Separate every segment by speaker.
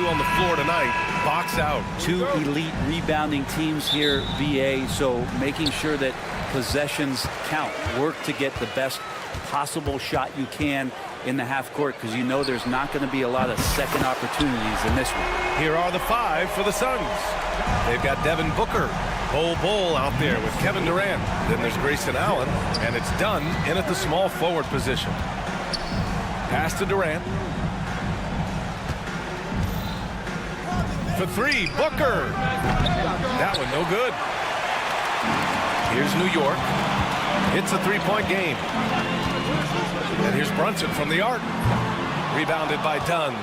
Speaker 1: on the floor tonight. Box out.
Speaker 2: Two elite rebounding teams here, VA, so making sure that possessions count. Work to get the best possible shot you can in the half court, because you know there's not going to be a lot of second opportunities in this one.
Speaker 1: Here are the 5 for the Suns. They've got Devin Booker, Bol out there with Kevin Durant. Then there's Grayson Allen, and it's done in at the small forward position. Pass to Durant. For 3, Booker. That one no good. Here's New York. It's a 3-point game. And here's Brunson from the arc. Rebounded by Dunn.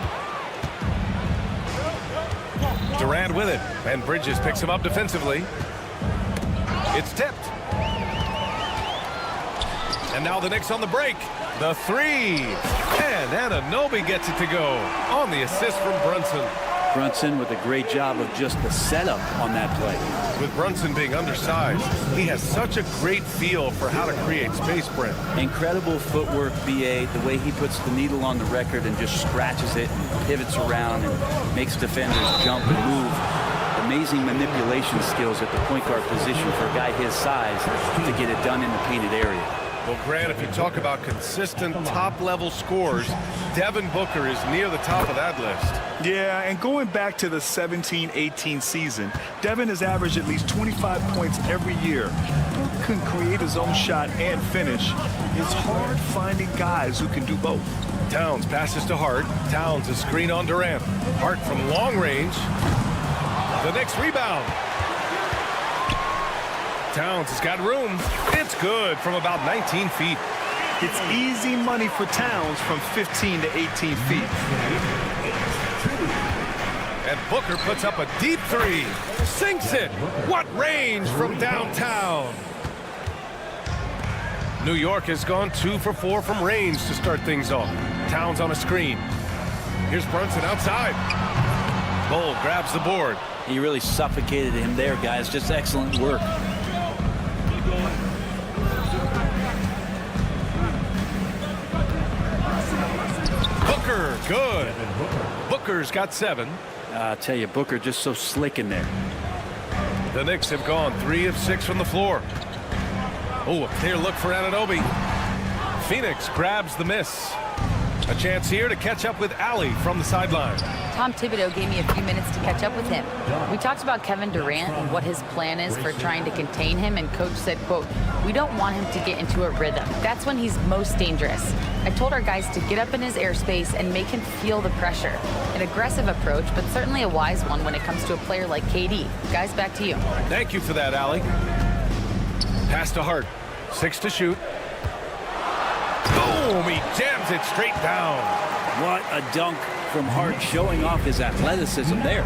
Speaker 1: Durant with it. And Bridges picks him up defensively. It's tipped. And now the Knicks on the break. The 3. And Anunoby gets it to go on the assist from Brunson.
Speaker 2: Brunson with a great job of just the setup on that play.
Speaker 1: With Brunson being undersized, he has such a great feel for how to create space, Brent.
Speaker 2: Incredible footwork, BA, the way he puts the needle on the record and just scratches it and pivots around and makes defenders jump and move. Amazing manipulation skills at the point guard position for a guy his size to get it done in the painted area.
Speaker 1: Well, Grant, if you talk about consistent top-level scores, Devin Booker is near the top of that list.
Speaker 3: Yeah, and going back to the 17-18 season, Devin has averaged at least 25 points every year. Booker can create his own shot and finish. It's hard finding guys who can do both.
Speaker 1: Towns passes to Hart. Towns a screen on Durant. Hart from long range. The Knicks rebound. Towns has got room. It's good from about 19 feet.
Speaker 3: It's easy money for Towns from 15 to 18 feet.
Speaker 1: And Booker puts up a deep 3. Sinks it. What range from downtown. New York has gone 2 for 4 from range to start things off. Towns on a screen. Here's Brunson outside. Bol grabs the board.
Speaker 2: He really suffocated him there, guys. Just excellent work.
Speaker 1: Booker, good. Booker's got 7.
Speaker 2: I tell you, Booker just so slick in there.
Speaker 1: The Knicks have gone 3 of 6 from the floor. Oh, a clear look for Anunoby. Phoenix grabs the miss. A chance here to catch up with Ali from the sideline.
Speaker 4: Tom Thibodeau gave me a few minutes to catch up with him. We talked about Kevin Durant and what his plan is for trying to contain him, and coach said, quote, "We don't want him to get into a rhythm. That's when he's most dangerous." I told our guys to get up in his airspace and make him feel the pressure. An aggressive approach, but certainly a wise one when it comes to a player like KD. Guys, back to you.
Speaker 1: Thank you for that, Ali. Pass to Hart. 6 to shoot. Boom! He jams it straight down.
Speaker 2: What a dunk from Hart, showing off his athleticism there.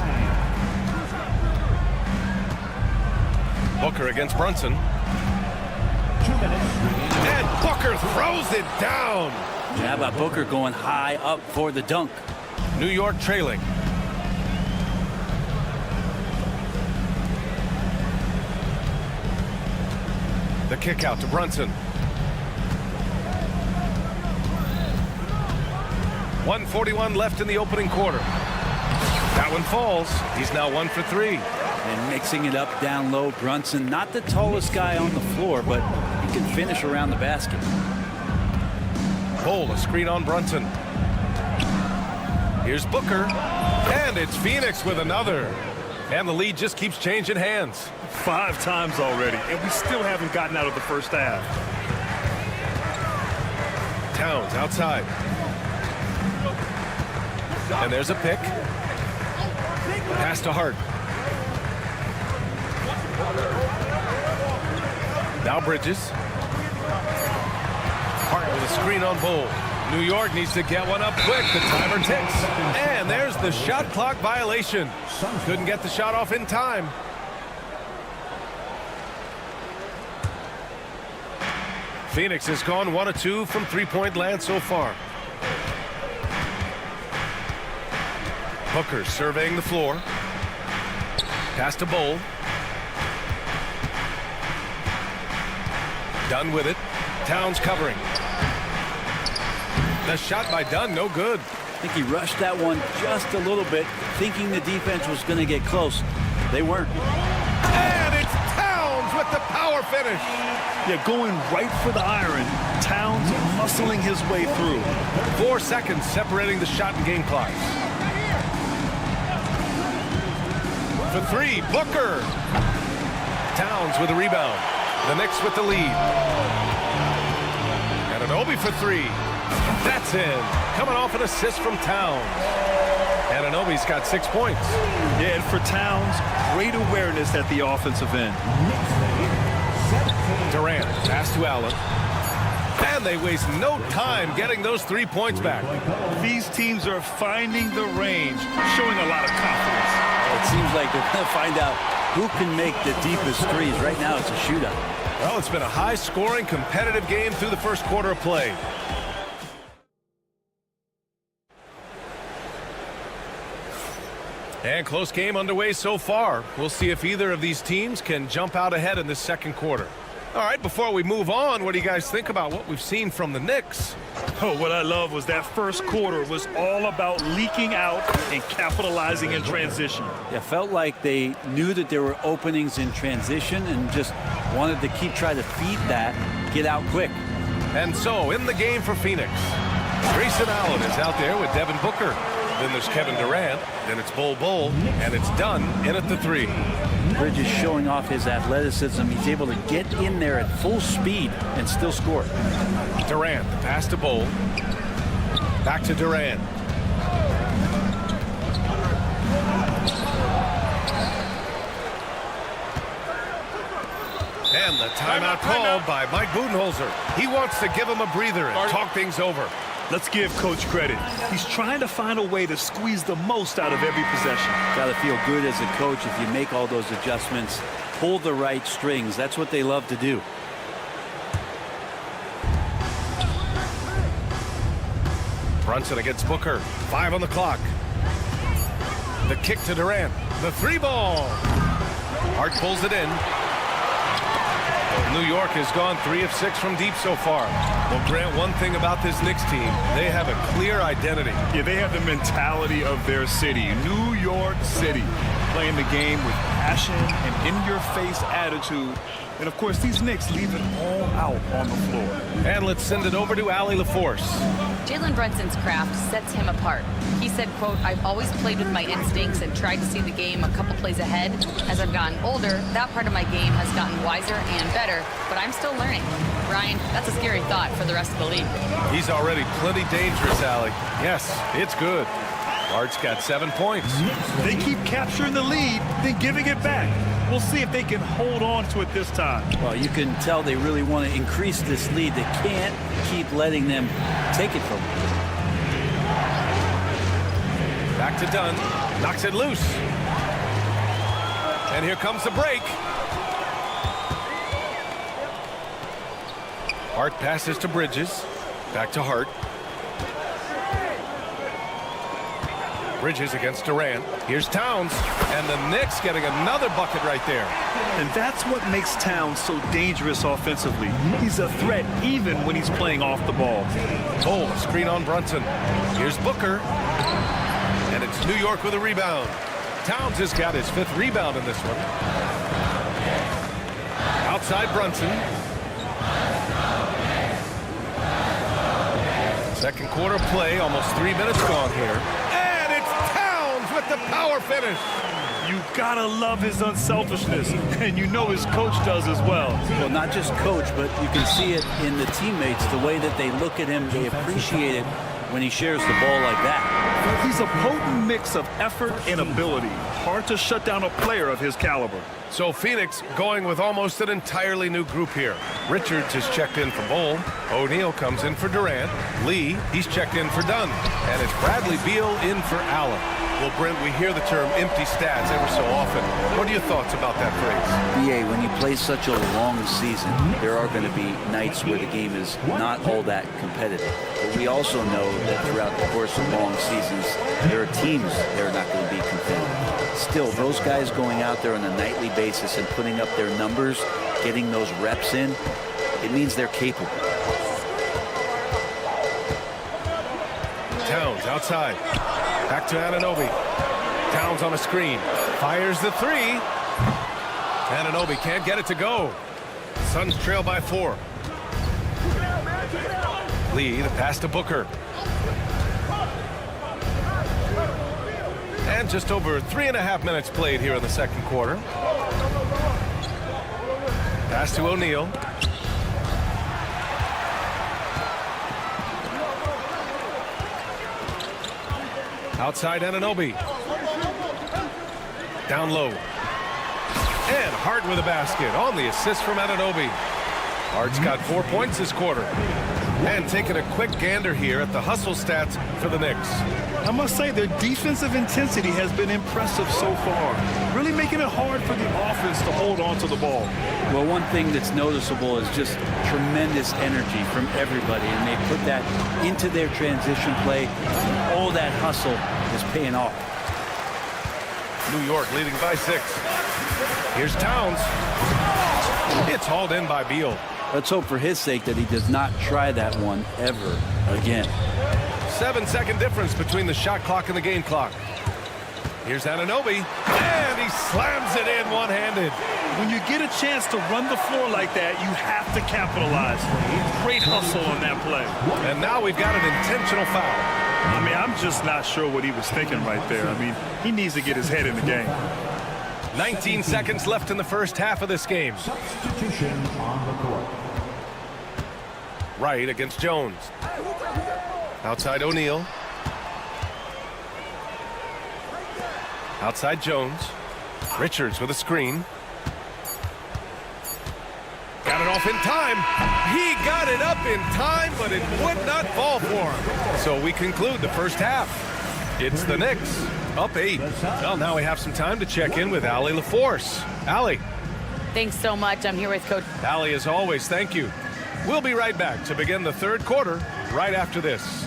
Speaker 1: Booker against Brunson. And Booker throws it down.
Speaker 2: How about Booker going high up for the dunk?
Speaker 1: New York trailing. The kick out to Brunson. 1:41 left in the opening quarter. That one falls. He's now 1 for 3.
Speaker 2: And mixing it up down low, Brunson, not the tallest guy on the floor, but he can finish around the basket.
Speaker 1: Bol, a screen on Brunson. Here's Booker. And it's Phoenix with another. And the lead just keeps changing hands.
Speaker 3: 5 times already, and we still haven't gotten out of the first half.
Speaker 1: Towns outside. And there's a pick. Pass to Hart. Now Bridges. Hart with a screen on Bol. New York needs to get one up quick. The timer ticks. And there's the shot clock violation. Couldn't get the shot off in time. Phoenix has gone 1 of 2 from three-point land so far. Booker surveying the floor. Pass to Bol. Dunn with it. Towns covering. The shot by Dunn, no good.
Speaker 2: I think he rushed that one just a little bit, thinking the defense was going to get close. They weren't.
Speaker 1: And it's Towns with the power finish.
Speaker 3: Yeah, going right for the iron. Towns muscling his way through.
Speaker 1: 4 seconds separating the shot and game clock. For three, Booker. Towns with a rebound. The Knicks with the lead. And Anunoby for three. That's in. Coming off an assist from Towns. And Anunoby's got 6 points.
Speaker 3: Yeah, and for Towns, great awareness at the offensive end.
Speaker 1: Durant, pass to Allen. And they waste no time getting those 3 points back.
Speaker 3: These teams are finding the range, showing a lot of confidence.
Speaker 2: It seems like they're going to find out who can make the deepest threes. Right now, it's a shootout.
Speaker 1: Well, it's been a high-scoring, competitive game through the first quarter of play. And close game underway so far. We'll see if either of these teams can jump out ahead in the second quarter. All right, before we move on, what do you guys think about what we've seen from the Knicks?
Speaker 3: Oh, what I love was that first quarter was all about leaking out and capitalizing in transition.
Speaker 2: It felt like they knew that there were openings in transition and just wanted to keep trying to feed that, get out quick.
Speaker 1: And so, in the game for Phoenix, Grayson Allen is out there with Devin Booker. Then there's Kevin Durant, then it's Bol, and it's done in at the three.
Speaker 2: Bridges showing off his athleticism. He's able to get in there at full speed and still score.
Speaker 1: Durant, pass to Bol. Back to Durant. And the timeout called by Mike Budenholzer. He wants to give him a breather and talk things over.
Speaker 3: Let's give Coach credit. He's trying to find a way to squeeze the most out of every possession.
Speaker 2: Got to feel good as a coach if you make all those adjustments, pull the right strings. That's what they love to do.
Speaker 1: Brunson against Booker. 5 on the clock. The kick to Durant. The three ball. Hart pulls it in. New York has gone 3 of 6 from deep so far. Well, Grant, one thing about this Knicks team, they have a clear identity.
Speaker 3: Yeah, they have the mentality of their city, New York City, playing the game with passion and in-your-face attitude. And, of course, these Knicks leave it all out on the floor.
Speaker 1: And let's send it over to Allie LaForce.
Speaker 4: Jalen Brunson's craft sets him apart. He said, quote, "I've always played with my instincts and tried to see the game a couple plays ahead. As I've gotten older, that part of my game has gotten wiser and better, but I'm still learning." Ryan, that's a scary thought for the rest of the league.
Speaker 1: He's already plenty dangerous, Allie. Yes, it's good. Hart's got 7 points.
Speaker 3: They keep capturing the lead, then giving it back. We'll see if they can hold on to it this time.
Speaker 2: Well, you can tell they really want to increase this lead. They can't keep letting them take it from them.
Speaker 1: Back to Dunn. Knocks it loose. And here comes the break. Hart passes to Bridges. Back to Hart. Bridges against Durant. Here's Towns. And the Knicks getting another bucket right there.
Speaker 3: And that's what makes Towns so dangerous offensively. He's a threat even when he's playing off the ball.
Speaker 1: Oh, screen on Brunson. Here's Booker. And it's New York with a rebound. Towns has got his 5th rebound in this one. Outside Brunson. Second quarter play, almost 3 minutes gone here. And it's Towns with the power finish.
Speaker 3: You gotta love his unselfishness, and you know his coach does as well.
Speaker 2: Well, not just coach, but you can see it in the teammates, the way that they look at him. They appreciate it when he shares the ball like that.
Speaker 3: He's a potent mix of effort and ability. Hard to shut down a player of his caliber.
Speaker 1: So Phoenix going with almost an entirely new group here. Richards is checked in for Bol. O'Neal comes in for Durant. Lee, he's checked in for Dunn. And it's Bradley Beal in for Allen. Well, Brent, we hear the term empty stats ever so often. What are your thoughts about that phrase?
Speaker 2: BA, when you play such a long season, there are going to be nights where the game is not all that competitive. But we also know that throughout the course of long seasons, there are teams that are not going to be competitive. Still, those guys going out there on a nightly basis and putting up their numbers, getting those reps in, it means they're capable.
Speaker 1: Towns outside. Back to Anunoby. Towns on a screen. Fires the three. Anunoby can't get it to go. Suns trail by 4. Lee, the pass to Booker. And just over 3.5 minutes played here in the second quarter. Pass to O'Neal. Outside Anunoby. Down low. And Hart with a basket on the assist from Anunoby. Hart's got 4 points this quarter. And taking a quick gander here at the hustle stats for the Knicks.
Speaker 3: I must say their defensive intensity has been impressive so far. Really making it hard for the offense to hold on to the ball.
Speaker 2: Well, one thing that's noticeable is just tremendous energy from everybody, and they put that into their transition play. All that hustle is paying off.
Speaker 1: New York leading by 6. Here's Towns. It's hauled in by Beal.
Speaker 2: Let's hope for his sake that he does not try that one ever again.
Speaker 1: 7-second difference between the shot clock and the game clock. Here's Anunoby, and he slams it in one-handed.
Speaker 3: When you get a chance to run the floor like that, you have to capitalize. Great hustle on that play.
Speaker 1: And now we've got an intentional foul.
Speaker 3: I mean, I'm just not sure what he was thinking right there. I mean, he needs to get his head in the game.
Speaker 1: 19 seconds left in the first half of this game.
Speaker 5: Substitution on the court.
Speaker 1: Wright against Jones. Outside O'Neal. Outside Jones. Richards with a screen. Got it off in time. He got it up in time, but it would not fall for him. So we conclude the first half. It's the Knicks up 8. Well, now we have some time to check in with Allie LaForce. Allie.
Speaker 4: Thanks so much. I'm here with Coach.
Speaker 1: Allie, as always, thank you. We'll be right back to begin the third quarter right after this.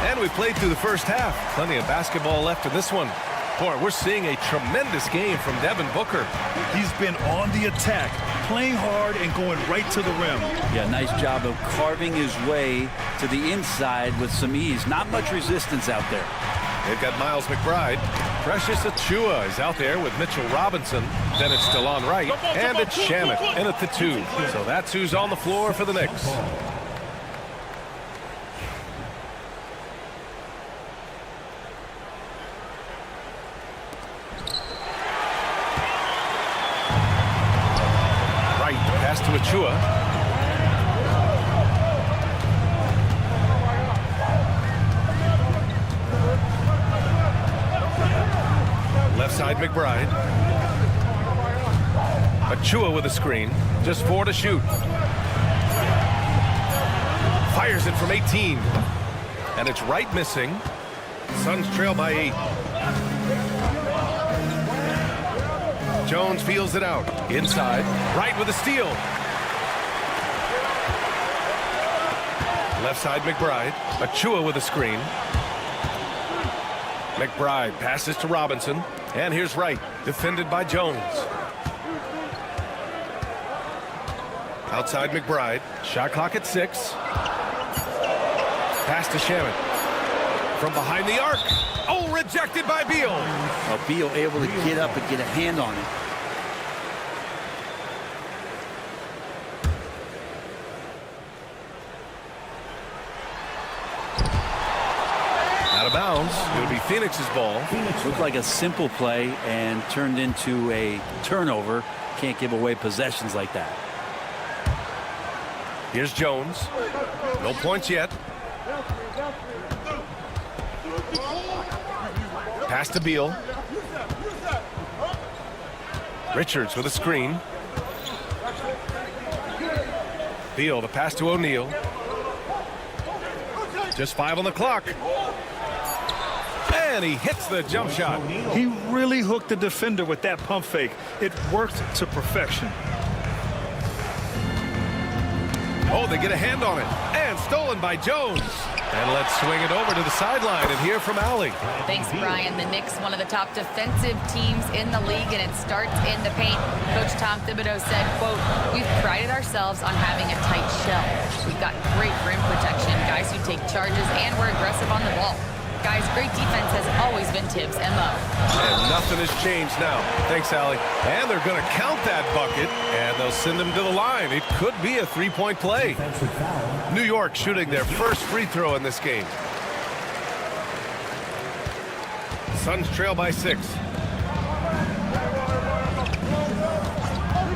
Speaker 1: And we played through the first half. Plenty of basketball left in this one. Boy, we're seeing a tremendous game from Devin Booker.
Speaker 3: He's been on the attack, playing hard and going right to the rim.
Speaker 2: Yeah, nice job of carving his way to the inside with some ease. Not much resistance out there.
Speaker 1: They've got Miles McBride. Precious Achua is out there with Mitchell Robinson. Then it's DeLon Wright. And it's Shamet in at the 2. So that's who's on the floor for the Knicks. Pass to Achua. Left side McBride. Achua with a screen. Just 4 to shoot. Fires it from 18. And it's Wright missing. Suns trail by 8. Jones feels it out. Inside. Wright with a steal. Left side McBride. Achua with a screen. McBride passes to Robinson. And here's Wright. Defended by Jones. Outside McBride. Shot clock at 6. Pass to Shamet. From behind the arc. Oh, rejected by Beal.
Speaker 2: Well, Beal able to get up and get a hand on it.
Speaker 1: Out of bounds. It'll be Phoenix's ball.
Speaker 2: Looked like a simple play and turned into a turnover. Can't give away possessions like that.
Speaker 1: Here's Jones. No points yet. Pass to Beal. Richards with a screen. Beal, the pass to O'Neal. Just 5 on the clock. And he hits the jump shot.
Speaker 3: He really hooked the defender with that pump fake. It worked to perfection.
Speaker 1: Oh, they get a hand on it. And stolen by Jones. And let's swing it over to the sideline and hear from Allie.
Speaker 4: Thanks, Brian. The Knicks, one of the top defensive teams in the league, and it starts in the paint. Coach Tom Thibodeau said, quote, "We've prided ourselves on having a tight shell. We've got great rim protection, guys who take charges, and we're aggressive on the ball. Guys, great defense has always been Tibbs' MO."
Speaker 1: And nothing has changed now. Thanks, Allie. And they're going to count that bucket, and they'll send him to the line. It could be a three-point play. New York shooting their first free throw in this game. Suns trail by 6.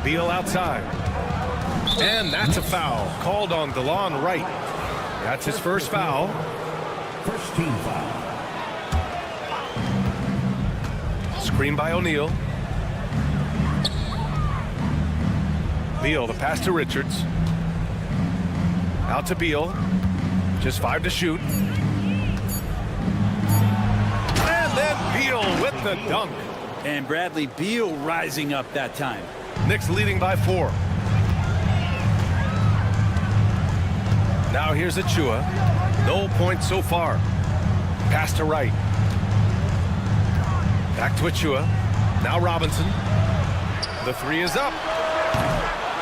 Speaker 1: Beal outside. And that's a foul called on DeLon Wright. That's his first foul.
Speaker 5: First team foul.
Speaker 1: Screen by O'Neal. Beal, the pass to Richards. Out to Beal. Just 5 to shoot. And then Beal with the dunk.
Speaker 2: And Bradley Beal rising up that time.
Speaker 1: Knicks leading by 4. Now here's Achua. No points so far. Pass to Wright. Back to Achua. Now Robinson. The 3 is up.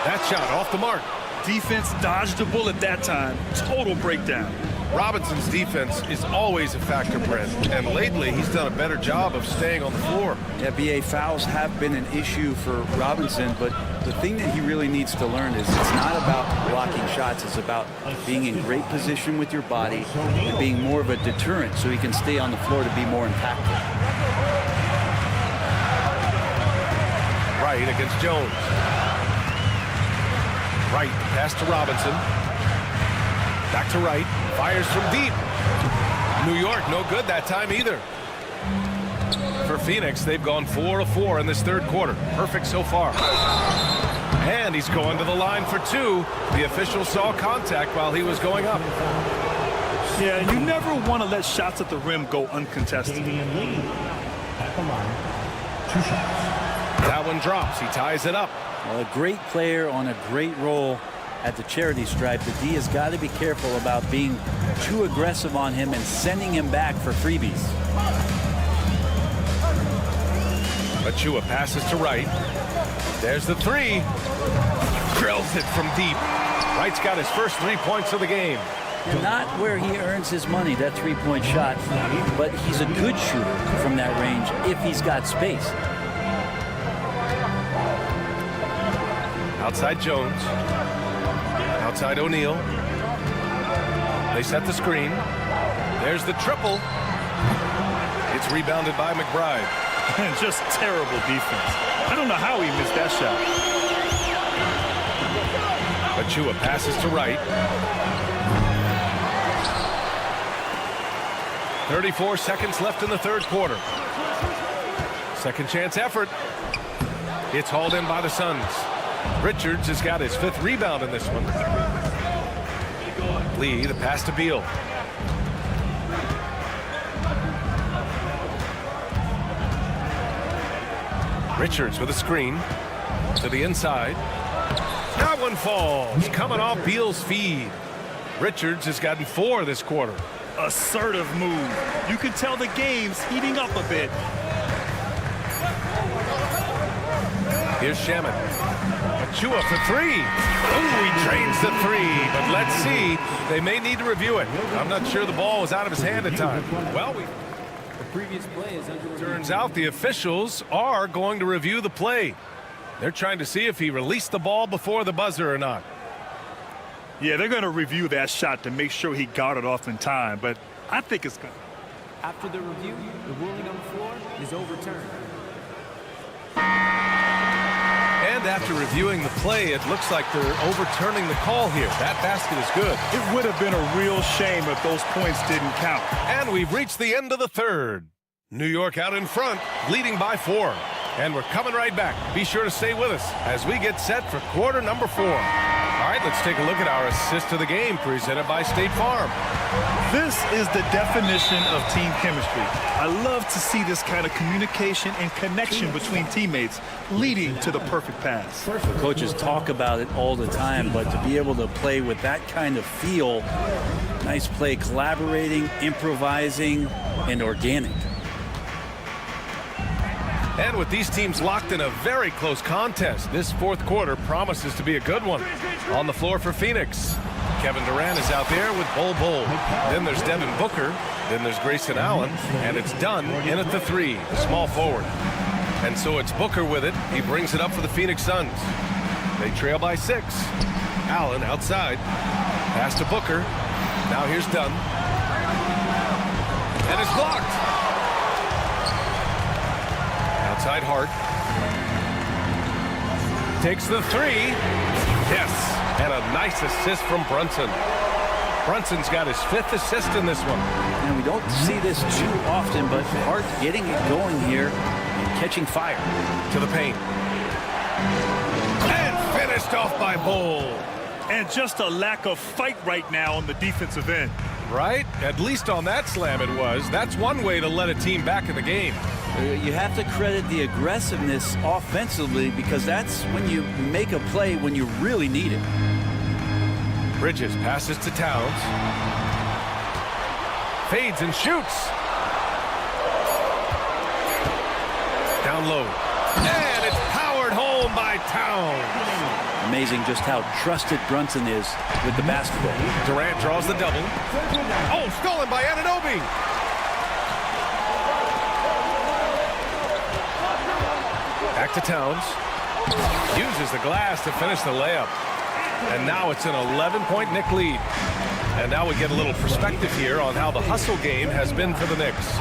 Speaker 1: That shot off the mark.
Speaker 3: Defense dodged the bullet that time. Total breakdown.
Speaker 1: Robinson's defense is always a factor, Brent, and lately he's done a better job of staying on the floor.
Speaker 2: Yeah, BA, fouls have been an issue for Robinson, but the thing that he really needs to learn is it's not about blocking shots. It's about being in great position with your body and being more of a deterrent so he can stay on the floor to be more impactful.
Speaker 1: Wright against Jones. Wright, pass to Robinson. Back to Wright. Fires from deep. New York, no good that time either. For Phoenix, they've gone 4 of 4 in this third quarter. Perfect so far. And he's going to the line for 2. The official saw contact while he was going up.
Speaker 3: Yeah, you never want to let shots at the rim go uncontested.
Speaker 5: Damian Lee at the line. 2 shots.
Speaker 1: That one drops. He ties it up.
Speaker 2: Well, a great player on a great role at the charity stripe. The D has got to be careful about being too aggressive on him and sending him back for freebies.
Speaker 1: Achua passes to Wright. There's the 3. Drills it from deep. Wright's got his first 3 points of the game.
Speaker 2: Not where he earns his money, that three-point shot, but he's a good shooter from that range if he's got space.
Speaker 1: Outside Jones. Outside O'Neal. They set the screen. There's the triple. It's rebounded by McBride.
Speaker 3: Just terrible defense. I don't know how he missed that shot.
Speaker 1: Achua passes to Wright. 34 seconds left in the third quarter. Second chance effort. It's hauled in by the Suns. Richards has got his 5th rebound in this one. Lee, the pass to Beal. Richards with a screen to the inside. That one falls, coming off Beal's feed. Richards has gotten 4 this quarter.
Speaker 3: Assertive move. You can tell the game's heating up a bit.
Speaker 1: Here's Shaman. Achua for 3. Ooh, he drains the 3. But let's see. They may need to review it. I'm not sure the ball was out of his hand at time. Well, the previous play is under. Turns out the officials are going to review the play. They're trying to see if he released the ball before the buzzer or not.
Speaker 3: Yeah, they're going to review that shot to make sure he got it off in time, but I think it's good.
Speaker 6: After the review, the ruling on the floor is overturned.
Speaker 1: And after reviewing the play, it looks like they're overturning the call here. That basket is good.
Speaker 3: It would have been a real shame if those points didn't count.
Speaker 1: And we've reached the end of the third. New York out in front, leading by 4. And we're coming right back. Be sure to stay with us as we get set for quarter number 4. All right. right, let's take a look at our assist of the game presented by State Farm.
Speaker 3: This is the definition of team chemistry. I love to see this kind of communication and connection between teammates leading to the perfect pass.
Speaker 2: Coaches talk about it all the time, but to be able to play with that kind of feel, nice play, collaborating, improvising, and organic.
Speaker 1: And with these teams locked in a very close contest, this fourth quarter promises to be a good one. On the floor for Phoenix, Kevin Durant is out there with Bol Bol. Then there's Devin Booker. Then there's Grayson Allen. And it's Dunn in at the 3, the small forward. And so it's Booker with it. He brings it up for the Phoenix Suns. They trail by 6. Allen outside. Pass to Booker. Now here's Dunn. And it's blocked. Outside Hart. Takes the 3. Yes. And a nice assist from Brunson. Brunson's got his 5th assist in this one.
Speaker 2: And we don't see this too often, but Hart getting it going here and catching fire.
Speaker 1: To the paint. And finished off by Bol.
Speaker 3: And just a lack of fight right now on the defensive end.
Speaker 1: Right? At least on that slam it was. That's one way to let a team back in the game.
Speaker 2: You have to credit the aggressiveness offensively, because that's when you make a play when you really need it.
Speaker 1: Bridges passes to Towns. Fades and shoots. Down low. And it's powered home by Towns.
Speaker 2: Amazing just how trusted Brunson is with the basketball.
Speaker 1: Durant draws the double. Oh, stolen by Anunoby. Back to Towns. Uses the glass to finish the layup. And now it's an 11-point Knick lead. And now we get a little perspective here on how the hustle game has been for the Knicks.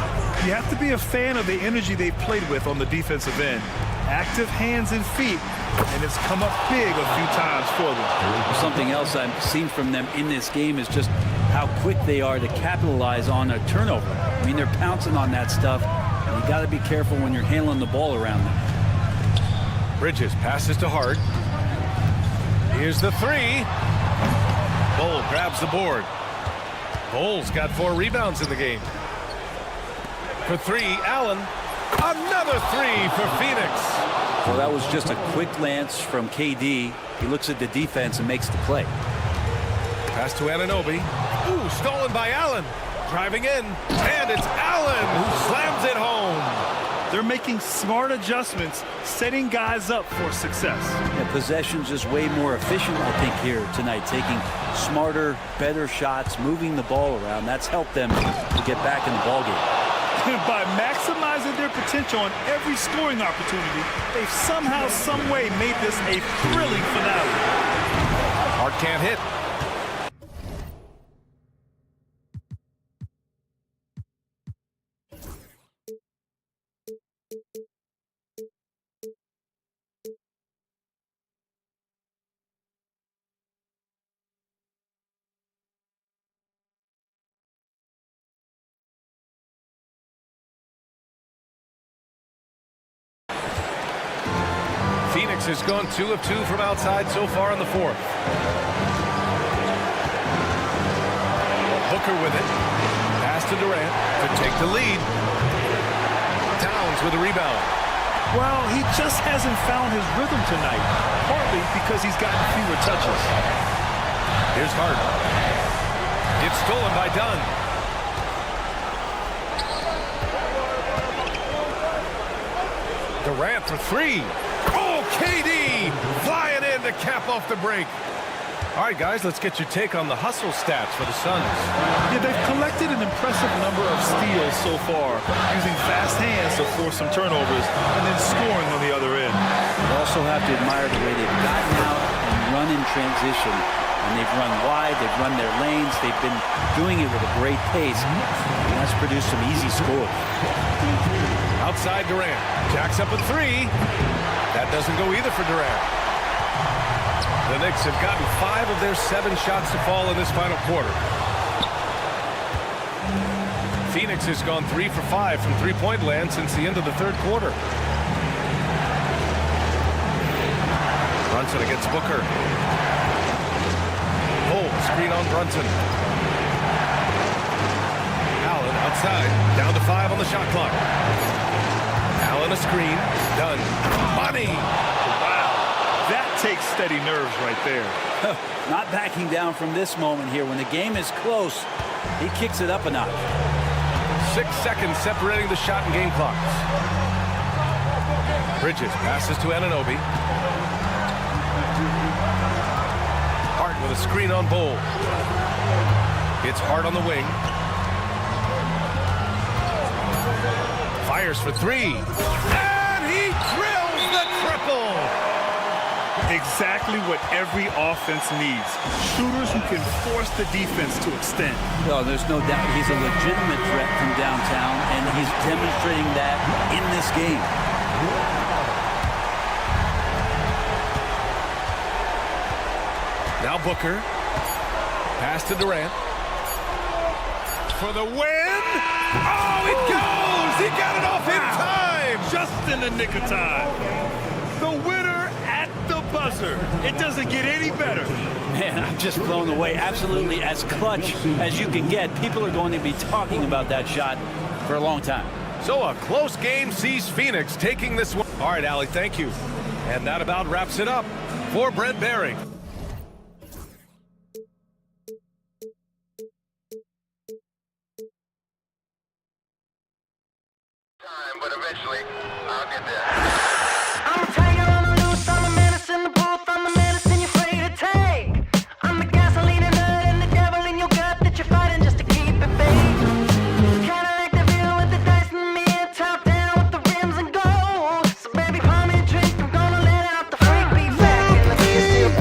Speaker 3: You have to be a fan of the energy they've played with on the defensive end. Active hands and feet, and it's come up big a few times for them.
Speaker 2: Something else I've seen from them in this game is just how quick they are to capitalize on a turnover. I mean, they're pouncing on that stuff, and you got to be careful when you're handling the ball around them.
Speaker 1: Bridges passes to Hart. Here's the 3. Bol grabs the board. Bol's got 4 rebounds in the game. For 3, Allen. Another 3 for Phoenix.
Speaker 2: Well, that was just a quick glance from KD. He looks at the defense and makes the play.
Speaker 1: Pass to Anunoby. Ooh, stolen by Allen. Driving in. And it's Allen who slams it home.
Speaker 3: They're making smart adjustments, setting guys up for success.
Speaker 2: Yeah, possession's just way more efficient, I think, here tonight. Taking smarter, better shots, moving the ball around. That's helped them to get back in the ballgame.
Speaker 3: By maximizing their potential on every scoring opportunity, they've somehow, some way made this a thrilling finale.
Speaker 1: Hart can't hit. Phoenix has gone 2 of 2 from outside so far in the fourth. Booker with it. Pass to Durant to take the lead. Towns with a rebound.
Speaker 3: Well, he just hasn't found his rhythm tonight, partly because he's gotten fewer touches.
Speaker 1: Here's Hart. It's stolen by Dunn. Durant for 3. Oh, KD flying in to cap off the break. All right, guys, let's get your take on the hustle stats for the Suns.
Speaker 3: Yeah, they've collected an impressive number of steals so far, using fast hands to force some turnovers and then scoring on the other end.
Speaker 2: You also have to admire the way they've gotten out and run in transition. And they've run wide, they've run their lanes, they've been doing it with a great pace. And that's produced some easy scores.
Speaker 1: Outside Durant. Jacks up a 3. That doesn't go either for Durant. The Knicks have gotten 5 of their 7 shots to fall in this final quarter. Phoenix has gone 3 for 5 from three-point land since the end of the third quarter. Brunson against Booker. screen on Brunson. Allen outside, down to 5 on the shot clock. Allen a screen, done. Money!
Speaker 3: Wow, that takes steady nerves right there.
Speaker 2: Not backing down from this moment here. When the game is close, he kicks it up a notch.
Speaker 1: 6 seconds separating the shot and game clocks. Bridges passes to Anunoby. Hart with a screen on Bowl. It's Hart on the wing. Fires for 3. And he drills the triple.
Speaker 3: Exactly what every offense needs. Shooters who can force the defense to extend.
Speaker 2: Well, there's no doubt he's a legitimate threat from downtown, and he's demonstrating that in this game.
Speaker 1: Now Booker. Pass to Durant. For the win. Oh, it goes! He got it off in time!
Speaker 3: Just in the nick of time. The winner at the buzzer. It doesn't get any better.
Speaker 2: Man, I'm just blown away. Absolutely as clutch as you can get. People are going to be talking about that shot for a long time.
Speaker 1: So a close game sees Phoenix taking this one. All right, Allie, thank you. And that about wraps it up for Brent Behring.
Speaker 7: But eventually, I'll get there.
Speaker 8: I'm a tiger on the loose, I'm a menace in the booth, I'm the medicine you're afraid to take. I'm the gasoline and nut and the devil in your gut that you're fighting just to keep it fake. Kinda like the view with the dice and me, top down with the rims and gold. So baby, pour me a drink, I'm gonna let out the freak beat back and let me still.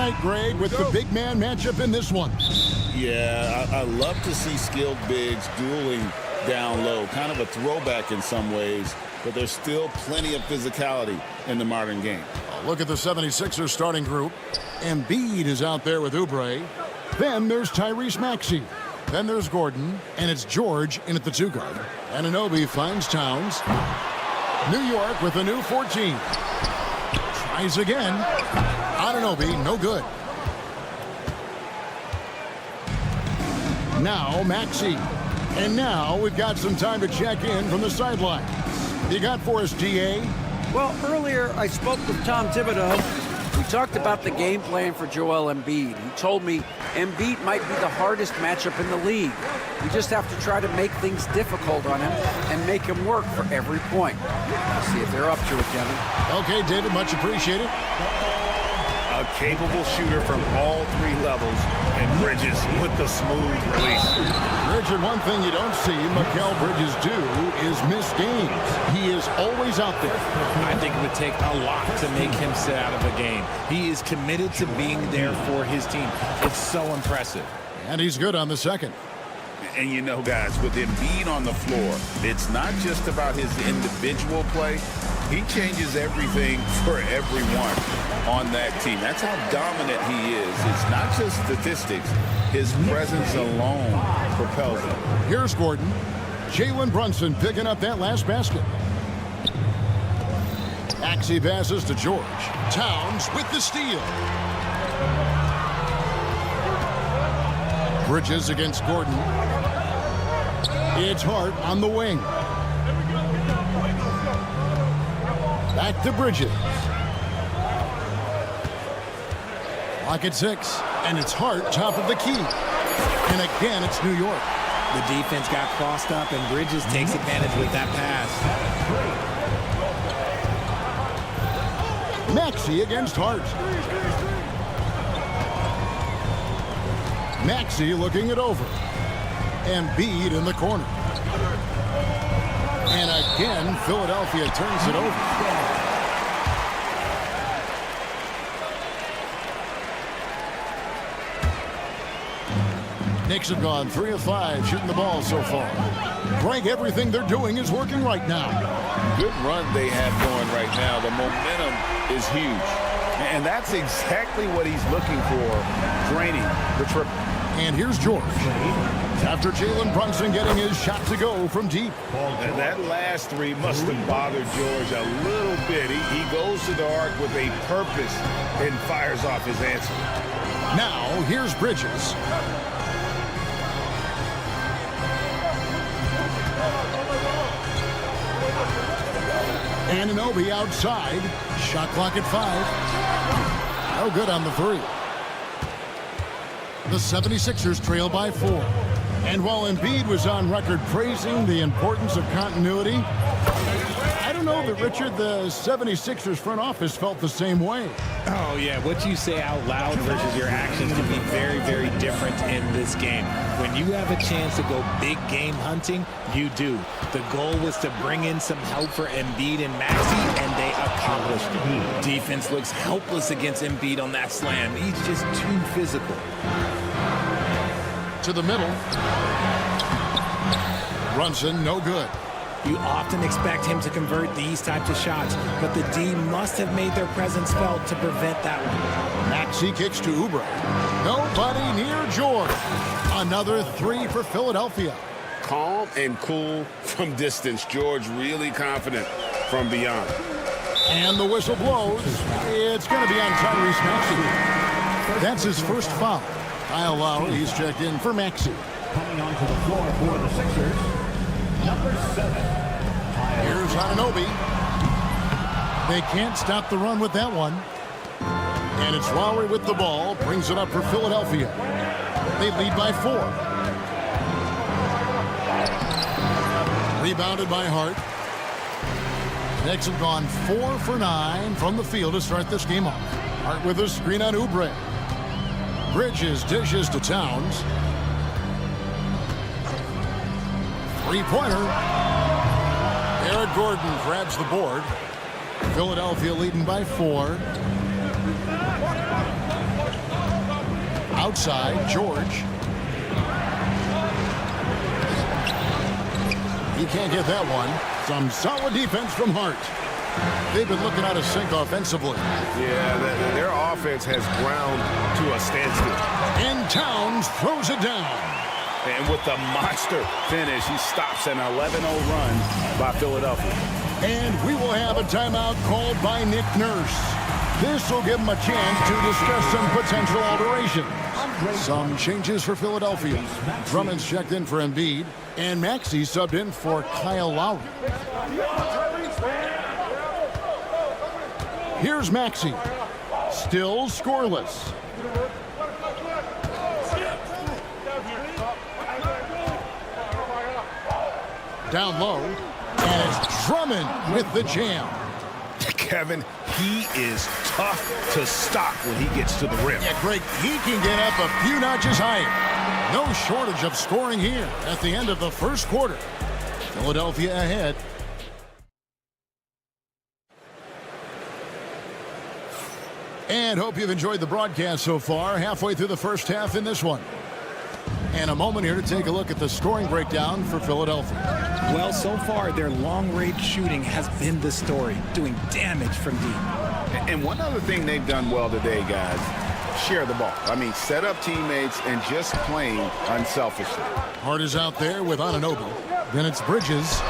Speaker 9: night, Greg, with the big man matchup in this one.
Speaker 10: Yeah, I love to see skilled bigs dueling down low. Kind of a throwback in some ways, but there's still plenty of physicality in the modern game.
Speaker 9: Look at the 76ers starting group. Embiid is out there with Oubre. Then there's Tyrese Maxey. Then there's Gordon, and it's George in at the 2 guard. Anunoby finds Towns. New York with a new 14. Tries again. Anunoby, no good. Now Maxey. And now we've got some time to check in from the sidelines. You got for us, GA?
Speaker 11: Well, earlier I spoke with Tom Thibodeau. We talked about the game plan for Joel Embiid. He told me Embiid might be the hardest matchup in the league. We just have to try to make things difficult on him and make him work for every point. Let's see if they're up to it, Kevin.
Speaker 9: Okay, David, much appreciated.
Speaker 1: A capable shooter from all 3 levels, and Bridges with the smooth release.
Speaker 9: Richard, one thing you don't see Mikal Bridges do is miss games. He is always out there.
Speaker 12: I think it would take a lot to make him sit out of a game. He is committed to being there for his team. It's so impressive.
Speaker 9: And he's good on the second.
Speaker 10: And you know, guys, with Embiid on the floor, it's not just about his individual play. He changes everything for everyone on that team. That's how dominant he is. It's not just statistics. His presence alone propels him.
Speaker 9: Here's Gordon. Jalen Brunson picking up that last basket. Maxey passes to George. Towns with the steal. Bridges against Gordon. It's Hart on the wing. Back to Bridges. Lock at 6. And it's Hart top of the key. And again, it's New York.
Speaker 12: The defense got crossed up, and Bridges takes advantage with that pass.
Speaker 9: Maxey against Hart. Maxey looking it over. Embiid in the corner. And again, Philadelphia turns it over. Knicks have gone 3 of 5 shooting the ball so far. Greg, everything they're doing is working right now.
Speaker 10: Good run they have going right now. The momentum is huge. And that's exactly what he's looking for, draining the triple.
Speaker 9: And here's George. After Jalen Brunson getting his shot to go from deep.
Speaker 10: And that last 3 must have bothered George a little bit. He goes to the arc with a purpose and fires off his answer.
Speaker 9: Now, here's Bridges. Anunoby outside. Shot clock at 5. No good on the 3. The 76ers trail by 4. And while Embiid was on record praising the importance of continuity, I don't know that, Richard, the 76ers front office felt the same way.
Speaker 12: Oh, yeah. What you say out loud versus your actions can be very, very different in this game. When you have a chance to go big game hunting, you do. The goal was to bring in some help for Embiid and Maxey, and they accomplished it. Defense looks helpless against Embiid on that slam. He's just too physical.
Speaker 9: To the middle. Brunson, no good.
Speaker 12: You often expect him to convert these types of shots, but the D must have made their presence felt to prevent that one.
Speaker 9: Maxey kicks to Oubre. Nobody near George. Another 3 for Philadelphia.
Speaker 10: Calm and cool from distance. George really confident from beyond.
Speaker 9: And the whistle blows. It's going to be on Tyrese Maxey. That's his first foul. Kyle Lowry's checked in for Maxey.
Speaker 5: Coming onto the floor for the Sixers, number 7.
Speaker 9: Here's Anunoby. They can't stop the run with that one. And it's Lowry with the ball. Brings it up for Philadelphia. They lead by 4. Rebounded by Hart. Knicks have gone 4 for 9 from the field to start this game off. Hart with a screen on Oubre. Bridges dishes to Towns. 3-pointer. Eric Gordon grabs the board. Philadelphia leading by 4. Outside, George. He can't get that one. Some solid defense from Hart. They've been looking out of sync offensively.
Speaker 1: Yeah, their offense has ground to a standstill.
Speaker 9: And Towns throws it down.
Speaker 10: And with the monster finish, he stops an 11-0 run by Philadelphia.
Speaker 9: And we will have a timeout called by Nick Nurse. This will give him a chance to discuss some potential alterations. Some changes for Philadelphia. Drummond's checked in for Embiid, and Maxey subbed in for Kyle Lowry. Here's Maxey. Still scoreless. Down low, and it's Drummond with the jam.
Speaker 1: Kevin, he is tough to stop when he gets to the rim.
Speaker 9: Yeah, Greg, he can get up a few notches higher. No shortage of scoring here at the end of the first quarter. Philadelphia ahead. And hope you've enjoyed the broadcast so far. Halfway through the first half in this one. And a moment here to take a look at the scoring breakdown for Philadelphia.
Speaker 12: Well, so far, their long-range shooting has been the story, doing damage from deep.
Speaker 10: And one other thing they've done well today, guys, share the ball. I mean, set up teammates and just playing unselfishly.
Speaker 9: Hart is out there with Anunoby. Then it's Bridges.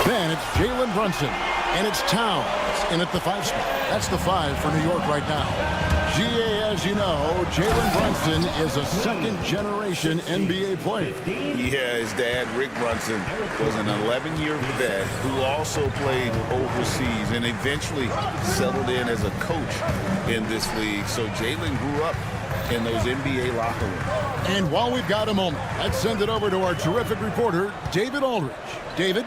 Speaker 9: Then it's Jalen Brunson. And it's Towns in at the 5 spot. That's the 5 for New York right now. GA, as you know, Jalen Brunson is a second-generation NBA player.
Speaker 10: Yeah, his dad, Rick Brunson, was an 11-year vet who also played overseas and eventually settled in as a coach in this league. So Jalen grew up in those NBA locker rooms.
Speaker 9: And while we've got a moment, let's send it over to our terrific reporter, David Aldridge. David?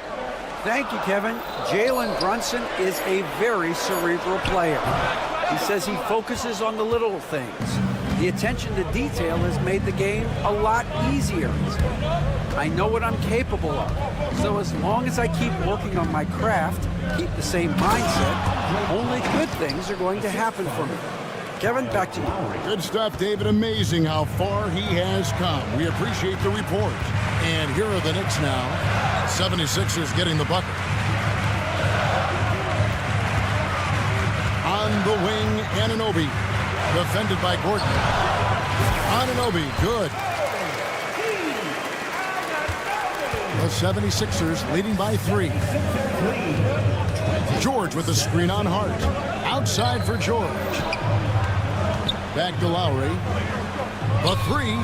Speaker 11: Thank you, Kevin. Jalen Brunson is a very cerebral player. He says he focuses on the little things. The attention to detail has made the game a lot easier. I know what I'm capable of. So as long as I keep working on my craft, keep the same mindset, only good things are going to happen for me. Kevin, back to you.
Speaker 9: Good stuff, David. Amazing how far he has come. We appreciate the report. And here are the Knicks now. 76ers getting the bucket. On the wing, Anunoby. Defended by Gordon. Anunoby, good. The 76ers leading by 3. George with the screen on Hart. Outside for George. Back to Lowry. The 3.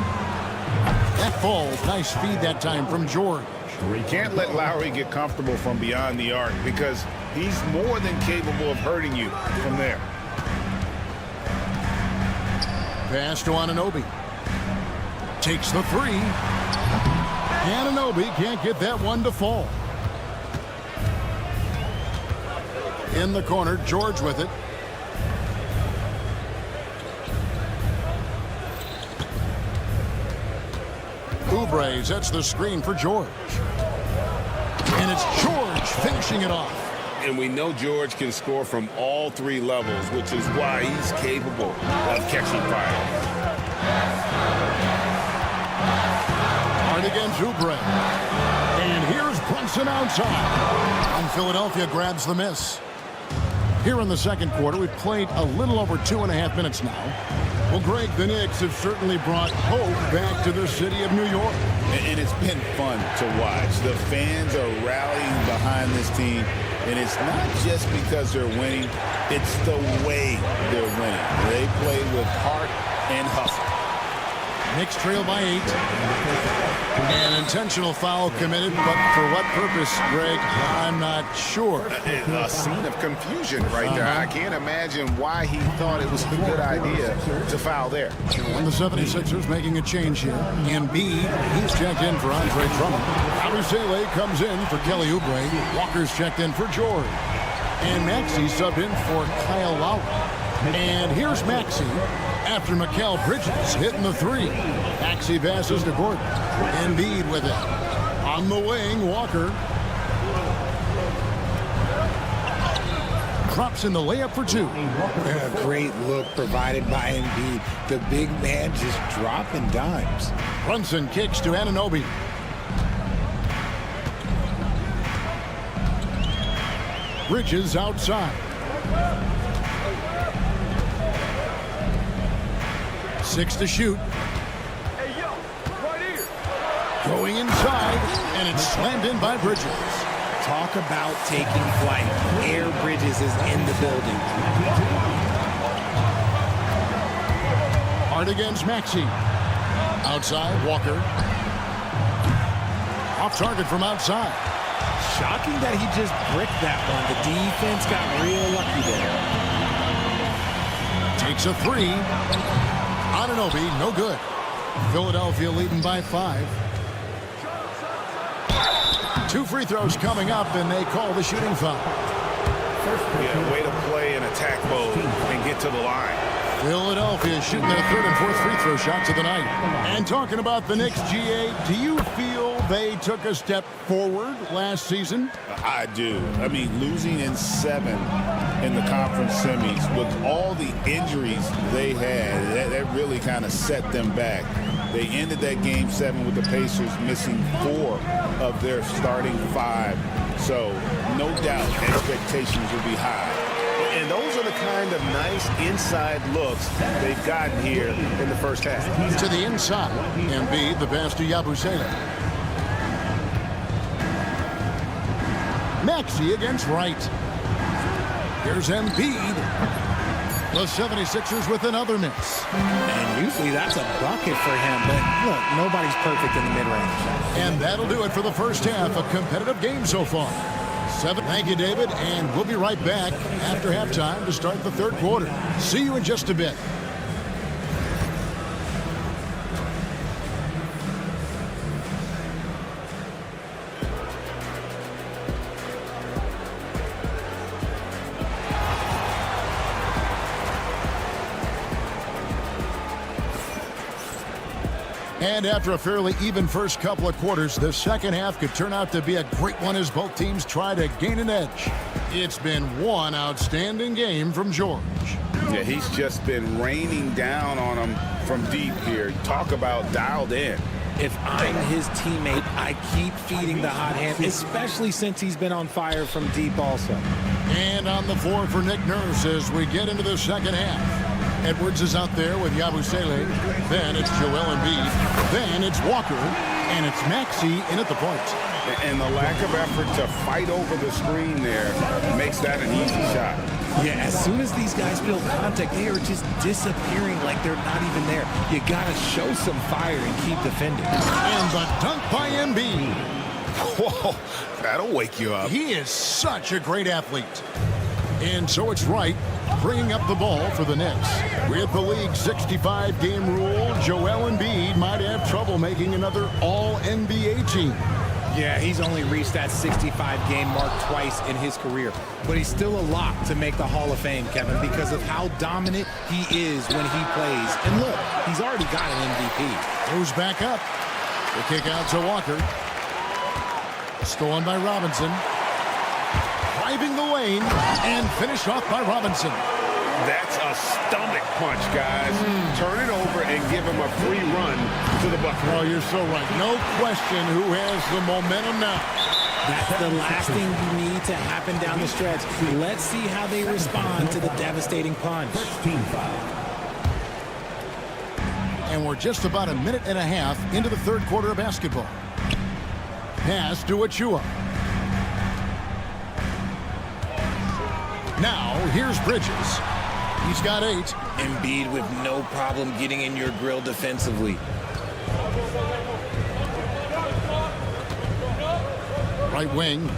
Speaker 9: That falls. Nice feed that time from George.
Speaker 10: You can't let Lowry get comfortable from beyond the arc because he's more than capable of hurting you from there.
Speaker 9: Pass to Anunoby. Takes the 3. Anunoby can't get that one to fall. In the corner, George with it. Oubre sets the screen for George. And it's George finishing it off.
Speaker 10: And we know George can score from all 3 levels, which is why he's capable of catching fire.
Speaker 9: Hard against Oubre. And here's Brunson outside. And Philadelphia grabs the miss. Here in the second quarter, we've played a little over 2.5 minutes now. Well, Greg, the Knicks have certainly brought hope back to the city of New York.
Speaker 10: And it's been fun to watch. The fans are rallying behind this team. And it's not just because they're winning. It's the way they're winning. They play with heart and hustle.
Speaker 9: Knicks trail by 8. An intentional foul committed, but for what purpose, Greg, I'm not sure.
Speaker 10: A scene of confusion right there. I can't imagine why he thought it was a good idea to foul there.
Speaker 9: And the 76ers making a change here. Embiid, he's checked in for Andre Drummond. Alibaba comes in for Kelly Oubre. Walker's checked in for George. And Maxey subbed in for Kyle Lowry. And here's Maxey after Mikal Bridges hitting the 3. Maxey passes to Gordon. Embiid with it. On the wing, Walker. drops in the layup for two.
Speaker 12: A great look provided by Embiid. The big man just dropping dimes.
Speaker 9: Brunson kicks to Anunoby. Bridges outside. 6 to shoot. Going inside, and it's slammed in by Bridges.
Speaker 12: Talk about taking flight. Air Bridges is in the building.
Speaker 9: Hard against Maxey. Outside, Walker. Off target from outside.
Speaker 12: Shocking that he just bricked that one. The defense got real lucky there.
Speaker 9: Takes a three. Anunoby, no good. Philadelphia leading by 5. 2 free throws coming up, and they call the shooting foul.
Speaker 10: Yeah, way to play in attack mode and get to the line.
Speaker 9: Philadelphia shooting their 3rd and 4th free throw shots of the night. And talking about the Knicks, GA, do you feel they took a step forward last season?
Speaker 10: I do. I mean, losing in 7 in the conference semis with all the injuries they had, that really kind of set them back. They ended that game 7 with the Pacers missing 4 of their starting 5. So, no doubt, expectations will be high. And those are the kind of nice inside looks they've gotten here in the first half.
Speaker 9: To the inside. Embiid, the pass to Yabusele. Maxey against Wright. Here's Embiid. The 76ers with another miss.
Speaker 12: And usually that's a bucket for him, but look, nobody's perfect in the mid-range.
Speaker 9: And that'll do it for the first half. A competitive game so far. 7. Thank you, David, and we'll be right back after halftime to start the 3rd quarter. See you in just a bit. And after a fairly even first couple of quarters, the second half could turn out to be a great one as both teams try to gain an edge. It's been one outstanding game from George.
Speaker 10: Yeah, he's just been raining down on them from deep here. Talk about dialed in.
Speaker 12: If I'm his teammate, I keep feeding the hot hand, especially since he's been on fire from deep also.
Speaker 9: And on the floor for Nick Nurse as we get into the second half. Edwards is out there with Yabusele. Then it's Joel Embiid. Then it's Walker. And it's Maxey in at the point.
Speaker 10: And the lack of effort to fight over the screen there makes that an easy shot.
Speaker 12: Yeah, as soon as these guys feel contact, they are just disappearing like they're not even there. You got to show some fire and keep defending.
Speaker 9: And the dunk by Embiid.
Speaker 10: Whoa, that'll wake you up.
Speaker 9: He is such a great athlete. And so it's Wright bringing up the ball for the Knicks. With the league's 65-game rule, Joel Embiid might have trouble making another All-NBA team.
Speaker 12: Yeah, he's only reached that 65-game mark twice in his career. But he's still a lock to make the Hall of Fame, Kevin, because of how dominant he is when he plays. And look, he's already got an MVP.
Speaker 9: Goes back up. The kick out to Walker. Stolen by Robinson. Driving the lane and finished off by Robinson.
Speaker 10: That's a stomach punch, guys. Turn it over and give him a free run to the bucket.
Speaker 9: Oh, you're so right. No question who has the momentum now.
Speaker 12: That's the last thing you need to happen down the stretch. Let's see how they respond to the devastating punch.
Speaker 9: And we're just about a minute and a half into the 3rd quarter of basketball. Pass to Achua. Now, here's Bridges. He's got 8.
Speaker 12: Embiid with no problem getting in your grill defensively.
Speaker 9: Right wing.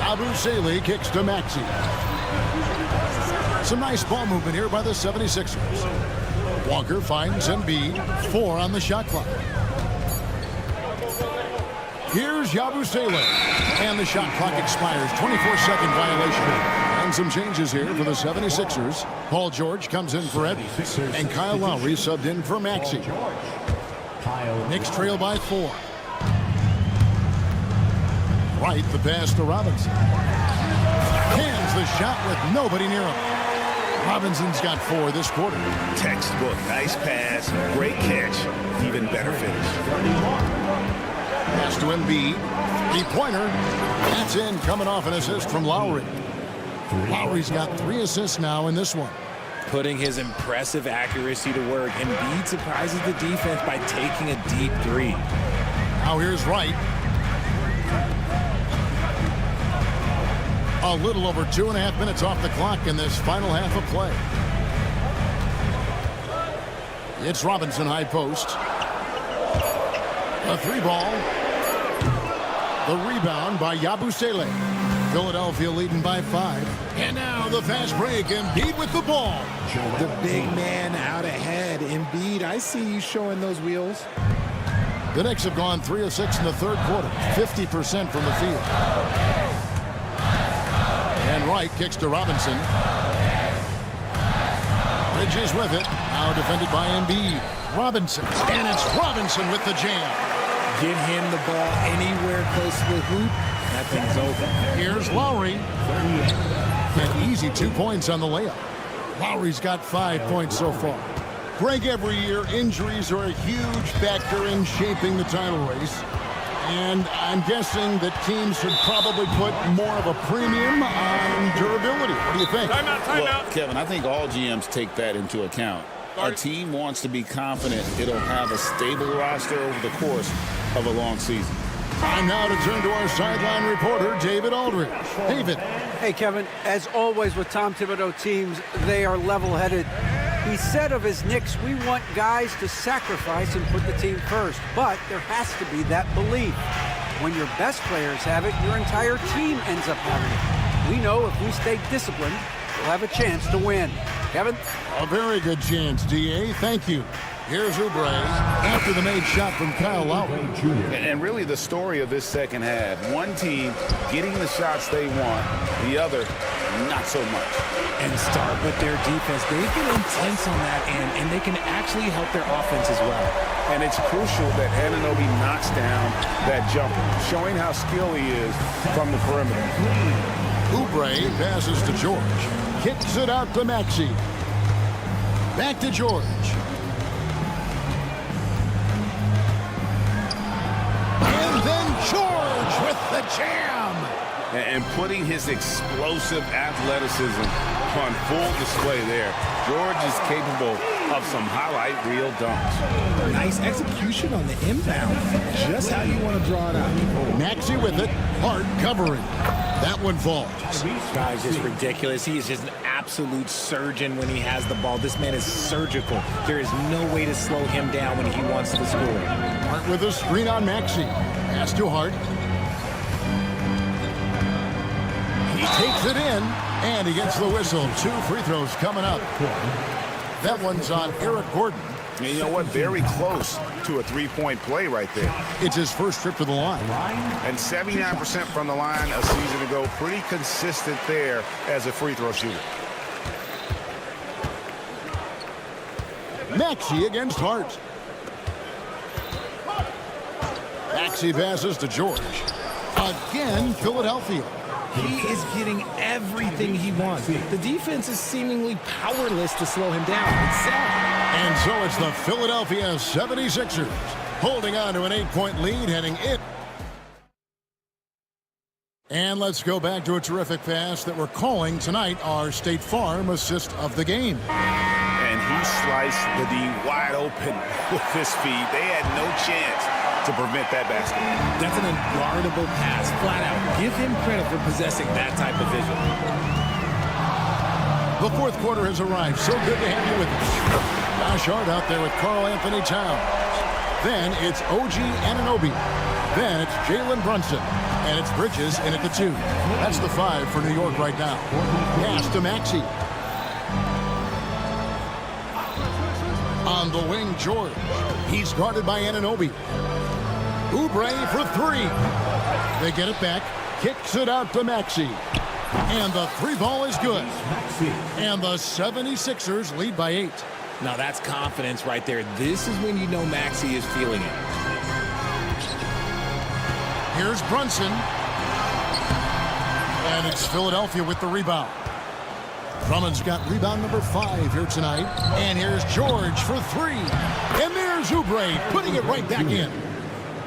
Speaker 9: Yabusele kicks to Maxey. Some nice ball movement here by the 76ers. Walker finds Embiid. 4 on the shot clock. Here's Yabusele. And the shot clock expires. 24-second violation. And some changes here for the 76ers. Paul George comes in for Edwards. And Kyle Lowry subbed in for Maxey. Knicks trail by 4. Right, the pass to Robinson. Hands the shot with nobody near him. Robinson's got 4 this quarter.
Speaker 10: Textbook. Nice pass. Great catch. Even better finish.
Speaker 9: Pass to Embiid. 3-pointer. That's in, coming off an assist from Lowry. Lowry's got 3 assists now in this one.
Speaker 12: Putting his impressive accuracy to work. Embiid surprises the defense by taking a deep 3.
Speaker 9: Now here's Wright. A little over 2.5 minutes off the clock in this final half of play. It's Robinson high post. A 3-ball. The rebound by Yabusele. Philadelphia leading by 5. And now the fast break. Embiid with the ball.
Speaker 12: The big man out ahead. Embiid, I see you showing those wheels.
Speaker 9: The Knicks have gone 3 of 6 in the third quarter. 50% from the field. And Wright kicks to Robinson. Bridges with it. Now defended by Embiid. Robinson. And it's Robinson with the jam.
Speaker 12: Get him the ball anywhere close to the hoop. That thing's over.
Speaker 9: Here's Lowry. An easy 2 points on the layup. Lowry's got 5 points so far. Greg, every year injuries are a huge factor in shaping the title race. And I'm guessing that teams should probably put more of a premium on durability. What do you think?
Speaker 10: Well, Kevin, I think all GMs take that into account. A team wants to be confident it'll have a stable roster over the course of a long season.
Speaker 9: Time now to turn to our sideline reporter, David Aldridge. David.
Speaker 11: Hey, Kevin, as always with Tom Thibodeau teams, they are level-headed. He said of his Knicks, we want guys to sacrifice and put the team first, but there has to be that belief. When your best players have it, your entire team ends up having it. We know if we stay disciplined, we'll have a chance to win. Kevin?
Speaker 9: A very good chance, D.A. Thank you. Here's Oubre after the made shot from Kyle Lowry.
Speaker 10: And really the story of this second half. One team getting the shots they want, the other not so much.
Speaker 12: And start with their defense. They've been intense on that end, and they can actually help their offense as well.
Speaker 10: And it's crucial that Anunoby knocks down that jumper, showing how skilled he is from the perimeter.
Speaker 9: Oubre passes to George. Kicks it out to Maxey. Back to George. And then George with the jam.
Speaker 10: And putting his explosive athleticism on full display there. George is capable of some highlight reel dunks.
Speaker 12: Nice execution on the inbound. Just how you want to draw it out.
Speaker 9: Maxey with it. Hart covering. That one falls.
Speaker 12: Guy's just ridiculous. He is just an absolute surgeon when he has the ball. This man is surgical. There is no way to slow him down when he wants to score.
Speaker 9: Hart with a screen on Maxey. Pass to Hart. He takes it in, and he gets the whistle. 2 free throws coming up. That one's on Eric Gordon.
Speaker 10: And you know what? Very close to a three-point play right there.
Speaker 9: It's his first trip to the line.
Speaker 10: And 79% from the line a season ago. Pretty consistent there as a free throw shooter.
Speaker 9: Maxey against Hart. Maxey passes to George. Again, Philadelphia.
Speaker 12: He is getting everything he wants. The defense is seemingly powerless to slow him down. It's sad.
Speaker 9: And so it's the Philadelphia 76ers holding on to an 8-point lead heading in. And let's go back to a terrific pass that we're calling tonight our State Farm assist of the game.
Speaker 10: And he sliced the D wide open with his feet. They had no chance to prevent that basket.
Speaker 12: That's an unguardable pass, flat out. Give him credit for possessing that type of vision.
Speaker 9: The fourth quarter has arrived. So good to have you with us. Josh Hart out there with Karl Anthony Towns. Then it's OG Anunoby. Then it's Jalen Brunson. And it's Bridges in at the 2. That's the 5 for New York right now. Pass to Maxey. On the wing, George. He's guarded by Anunoby. Oubre for 3. They get it back. Kicks it out to Maxey. And the 3-ball is good. And the 76ers lead by 8.
Speaker 12: Now that's confidence right there. This is when you know Maxey is feeling it.
Speaker 9: Here's Brunson. And it's Philadelphia with the rebound. Drummond's got rebound number 5 here tonight. And here's George for 3. And there's Oubre putting it right back in.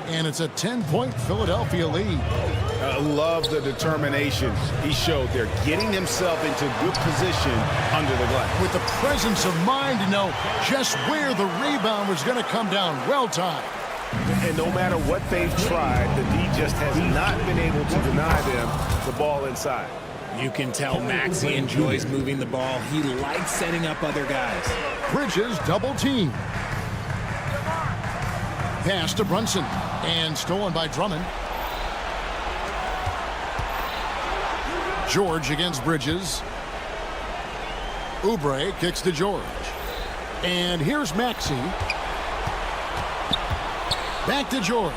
Speaker 9: And it's a 10-point Philadelphia lead.
Speaker 10: I love the determination he showed there, getting himself into good position under the glass.
Speaker 9: With the presence of mind to know just where the rebound was going to come down. Well timed.
Speaker 1: And no matter what they've tried, the D just has not been able to deny them the ball inside.
Speaker 12: You can tell Maxey enjoys moving the ball. He likes setting up other guys.
Speaker 9: Bridges double team. Pass to Brunson. And stolen by Drummond. George against Bridges. Oubre kicks to George. And here's Maxey. Back to George.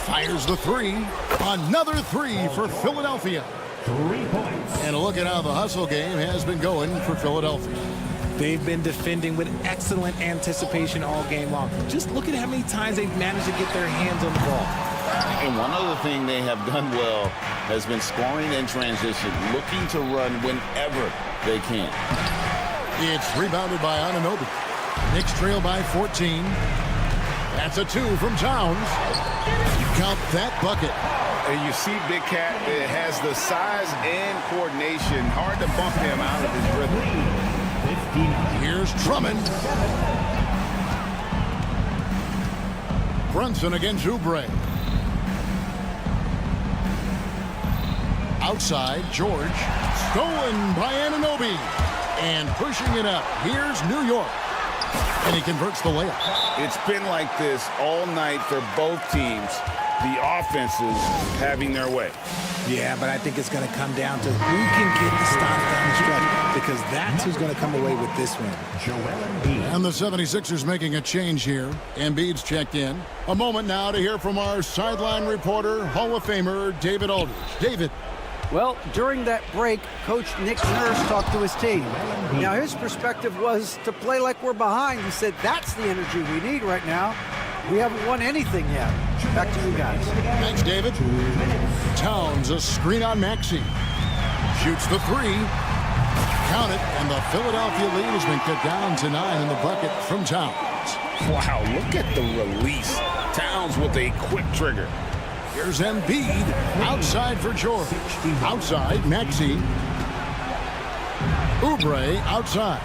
Speaker 9: Fires the 3. Another 3 for Philadelphia.
Speaker 5: 3 points.
Speaker 9: And a look at how the hustle game has been going for Philadelphia.
Speaker 12: They've been defending with excellent anticipation all game long. Just look at how many times they've managed to get their hands on the ball.
Speaker 10: And one other thing they have done well has been scoring in transition, looking to run whenever they can.
Speaker 9: It's rebounded by Anunoby. Knicks trail by 14. That's a 2 from Towns. Count that bucket.
Speaker 10: And you see Big Cat has the size and coordination. Hard to bump him out of his rhythm.
Speaker 9: Here's Drummond. Brunson against Oubre. Outside, George. Stolen by Anunoby. And pushing it up. Here's New York. And he converts the layup.
Speaker 10: It's been like this all night for both teams. The offenses having their way.
Speaker 12: Yeah, but I think it's going to come down to who can get the stop down the stretch, because that's who's going to come away with this win.
Speaker 9: And the 76ers making a change here. Embiid's checked in. A moment now to hear from our sideline reporter, Hall of Famer David Aldridge. David.
Speaker 11: Well, during that break, Coach Nick Nurse talked to his team. Now, his perspective was to play like we're behind. He said, that's the energy we need right now. We haven't won anything yet. Back to you guys.
Speaker 9: Thanks, David. Towns, a screen on Maxey. Shoots the 3. Count it, and the Philadelphia lead has been cut down to 9 in the bucket from Towns.
Speaker 10: Wow, look at the release. Towns with a quick trigger.
Speaker 9: Here's Embiid. Outside for George. Outside, Maxey. Oubre outside.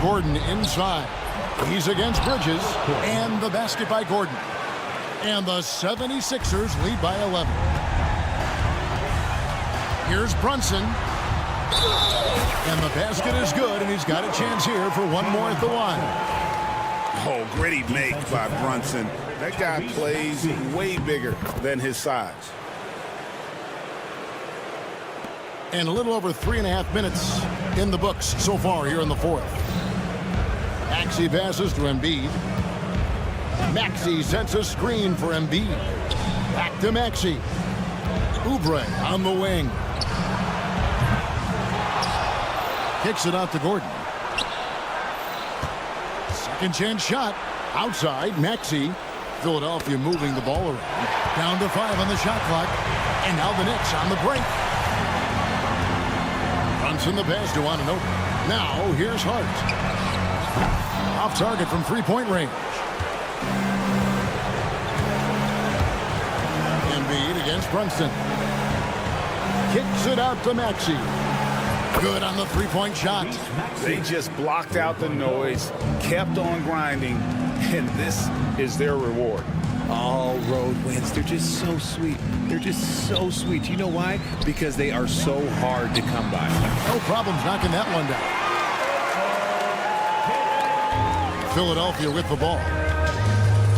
Speaker 9: Gordon inside. He's against Bridges. And the basket by Gordon. And the 76ers lead by 11. Here's Brunson. And the basket is good, and he's got a chance here for one more at the line.
Speaker 10: Oh, gritty make by Brunson. That guy plays way bigger than his size.
Speaker 9: And a little over 3.5 minutes in the books so far here in the fourth. Maxey passes to Embiid. Maxey sets a screen for Embiid. Back to Maxey. Oubre on the wing. Kicks it out to Gordon. Second chance shot. Outside, Maxey. Philadelphia moving the ball around. Down to 5 on the shot clock. And now the Knicks on the break. Brunson the pass to Anunoby. Now here's Hart. Off target from three-point range. Embiid against Brunson. Kicks it out to Maxey. Good on the three-point shot.
Speaker 10: They just blocked out the noise, kept on grinding, and this is their reward.
Speaker 12: All road wins. They're just so sweet. They're just so sweet. You know why? Because they are so hard to come by.
Speaker 9: No problems knocking that one down. Philadelphia with the ball.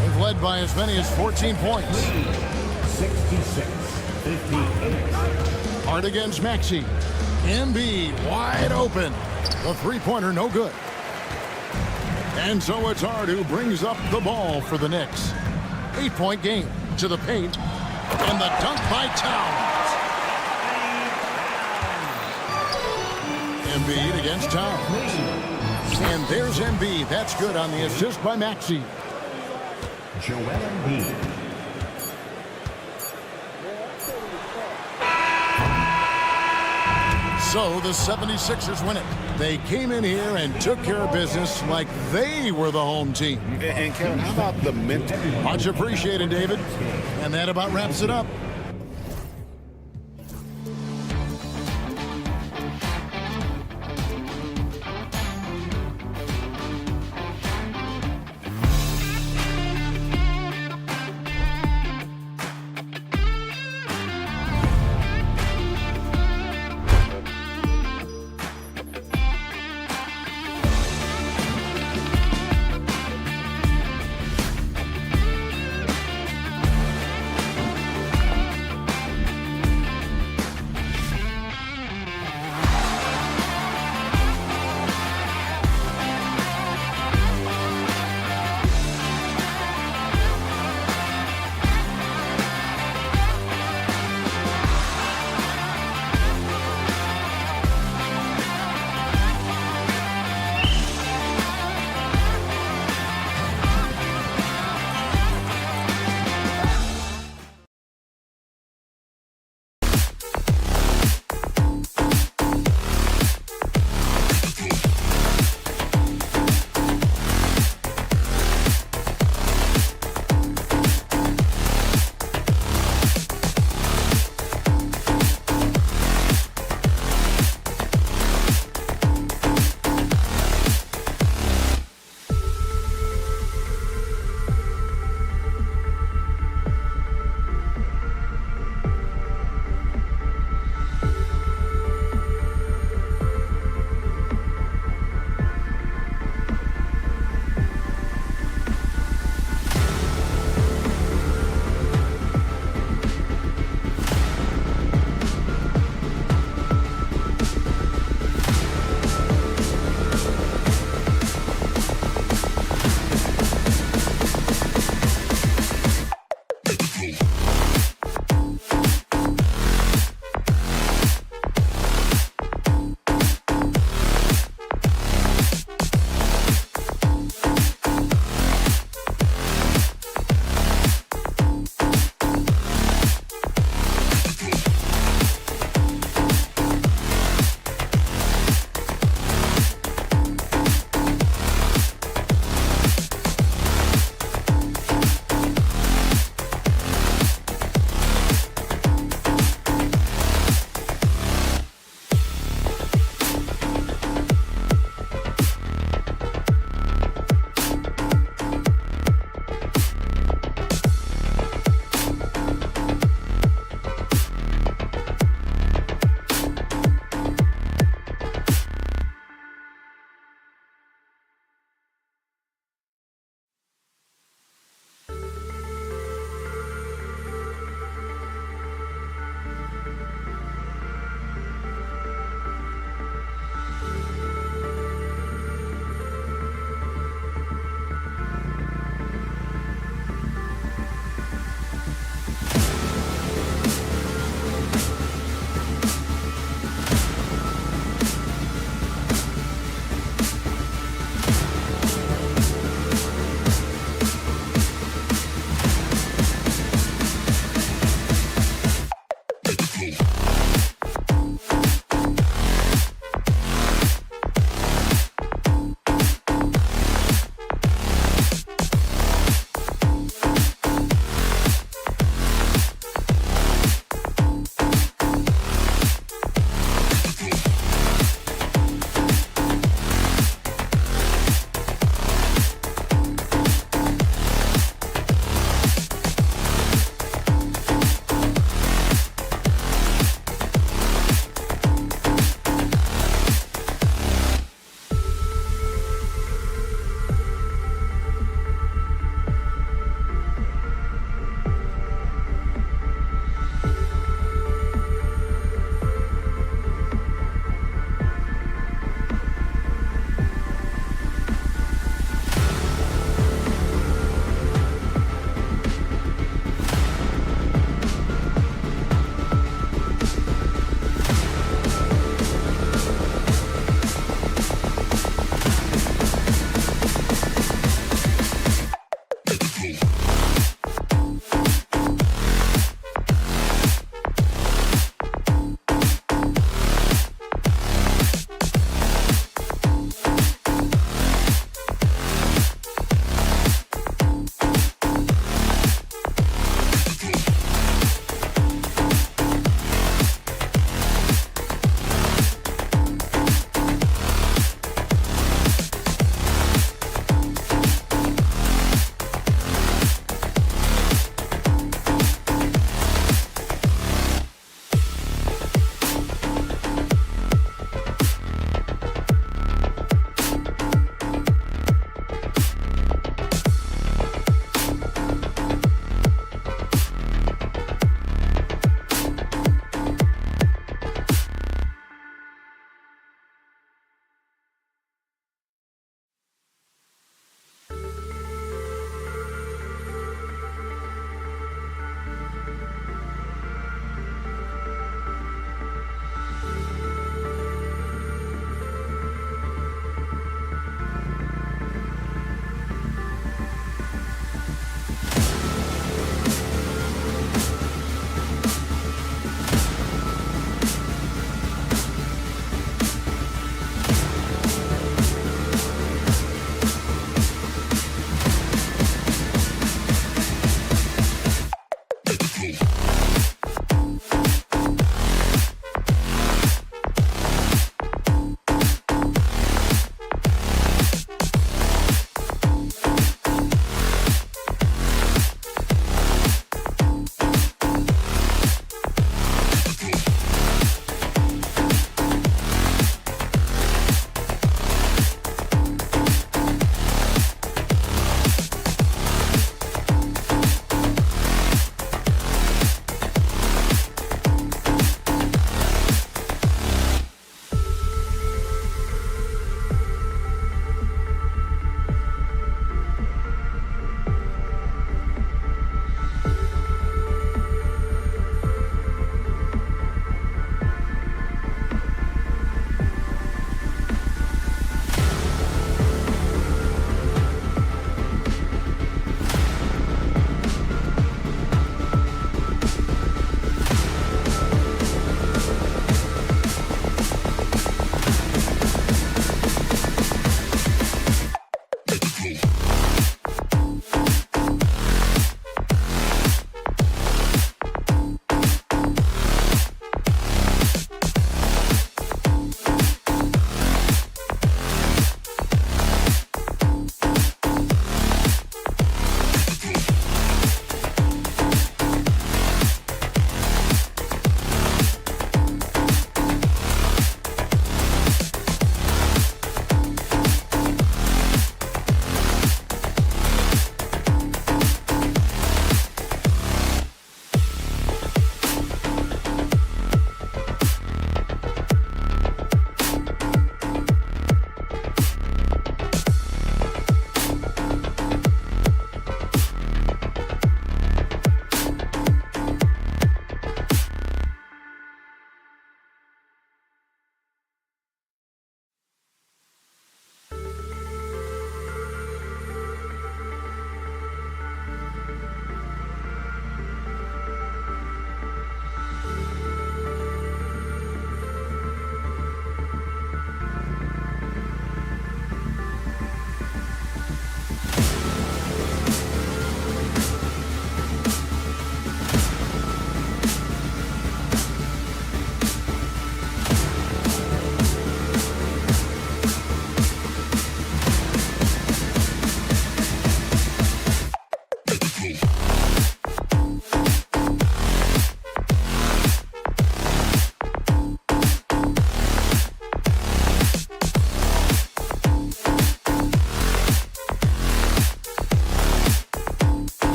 Speaker 9: They've led by as many as 14 points.
Speaker 5: 66-58.
Speaker 9: Hart against Maxey. Embiid wide open. The three-pointer no good. And so it's Hart who brings up the ball for the Knicks. 8-point game to the paint. And the dunk by Towns. Embiid against Towns. And there's Embiid. That's good on the assist by Maxey.
Speaker 5: Joel Embiid.
Speaker 9: So the 76ers win it. They came in here and took care of business like they were the home team.
Speaker 10: And Kevin, how about the mental?
Speaker 9: Much appreciated, David. And that about wraps it up.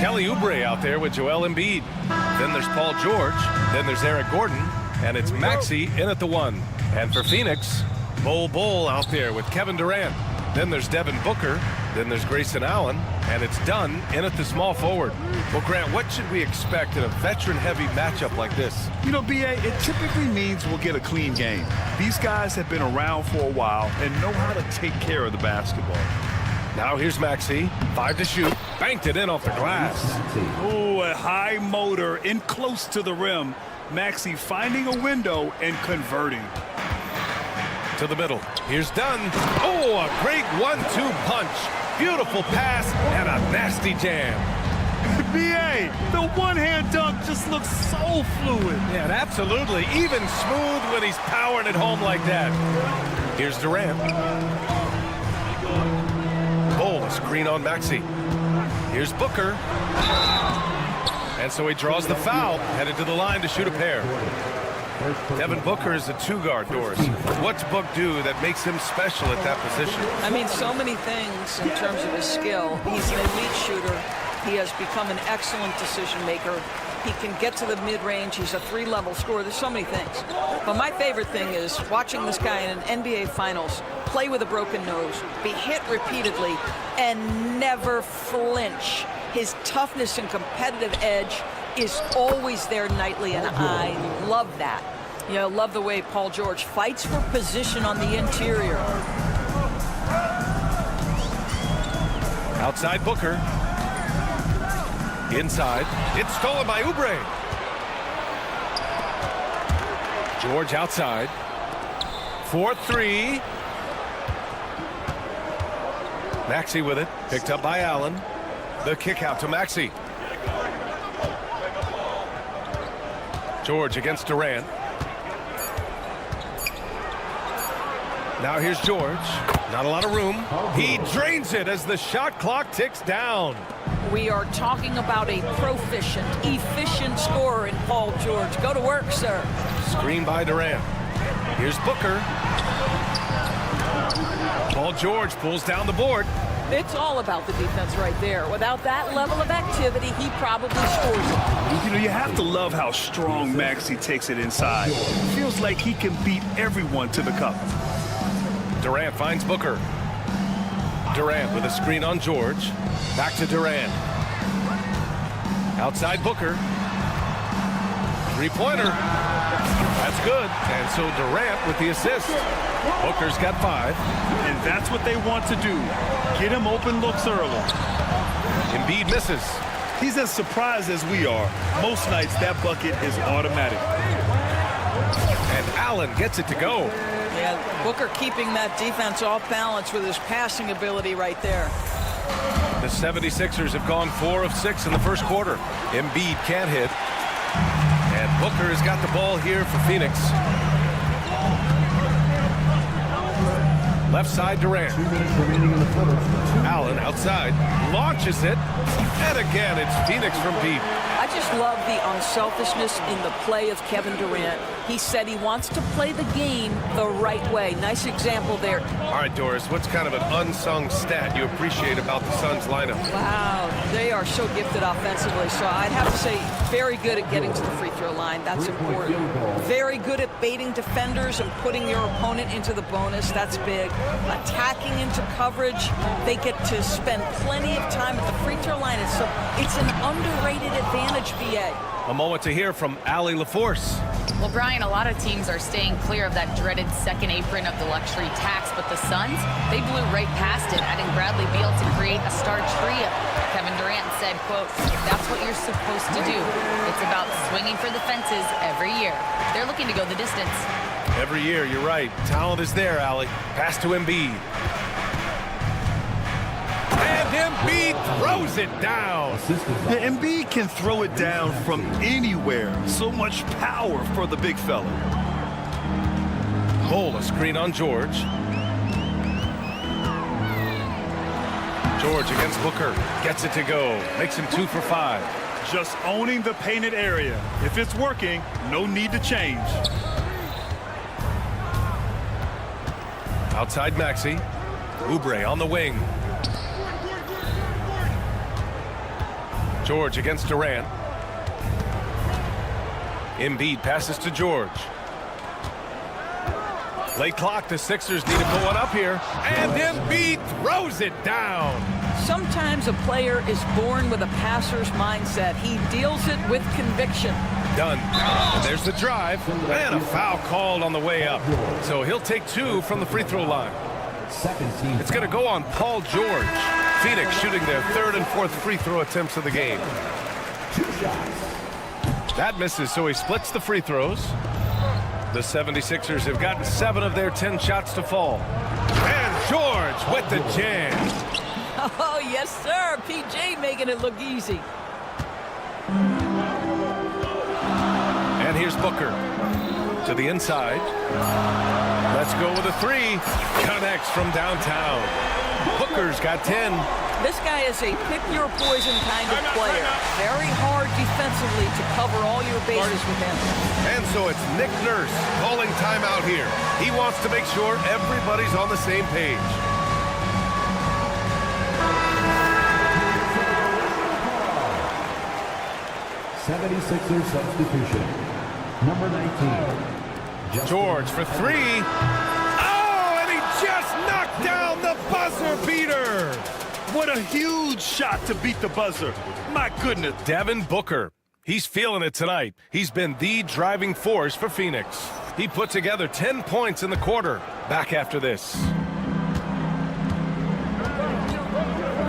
Speaker 1: Kelly Oubre out there with Joel Embiid. Then there's Paul George. Then there's Eric Gordon. And it's Maxey in at the 1. And for Phoenix, Bol out there with Kevin Durant. Then there's Devin Booker. Then there's Grayson Allen. And it's Dunn in at the small forward. Well, Grant, what should we expect in a veteran-heavy matchup like this?
Speaker 3: You know, B.A., it typically means we'll get a clean game. These guys have been around for a while and know how to take care of the basketball.
Speaker 1: Now here's Maxey. 5 to shoot. Banked it in off the glass.
Speaker 3: Oh, a high motor in close to the rim. Maxey finding a window and converting.
Speaker 1: To the middle. Here's Dunn. Oh, a great 1-2 punch. Beautiful pass and a nasty jam.
Speaker 3: B.A., the one-hand dunk just looks so fluid.
Speaker 1: Yeah, absolutely. Even smooth when he's powering it home like that. Here's Durant. A screen on Maxey. Here's Booker. And so he draws the foul, headed to the line to shoot a pair. Devin Booker is a 2-guard, Doris. What's Book do that makes him special at that position?
Speaker 13: I mean, so many things in terms of his skill. He's an elite shooter. He has become an excellent decision maker. He can get to the mid-range. He's a 3-level scorer. There's so many things. But my favorite thing is watching this guy in an NBA Finals play with a broken nose, be hit repeatedly, and never flinch. His toughness and competitive edge is always there nightly, and I love that. You know, love the way Paul George fights for position on the interior.
Speaker 1: Outside Booker. Inside. It's stolen by Oubre. George outside. 4-3. Maxey with it. Picked up by Allen. The kick out to Maxey. George against Durant. Now here's George. Not a lot of room. He drains it as the shot clock ticks down.
Speaker 13: We are talking about a proficient, efficient scorer in Paul George. Go to work, sir.
Speaker 1: Screen by Durant. Here's Booker. Paul George pulls down the board.
Speaker 13: It's all about the defense right there. Without that level of activity, he probably scores it.
Speaker 3: You know, you have to love how strong Maxey takes it inside. Feels like he can beat everyone to the cup.
Speaker 1: Durant finds Booker. Durant with a screen on George. Back to Durant. Outside Booker. Three-pointer. That's good. And so Durant with the assist. Booker's got 5.
Speaker 3: And that's what they want to do. Get him open looks early.
Speaker 1: Embiid misses.
Speaker 3: He's as surprised as we are. Most nights that bucket is automatic.
Speaker 1: And Allen gets it to go.
Speaker 13: Yeah, Booker keeping that defense off balance with his passing ability right there.
Speaker 1: The 76ers have gone 4 of 6 in the first quarter. Embiid can't hit. And Booker has got the ball here for Phoenix. Left side Durant. Allen outside. Launches it. And again, it's Phoenix from deep.
Speaker 13: I just love the unselfishness in the play of Kevin Durant. He said he wants to play the game the right way. Nice example there.
Speaker 1: All right, Doris, what's kind of an unsung stat you appreciate about the Suns lineup?
Speaker 13: Wow, they are so gifted offensively. So I'd have to say very good at getting to the free throw line. That's important. Very good at baiting defenders and putting your opponent into the bonus. That's big. Attacking into coverage. They get to spend plenty of time at the free throw line. It's an underrated advantage, BA.
Speaker 1: A moment to hear from Allie LaForce.
Speaker 4: Well, Brian, a lot of teams are staying clear of that dreaded second apron of the luxury tax, but the Suns, they blew right past it, adding Bradley Beal to create a star trio. Kevin Durant said, quote, "That's what you're supposed to do. It's about swinging for the fences every year." They're looking to go the distance.
Speaker 1: Every year, you're right. Talent is there, Allie. Pass to Embiid. And Embiid throws it down.
Speaker 3: Yeah, Embiid can throw it down from anywhere. So much power for the big fella.
Speaker 1: Cole, a screen on George. George against Booker. Gets it to go. Makes him 2 for 5.
Speaker 3: Just owning the painted area. If it's working, no need to change.
Speaker 1: Outside Maxey. Oubre on the wing. George against Durant. Embiid passes to George. Late clock, the Sixers need to put one up here. And Embiid throws it down.
Speaker 13: Sometimes a player is born with a passer's mindset. He deals it with conviction.
Speaker 1: Done. And there's the drive. And a foul called on the way up. So he'll take 2 from the free throw line. It's going to go on Paul George. Phoenix shooting their 3rd and 4th free throw attempts of the game. That misses, so he splits the free throws. The 76ers have gotten 7 of their 10 shots to fall. And George with the jam.
Speaker 13: Oh, yes, sir. PJ making it look easy.
Speaker 1: And here's Booker to the inside. Let's go with a 3. Connects from downtown. Booker's got 10.
Speaker 13: This guy is a pick-your-poison kind of player. Very hard defensively to cover all your bases with him.
Speaker 1: And so it's Nick Nurse calling timeout here. He wants to make sure everybody's on the same page.
Speaker 5: '76ers substitution. Number 19.
Speaker 1: George for 3. Oh, and he just knocked down the buzzer beater.
Speaker 3: What a huge shot to beat the buzzer. My goodness.
Speaker 1: Devin Booker. He's feeling it tonight. He's been the driving force for Phoenix. He put together 10 points in the quarter. Back after this.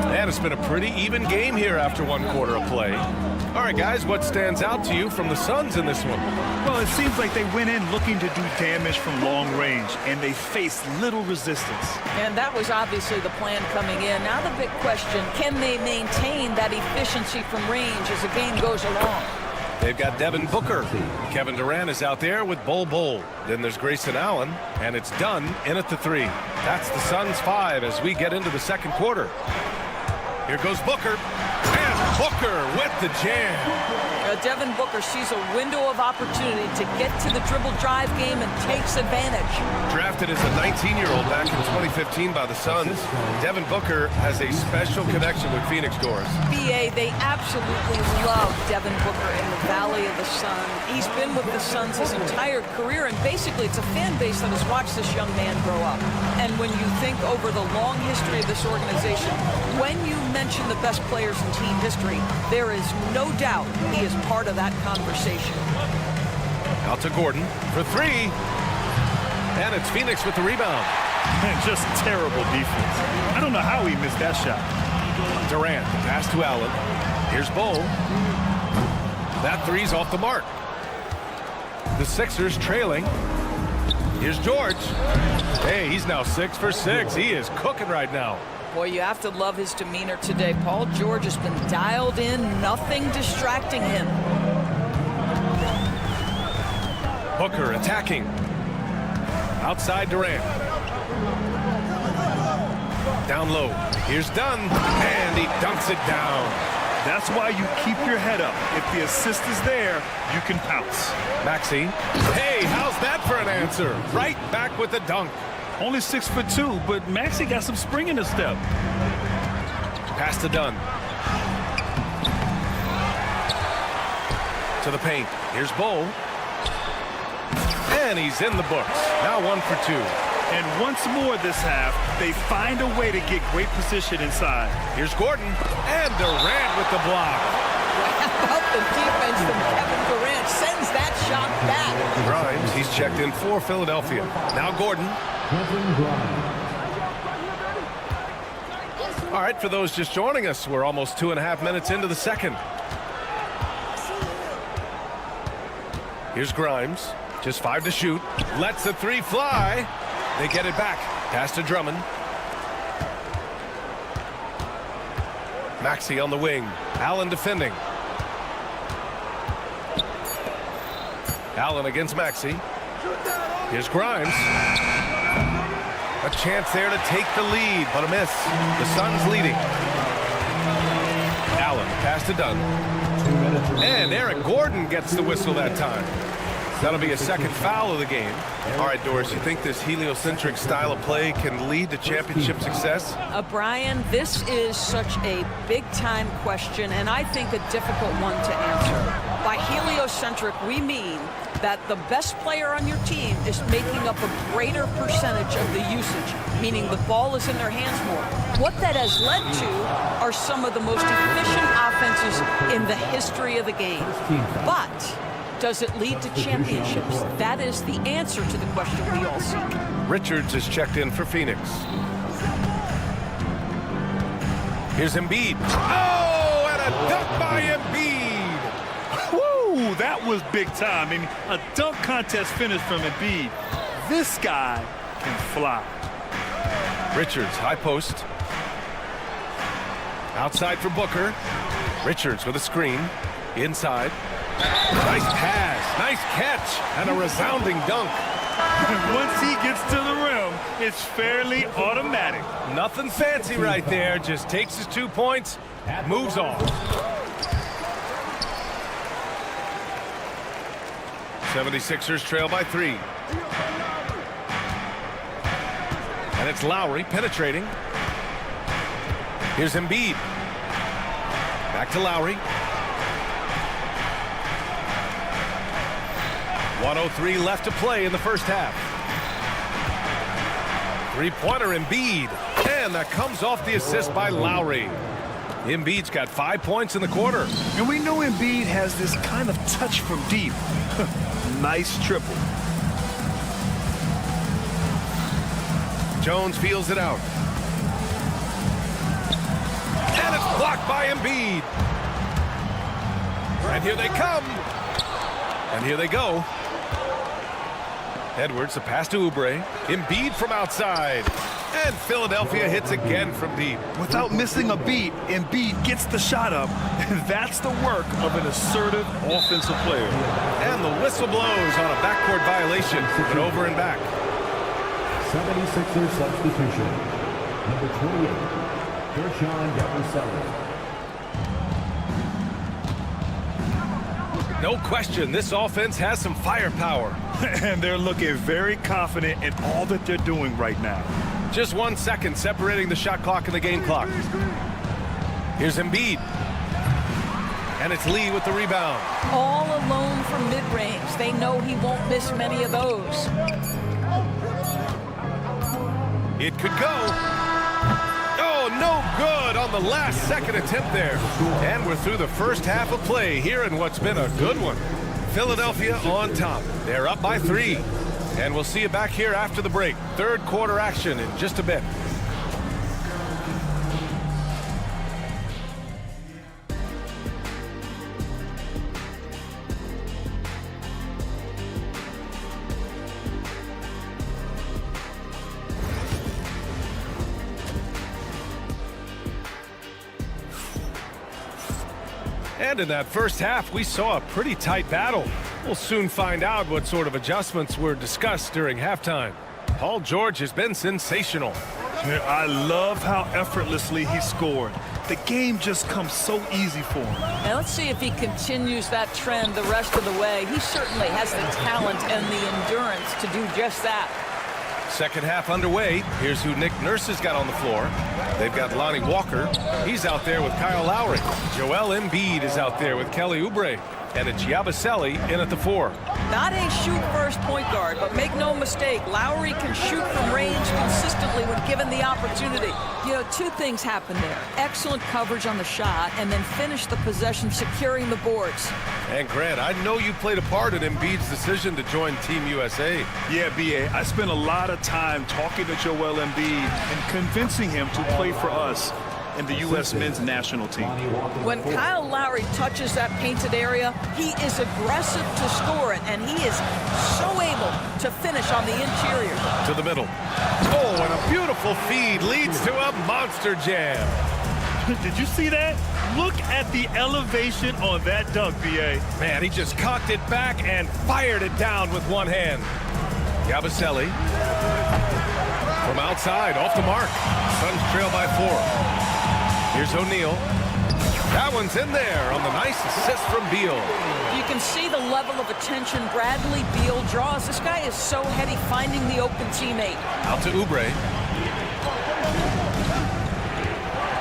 Speaker 1: And it's been a pretty even game here after 1 quarter of play. All right, guys, what stands out to you from the Suns in this one?
Speaker 3: Well, it seems like they went in looking to do damage from long range, and they faced little resistance.
Speaker 13: And that was obviously the plan coming in. Now the big question, can they maintain that efficiency from range as the game goes along?
Speaker 1: They've got Devin Booker. Kevin Durant is out there with Bol. Then there's Grayson Allen, and it's done in at the 3. That's the Suns' 5 as we get into the second quarter. Here goes Booker. And Booker with the jam.
Speaker 13: Devin Booker sees a window of opportunity to get to the dribble drive game and takes advantage.
Speaker 1: Drafted as a 19-year-old back in 2015 by the Suns, Devin Booker has a special connection with Phoenix Doors.
Speaker 13: BA, they absolutely love Devin Booker in the Valley of the Sun. He's been with the Suns his entire career, and basically it's a fan base that has watched this young man grow up. And when you think over the long history of this organization, when you mention the best players in team history, there is no doubt he is part of that conversation.
Speaker 1: Out to Gordon for 3. And it's Phoenix with the rebound.
Speaker 3: Man, just terrible defense. I don't know how he missed that shot.
Speaker 1: Durant, pass to Allen. Here's Bol. That 3's off the mark. The Sixers trailing. Here's George. Hey, he's now 6 for 6. He is cooking right now.
Speaker 13: Boy, you have to love his demeanor today. Paul George has been dialed in, nothing distracting him.
Speaker 1: Booker attacking. Outside Durant. Down low. Here's Dunn. And he dunks it down.
Speaker 3: That's why you keep your head up. If the assist is there, you can pounce.
Speaker 1: Maxey. Hey, how's that for an answer? Right back with the dunk.
Speaker 3: Only 6'2", but Maxey got some spring in his step.
Speaker 1: Pass to Dunn. To the paint. Here's Bol. And he's in the books. Now 1 for 2.
Speaker 3: And once more this half, they find a way to get great position inside.
Speaker 1: Here's Gordon. And Durant with the block.
Speaker 13: How about the defense from Kevin Durant? Sends that shot back.
Speaker 1: Grimes, he's checked in for Philadelphia. Now Gordon. All right, for those just joining us, we're almost 2.5 minutes into the second. Here's Grimes, just 5 to shoot. Lets the 3 fly. They get it back. Pass to Drummond. Maxey on the wing. Allen defending. Allen against Maxey. Here's Grimes. A chance there to take the lead, but a miss. The Suns leading. Allen, pass to Dunn. And Eric Gordon gets the whistle that time. That'll be a second foul of the game. All right, Doris, you think this heliocentric style of play can lead to championship success?
Speaker 13: Brian, this is such a big-time question, and I think a difficult one to answer. By heliocentric, we mean that the best player on your team is making up a greater percentage of the usage, meaning the ball is in their hands more. What that has led to are some of the most efficient offenses in the history of the game. But does it lead to championships? That is the answer to the question we all seek.
Speaker 1: Richards is checked in for Phoenix. Here's Embiid. Oh, and a dunk by Embiid.
Speaker 3: Woo, that was big time. I mean, a dunk contest finish from Embiid. This guy can fly.
Speaker 1: Richards, high post. Outside for Booker. Richards with a screen. Inside. Nice pass, nice catch, and a resounding dunk.
Speaker 3: Once he gets to the rim, it's fairly automatic.
Speaker 1: Nothing fancy right there, just takes his 2 points, moves on. 76ers trail by 3. And it's Lowry penetrating. Here's Embiid. Back to Lowry. 1:03 left to play in the first half. Three-pointer Embiid. And that comes off the assist by Lowry. Embiid's got 5 points in the quarter.
Speaker 3: And we know Embiid has this kind of touch from deep. Nice triple.
Speaker 1: Jones feels it out. And it's blocked by Embiid. And here they come. And here they go. Edwards, the pass to Oubre. Embiid from outside. And Philadelphia hits again from deep.
Speaker 3: Without missing a beat, Embiid gets the shot up. And that's the work of an assertive offensive player.
Speaker 1: And the whistle blows on a backcourt violation. And over and back.
Speaker 5: 76ers substitution. Number 28, Kershawn Yabusele.
Speaker 1: No question, this offense has some firepower.
Speaker 3: And they're looking very confident in all that they're doing right now.
Speaker 1: Just 1 second separating the shot clock and the game clock. Here's Embiid. And it's Lee with the rebound.
Speaker 13: All alone from mid-range. They know he won't miss many of those.
Speaker 1: It could go. Oh, no good on the last second attempt there. And we're through the first half of play here in what's been a good one. Philadelphia on top. They're up by 3. And we'll see you back here after the break. Third quarter action in just a bit. And in that first half, we saw a pretty tight battle. We'll soon find out what sort of adjustments were discussed during halftime. Paul George has been sensational.
Speaker 3: I love how effortlessly he scored. The game just comes so easy for him.
Speaker 13: And let's see if he continues that trend the rest of the way. He certainly has the talent and the endurance to do just that.
Speaker 1: Second half underway. Here's who Nick Nurse has got on the floor. They've got Lonnie Walker. He's out there with Kyle Lowry. Joel Embiid is out there with Kelly Oubre. And it's Yabusele in at the 4.
Speaker 13: Not a shoot-first point guard, but make no mistake, Lowry can shoot from range consistently when given the opportunity. You know, 2 things happen there. Excellent coverage on the shot, and then finish the possession securing the boards.
Speaker 1: And Grant, I know you played a part in Embiid's decision to join Team USA.
Speaker 3: Yeah, B.A., I spent a lot of time talking to Joel Embiid and convincing him to play for us in the U.S. men's national team.
Speaker 13: When Kyle Lowry touches that painted area, he is aggressive to score it, and he is so able to finish on the interior.
Speaker 1: To the middle. Oh, and a beautiful feed leads to a monster jam.
Speaker 3: Did you see that? Look at the elevation on that dunk, B.A.
Speaker 1: Man, he just cocked it back and fired it down with one hand. Yabusele from outside, off the mark. Suns trail by 4. Here's O'Neal. That one's in there on the nice assist from Beal.
Speaker 13: You can see the level of attention Bradley Beal draws. This guy is so heady finding the open teammate.
Speaker 1: Out to Oubre.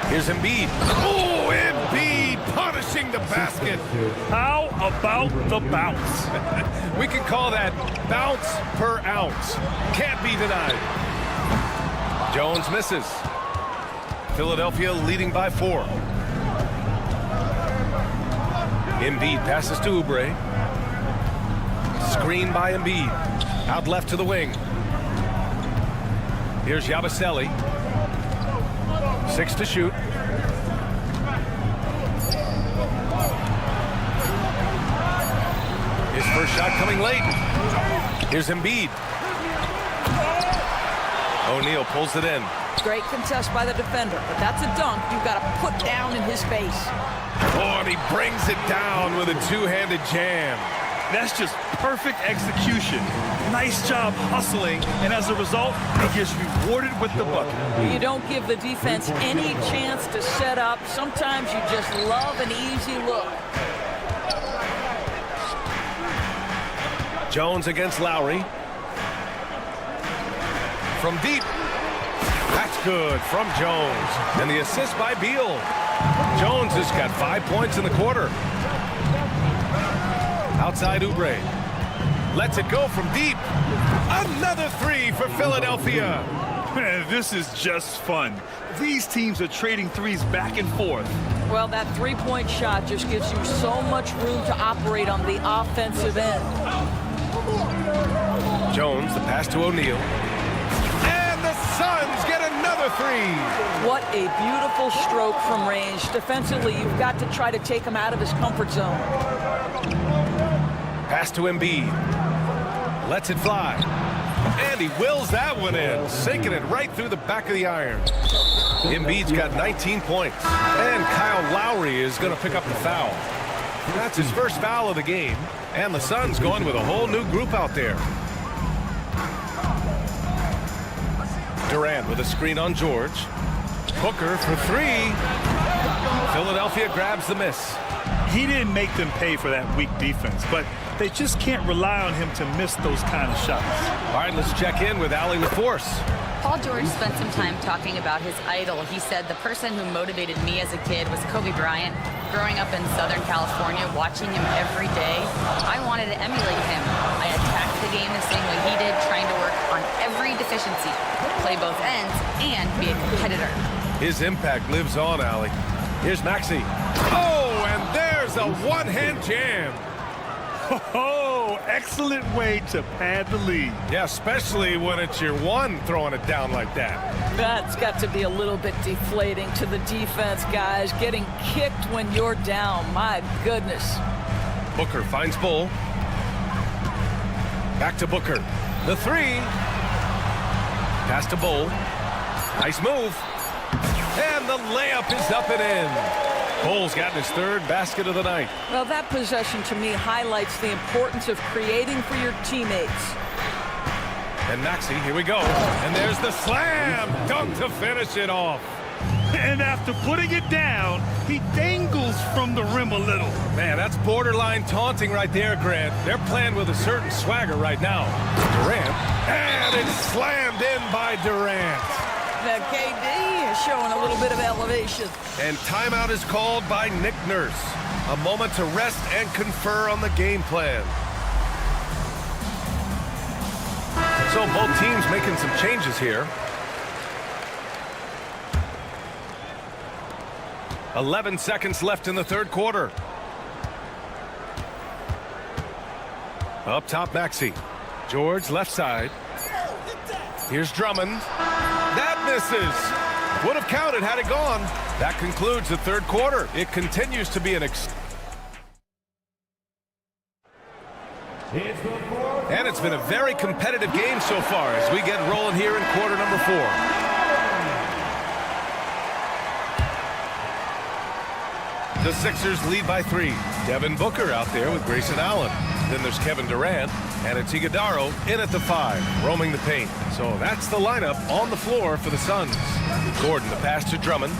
Speaker 1: Here's Embiid. Oh, Embiid punishing the basket.
Speaker 3: How about the bounce?
Speaker 1: We can call that bounce per ounce. Can't be denied. Jones misses. Philadelphia leading by 4. Embiid passes to Oubre. Screen by Embiid. Out left to the wing. Here's Yabusele. 6 to shoot. His first shot coming late. Here's Embiid. O'Neal pulls it in.
Speaker 13: Great contest by the defender, but that's a dunk you've got to put down in his face.
Speaker 1: Oh, and he brings it down with a two-handed jam.
Speaker 3: That's just perfect execution. Nice job hustling, and as a result, he gets rewarded with the bucket.
Speaker 13: You don't give the defense any chance to set up. Sometimes you just love an easy look.
Speaker 1: Jones against Lowry. From deep. That's good from Jones. And the assist by Beal. Jones has got 5 points in the quarter. Outside Oubre. Lets it go from deep. Another 3 for Philadelphia.
Speaker 3: Man, this is just fun. These teams are trading threes back and forth.
Speaker 13: Well, that three-point shot just gives you so much room to operate on the offensive end.
Speaker 1: Jones, the pass to O'Neal. And the Suns get another 3.
Speaker 13: What a beautiful stroke from range. Defensively, you've got to try to take him out of his comfort zone.
Speaker 1: Pass to Embiid. Lets it fly. And he wills that one in, sinking it right through the back of the iron. Embiid's got 19 points. And Kyle Lowry is going to pick up the foul. That's his first foul of the game. And the Suns going with a whole new group out there. Durant with a screen on George. Booker for 3. Philadelphia grabs the miss.
Speaker 3: He didn't make them pay for that weak defense, but they just can't rely on him to miss those kind of shots.
Speaker 1: All right, let's check in with Allie LaForce.
Speaker 4: Paul George spent some time talking about his idol. He said, the person who motivated me as a kid was Kobe Bryant. Growing up in Southern California, watching him every day, I wanted to emulate him. I attacked the game the same way he did, trying to work on every deficiency, play both ends, and be a competitor.
Speaker 1: His impact lives on, Allie. Here's Maxey. Oh, and there's a one-hand jam.
Speaker 3: Oh, excellent way to pad the lead.
Speaker 1: Yeah, especially when it's your one throwing it down like that.
Speaker 13: That's got to be a little bit deflating to the defense, guys. Getting kicked when you're down. My goodness.
Speaker 1: Booker finds Bull. Back to Booker. The 3. Pass to Bull. Nice move. And the layup is up and in. Bull's gotten his 3rd basket of the night.
Speaker 13: Well, that possession to me highlights the importance of creating for your teammates.
Speaker 1: And Maxey, here we go. And there's the slam dunk to finish it off.
Speaker 3: And after putting it down, he dangles from the rim a little.
Speaker 1: Man, that's borderline taunting right there, Grant. They're playing with a certain swagger right now. Durant. And it's slammed in by Durant.
Speaker 13: Now, KD is showing a little bit of elevation.
Speaker 1: And timeout is called by Nick Nurse. A moment to rest and confer on the game plan. So both teams making some changes here. 11 seconds left in the 3rd quarter. Up top, Maxey. George, left side. Here's Drummond. That misses. Would have counted had it gone. That concludes the 3rd quarter. It continues to be an and it's been a very competitive game so far as we get rolling here in quarter number 4. The Sixers lead by 3. Devin Booker out there with Grayson Allen. Then there's Kevin Durant, and it's Iguodala in at the 5, roaming the paint. So that's the lineup on the floor for the Suns. Gordon, the pass to Drummond.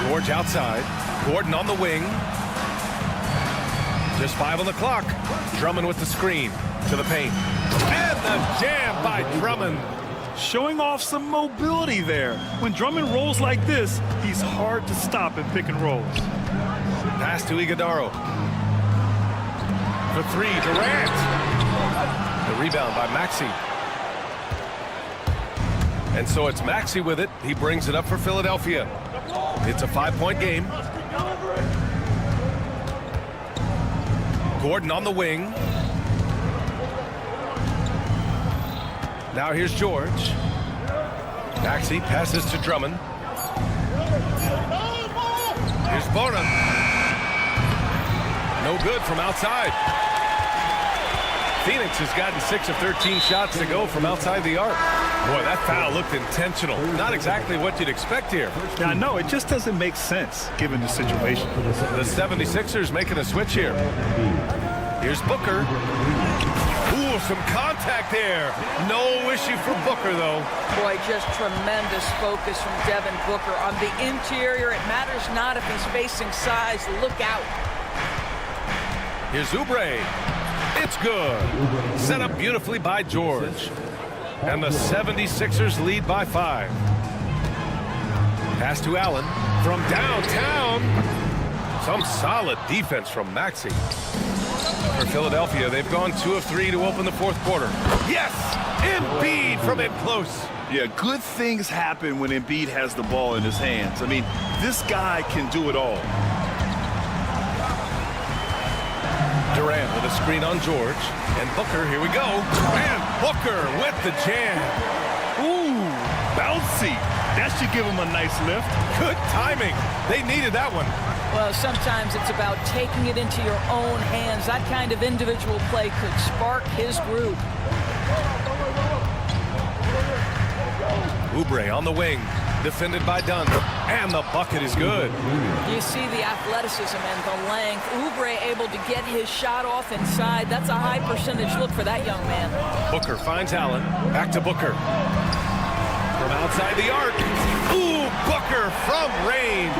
Speaker 1: George outside. Gordon on the wing. Just 5 on the clock. Drummond with the screen to the paint. And the jam by Drummond.
Speaker 3: Showing off some mobility there. When Drummond rolls like this, he's hard to stop in pick and rolls.
Speaker 1: Pass to Iguodaro. For 3, Durant. The rebound by Maxey. And so it's Maxey with it. He brings it up for Philadelphia. It's a 5-point game. Gordon on the wing. Now here's George. Maxey passes to Drummond. Here's Bona. No good from outside. Phoenix has gotten 6 of 13 shots to go from outside the arc. Boy, that foul looked intentional. Not exactly what you'd expect here.
Speaker 3: Yeah, I know. It just doesn't make sense given the situation.
Speaker 1: The 76ers making a switch here. Here's Booker. Ooh, some contact there. No issue for Booker, though.
Speaker 13: Boy, just tremendous focus from Devin Booker. On the interior, it matters not if he's facing size. Look out.
Speaker 1: Here's Oubre. It's good. Set up beautifully by George. And the 76ers lead by 5. Pass to Allen from downtown. Some solid defense from Maxey. For Philadelphia, they've gone 2 of 3 to open the 4th quarter. Yes! Embiid from in close.
Speaker 3: Yeah, good things happen when Embiid has the ball in his hands. I mean, this guy can do it all.
Speaker 1: Durant with a screen on George. And Booker, here we go. And Booker with the jam.
Speaker 3: Ooh, bouncy. That should give him a nice lift.
Speaker 1: Good timing. They needed that one.
Speaker 13: Well, sometimes it's about taking it into your own hands. That kind of individual play could spark his group.
Speaker 1: Oubre on the wing. Defended by Dunn. And the bucket is good.
Speaker 13: You see the athleticism and the length. Oubre able to get his shot off inside. That's a high percentage look for that young man.
Speaker 1: Booker finds Allen. Back to Booker. From outside the arc. Ooh, Booker from range.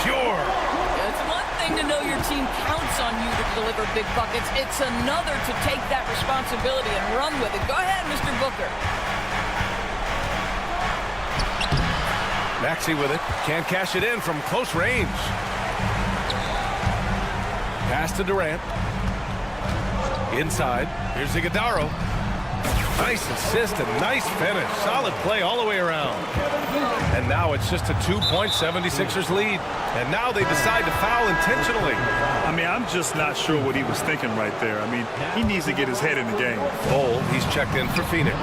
Speaker 1: Pure.
Speaker 13: It's one thing to know your team counts on you to deliver big buckets. It's another to take that responsibility and run with it. Go ahead, Mr. Booker.
Speaker 1: Maxey with it. Can't cash it in from close range. Pass to Durant. Inside. Here's Iguodaro. Nice assist and nice finish. Solid play all the way around. And now it's just a 2-point 76ers lead. And now they decide to foul intentionally.
Speaker 3: I mean, I'm just not sure what he was thinking right there. I mean, he needs to get his head in the game.
Speaker 1: Bol, he's checked in for Phoenix.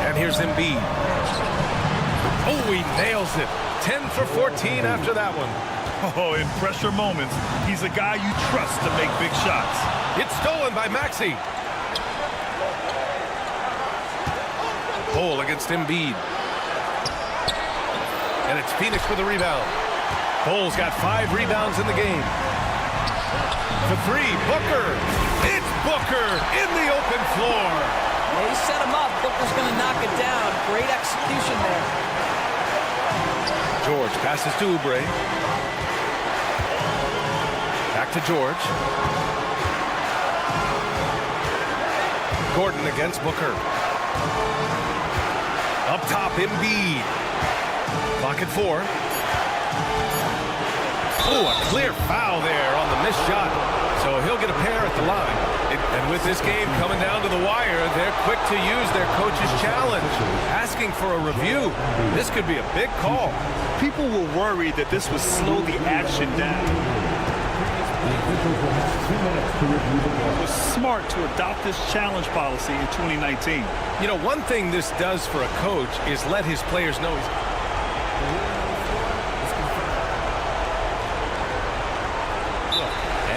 Speaker 1: And here's Embiid. Oh, he nails it. 10 for 14 after that one.
Speaker 3: Oh, in pressure moments, he's a guy you trust to make big shots.
Speaker 1: It's stolen by Maxey. Bol against Embiid. And it's Phoenix with the rebound. Bol's got 5 rebounds in the game. For 3, Booker. It's Booker in the open floor.
Speaker 13: Well, he set him up. Booker's going to knock it down. Great execution there.
Speaker 1: George passes to Oubre. Back to George. Gordon against Booker. Up top, Embiid. Clock at 4. Oh, a clear foul there on the missed shot. So he'll get a pair at the line. And with this game coming down to the wire, they're quick to use their coach's challenge. Asking for a review. This could be a big call.
Speaker 3: People were worried that this would slow the action down. It was smart to adopt this challenge policy in 2019.
Speaker 1: You know, one thing this does for a coach is let his players know he's...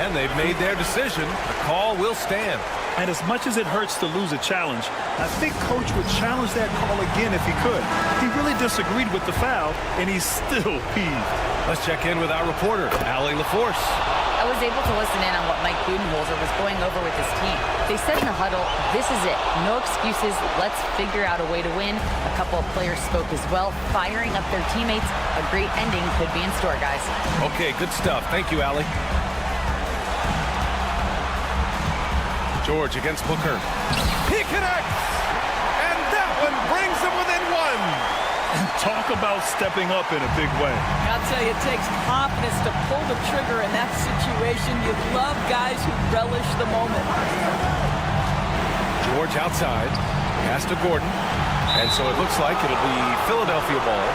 Speaker 1: And they've made their decision. The call will stand.
Speaker 3: And as much as it hurts to lose a challenge, I think Coach would challenge that call again if he could. He really disagreed with the foul, and he's still peeved.
Speaker 1: Let's check in with our reporter, Allie LaForce.
Speaker 4: I was able to listen in on what Mike Budenholzer was going over with his team. They said in the huddle, this is it. No excuses. Let's figure out a way to win. A couple of players spoke as well, firing up their teammates. A great ending could be in store, guys.
Speaker 1: Okay, good stuff. Thank you, Allie. George against Booker. He connects! And that one brings them within one.
Speaker 3: And talk about stepping up in a big way.
Speaker 13: I'll tell you, it takes confidence to pull the trigger in that situation. You love guys who relish the moment.
Speaker 1: George outside. Pass to Gordon. And so it looks like it'll be Philadelphia ball.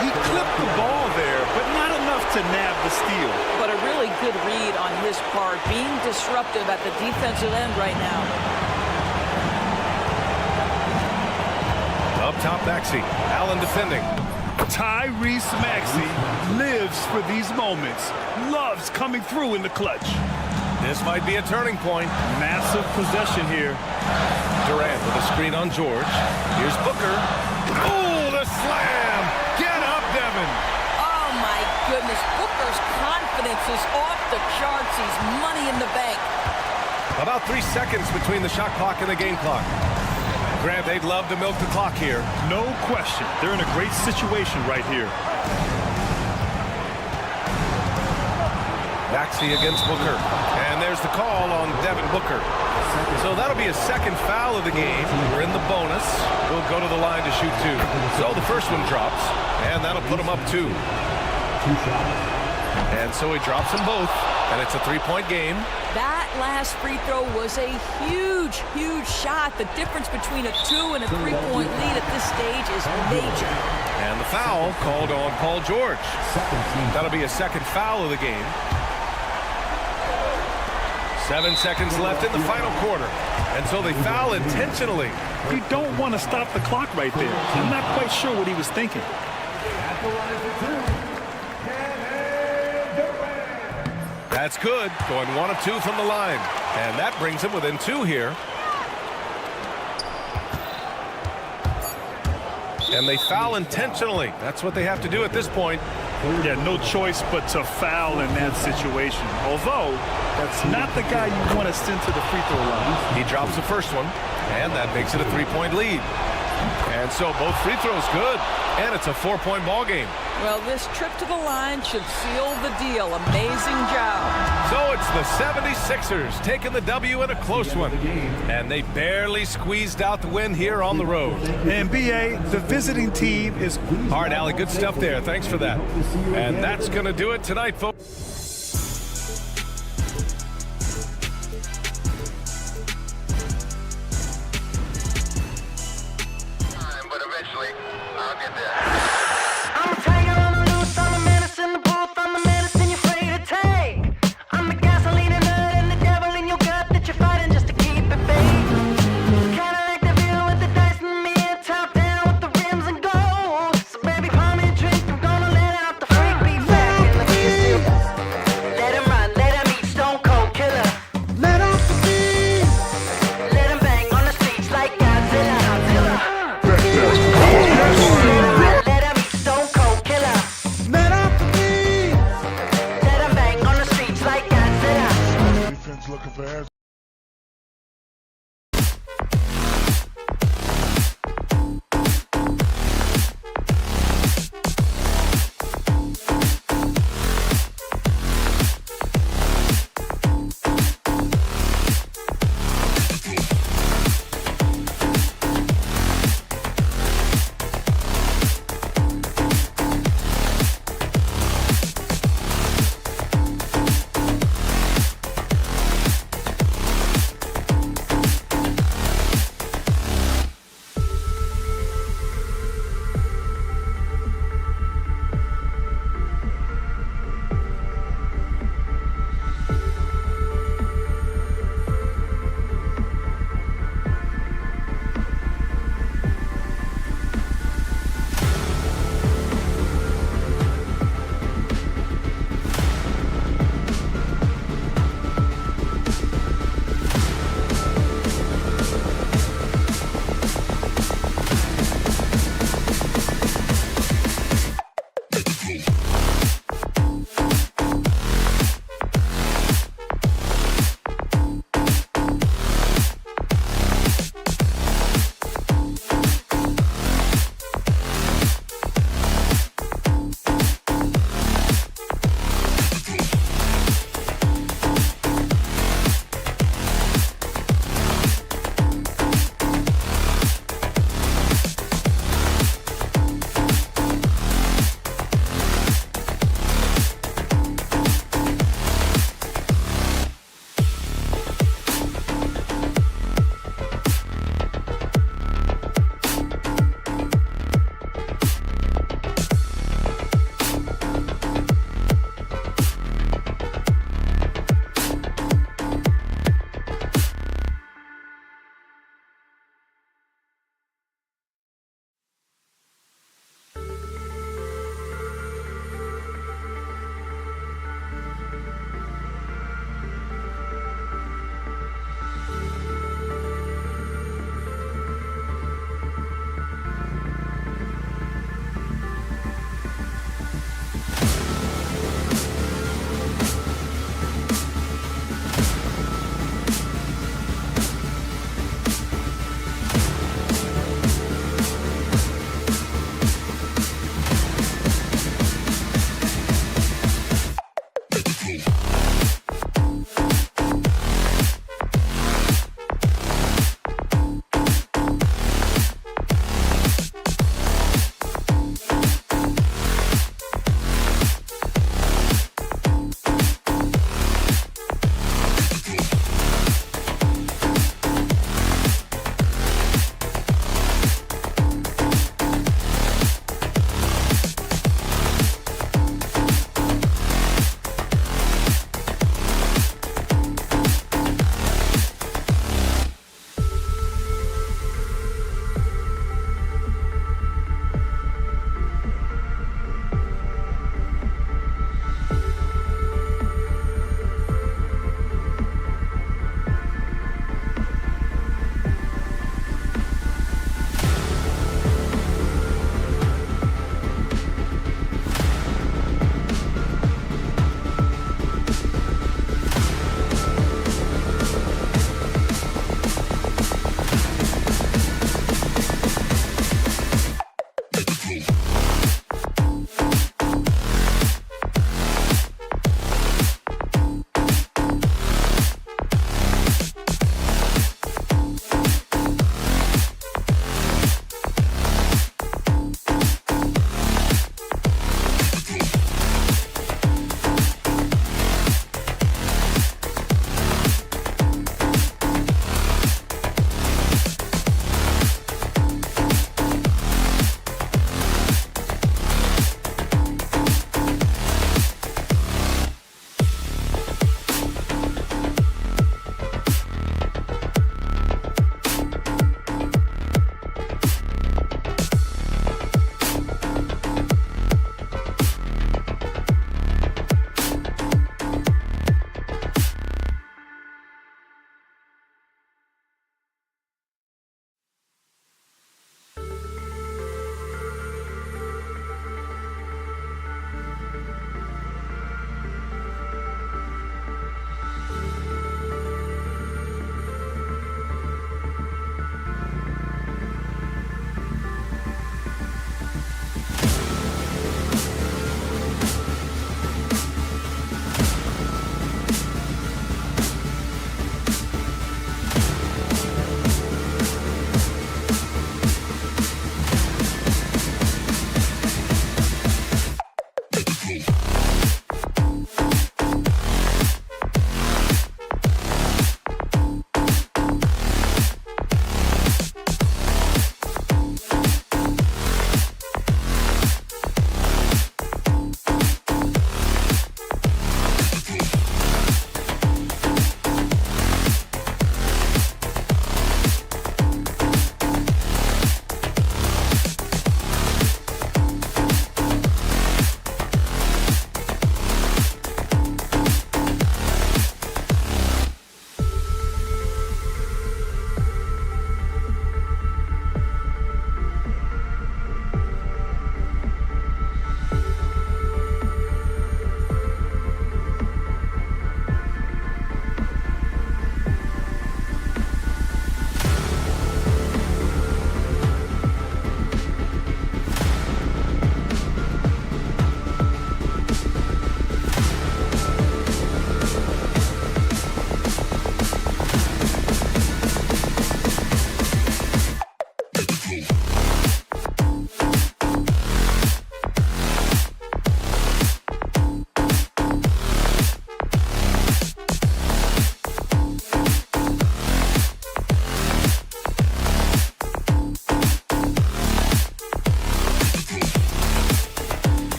Speaker 3: He clipped the ball there, but not enough to nab the steal.
Speaker 13: But a really good read on his part, being disruptive at the defensive end right now.
Speaker 1: Up top, Maxey. Allen defending.
Speaker 3: Tyrese Maxey lives for these moments. Loves coming through in the clutch.
Speaker 1: This might be a turning point.
Speaker 3: Massive possession here.
Speaker 1: Durant with a screen on George. Here's Booker. Oh, the slam! Get up, Devin!
Speaker 13: Oh, my goodness. Booker's confidence is off the charts. He's money in the bank.
Speaker 1: About 3 seconds between the shot clock and the game clock. Grant, they'd love to milk the clock here.
Speaker 3: No question. They're in a great situation right here.
Speaker 1: Maxey against Booker. And there's the call on Devin Booker. So that'll be a second foul of the game. We're in the bonus. We'll go to the line to shoot two. So the first one drops, and that'll put him up two. And so he drops them both, and it's a three-point game.
Speaker 13: That last free throw was a huge, huge shot. The difference between a 2 and a 3-point lead at this stage is major.
Speaker 1: And the foul called on Paul George. That'll be a second foul of the game. 7 seconds left in the final quarter. And so they foul intentionally.
Speaker 3: You don't want to stop the clock right there. I'm not quite sure what he was thinking.
Speaker 1: That's good. Going 1 of 2 from the line. And that brings him within 2 here. And they foul intentionally. That's what they have to do at this point.
Speaker 3: Yeah, no choice but to foul in that situation. Although, that's not the guy you want to send to the free throw line.
Speaker 1: He drops the first one, and that makes it a 3-point lead. And so both free throws good, and it's a 4-point ball game.
Speaker 13: Well, this trip to the line should seal the deal. Amazing job.
Speaker 1: So it's the 76ers taking the W in a close one. And they barely squeezed out the win here on the road.
Speaker 3: And BA, the visiting team is...
Speaker 1: All right, Allie, good stuff there. Thanks for that. And that's going to do it tonight, folks.
Speaker 7: But eventually, I'll get there.
Speaker 8: I'm a tiger on the loose, I'm a menace in the booth, I'm the medicine you're afraid to take. I'm the gasoline and nut and the devil in your gut that you're fighting just to keep it fake. Kinda like the view with the dice and me, top down with the rims and gold. So baby, pour me a drink, I'm gonna let out the freak beat back in the beer. Let him run, let him eat, stone cold killer. Let off the beat. Let him bang on the streets like Godzilla.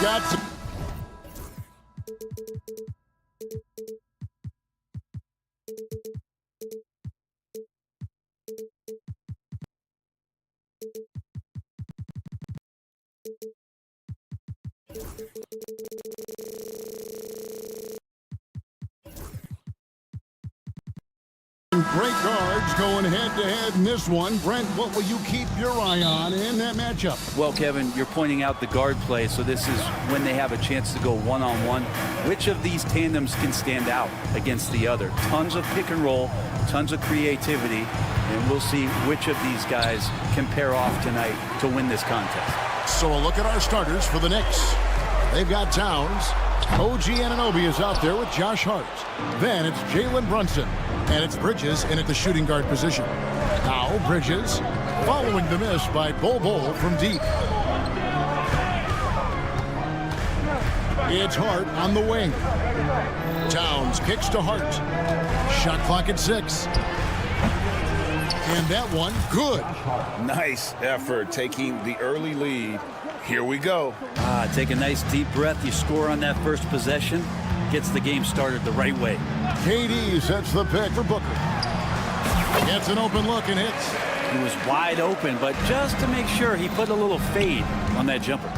Speaker 9: got some. Great guards going head-to-head in this one. Brent, what will you keep your eye on in that matchup?
Speaker 2: Well, Kevin, you're pointing out the guard play, so this is when they have a chance to go one-on-one. Which of these tandems can stand out against the other? Tons of pick and roll, tons of creativity, and we'll see which of these guys can pair off tonight to win this contest.
Speaker 9: So a look at our starters for the Knicks. They've got Towns. OG Anunoby is out there with Josh Hart. Then it's Jalen Brunson. And it's Bridges in at the shooting guard position. Now Bridges following the miss by Bol from deep. It's Hart on the wing. Towns kicks to Hart. Shot clock at 6. And that one, good.
Speaker 10: Nice effort taking the early lead. Here we go.
Speaker 2: Take a nice deep breath. You score on that first possession. Gets the game started the right way.
Speaker 9: KD sets the pick for Booker. Gets an open look and hits.
Speaker 2: He was wide open, but just to make sure, he put a little fade on that jumper.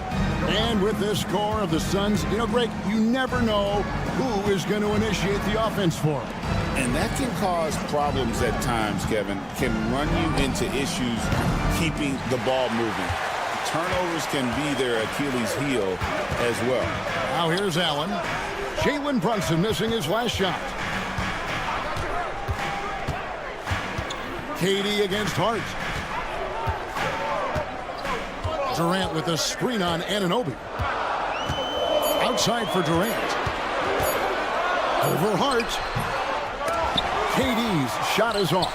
Speaker 9: And with this score of the Suns, Greg, you never know who is going to initiate the offense for them.
Speaker 10: And that can cause problems at times, Kevin. Can run you into issues keeping the ball moving. Turnovers can be their Achilles heel as well.
Speaker 9: Now here's Allen. Jalen Brunson missing his last shot. KD against Hart. Durant with a screen on Anunoby. Outside for Durant. Over Hart. KD's shot is off.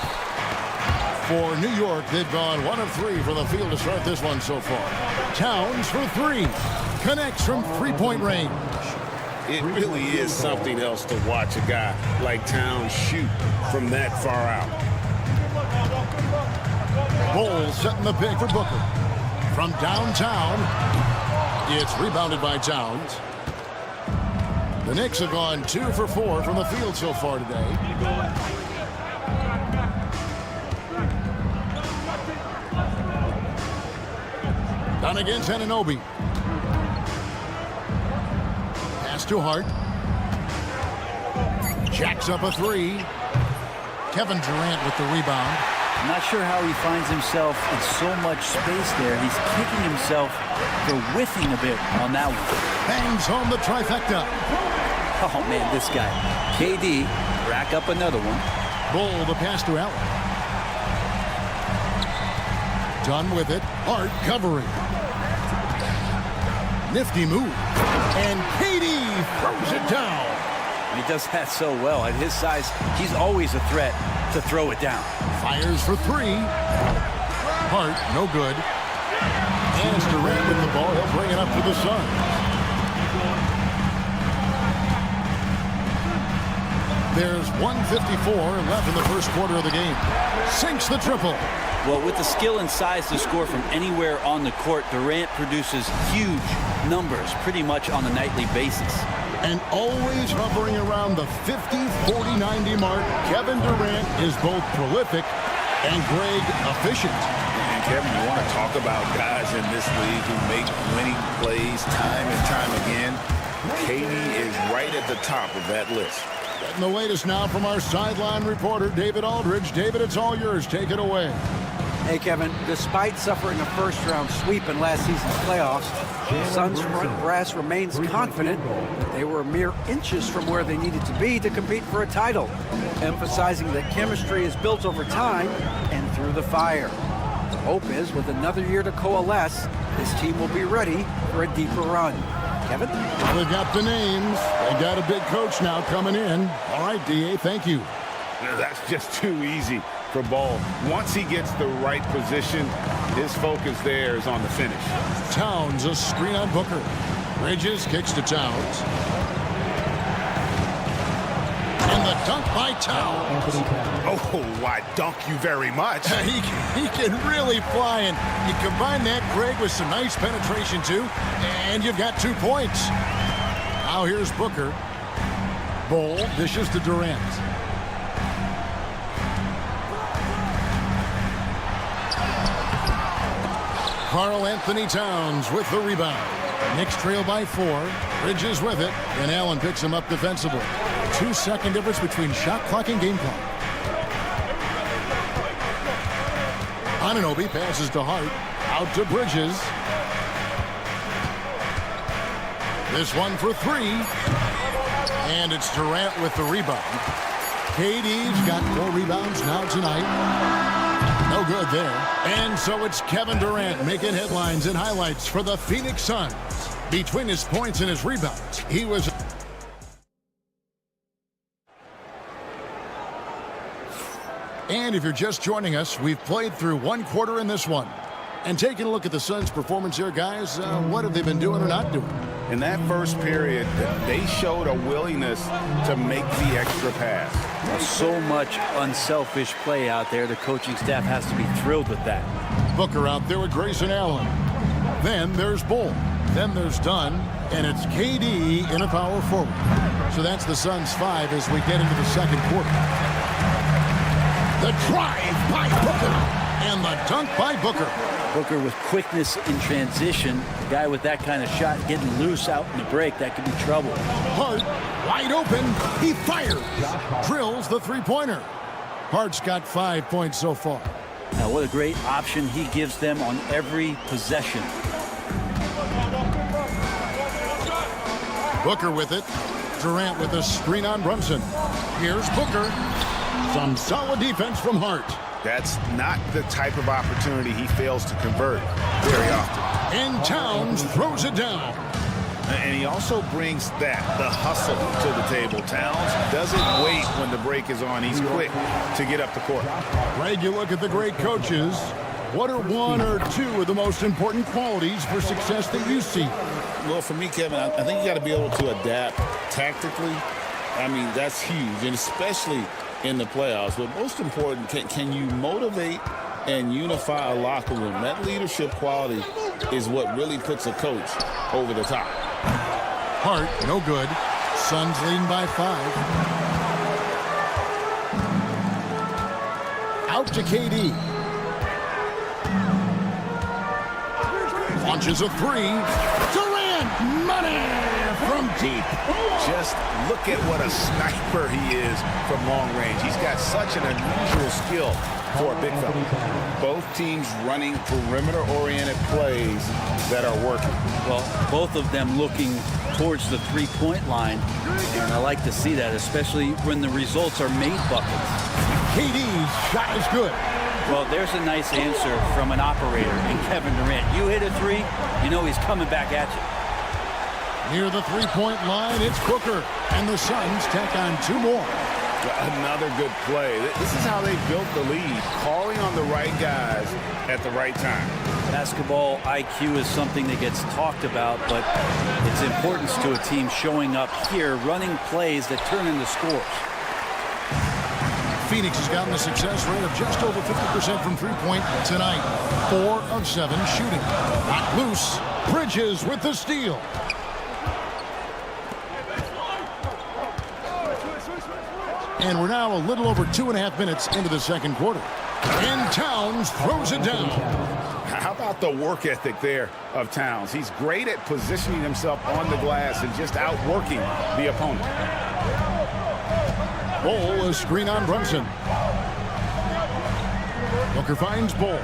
Speaker 9: For New York, they've gone 1 of 3 from the field to start this one so far. Towns for 3. Connects from three-point range.
Speaker 10: It really is something else to watch a guy like Towns shoot from that far out.
Speaker 9: Bol setting the pick for Booker. From downtown, it's rebounded by Towns. The Knicks have gone 2 for 4 from the field so far today. Done against Anunoby. Pass to Hart. Jacks up a 3. Kevin Durant with the rebound.
Speaker 2: I'm not sure how he finds himself in so much space there. He's kicking himself for whiffing a bit on that one.
Speaker 9: Bangs home the trifecta.
Speaker 2: Oh, man, this guy. KD, rack up another one.
Speaker 9: Bol the pass to Allen. Done with it. Hart covering. Nifty move. And KD throws it down.
Speaker 2: He does that so well. At his size, he's always a threat to throw it down.
Speaker 9: Fires for 3. Hart, no good. And it's Durant with the ball. He'll bring it up for the Suns. There's 1:54 left in the first quarter of the game. Sinks the triple.
Speaker 2: Well, with the skill and size to score from anywhere on the court, Durant produces huge numbers pretty much on a nightly basis.
Speaker 9: And always hovering around the 50, 40, 90 mark, Kevin Durant is both prolific and, Greg, efficient.
Speaker 10: And, Kevin, you want to talk about guys in this league who make winning plays time and time again. KD is right at the top of that list.
Speaker 9: Getting the latest now from our sideline reporter, David Aldridge. David, it's all yours. Take it away.
Speaker 11: Hey, Kevin, despite suffering a first-round sweep in last season's playoffs, the Suns front brass remains confident that they were mere inches from where they needed to be to compete for a title, emphasizing that chemistry is built over time and through the fire. The hope is, with another year to coalesce, this team will be ready for a deeper run. Kevin?
Speaker 9: They've got the names. They got a big coach now coming in. All right, D.A., thank you.
Speaker 10: That's just too easy for Ball. Once he gets the right position, his focus there is on the finish.
Speaker 9: Towns, a screen on Booker. Bridges kicks to Towns. And the dunk by Towns.
Speaker 10: Oh, I dunk you very much.
Speaker 9: He can really fly, and you combine that, Greg, with some nice penetration, too, and you've got 2 points. Now here's Booker. Ball dishes to Durant. Karl Anthony Towns with the rebound. Knicks trail by 4. Bridges with it, and Allen picks him up defensively. 2-second difference between shot clock and game clock. Anunoby passes to Hart. Out to Bridges. This one for 3. And it's Durant with the rebound. KD's got 4 rebounds now tonight. No good there. And so it's Kevin Durant making headlines and highlights for the Phoenix Suns. Between his points and his rebounds, he was... And if you're just joining us, we've played through 1 quarter in this one. And taking a look at the Suns' performance here, guys, what have they been doing or not doing?
Speaker 10: In that first period, they showed a willingness to make the extra pass.
Speaker 2: So much unselfish play out there. The coaching staff has to be thrilled with that.
Speaker 9: Booker out there with Grayson Allen. Then there's Bull. Then there's Dunn. And it's KD in a power forward. So that's the Suns' 5 as we get into the second quarter. The drive by Booker. And the dunk by Booker.
Speaker 2: Booker with quickness in transition. A guy with that kind of shot getting loose out in the break, that could be trouble.
Speaker 9: Hart wide open. He fires. Drills the three-pointer. Hart's got 5 points so far.
Speaker 2: Now what a great option he gives them on every possession.
Speaker 9: Booker with it. Durant with a screen on Brunson. Here's Booker. Some solid defense from Hart.
Speaker 10: That's not the type of opportunity he fails to convert very often.
Speaker 9: And Towns throws it down.
Speaker 10: And he also brings the hustle to the table. Towns doesn't wait when the break is on. He's quick to get up the court.
Speaker 9: Greg, you look at the great coaches. What are 1 or 2 of the most important qualities for success that you see?
Speaker 10: Well, for me, Kevin, I think you got to be able to adapt tactically. I mean, that's huge, and especially in the playoffs. But most important, can you motivate and unify a locker room? That leadership quality is what really puts a coach over the top.
Speaker 9: Hart, no good. Suns leading by 5. Out to KD. Launches a 3. Durant, money from deep.
Speaker 10: Just look at what a sniper he is from long range. He's got such an unusual skill for a big fella. Both teams running perimeter-oriented plays that are working.
Speaker 2: Well, both of them looking towards the three-point line, and I like to see that, especially when the results are made buckets.
Speaker 9: KD's shot is good.
Speaker 2: Well, there's a nice answer from an operator in Kevin Durant. You hit a 3, you know he's coming back at you.
Speaker 9: Near the three-point line, it's Booker, and the Suns tack on 2 more.
Speaker 10: Another good play. This is how they built the lead, calling on the right guys at the right time.
Speaker 2: Basketball IQ is something that gets talked about, but its importance to a team showing up here, running plays that turn into scores.
Speaker 9: Phoenix has gotten a success rate of just over 50% from three-point tonight. 4 of 7 shooting. Not loose. Bridges with the steal. And we're now a little over 2.5 minutes into the second quarter. And Towns throws it down.
Speaker 10: How about the work ethic there of Towns? He's great at positioning himself on the glass and just outworking the opponent.
Speaker 9: Bull, a screen on Brunson. Booker finds Bull.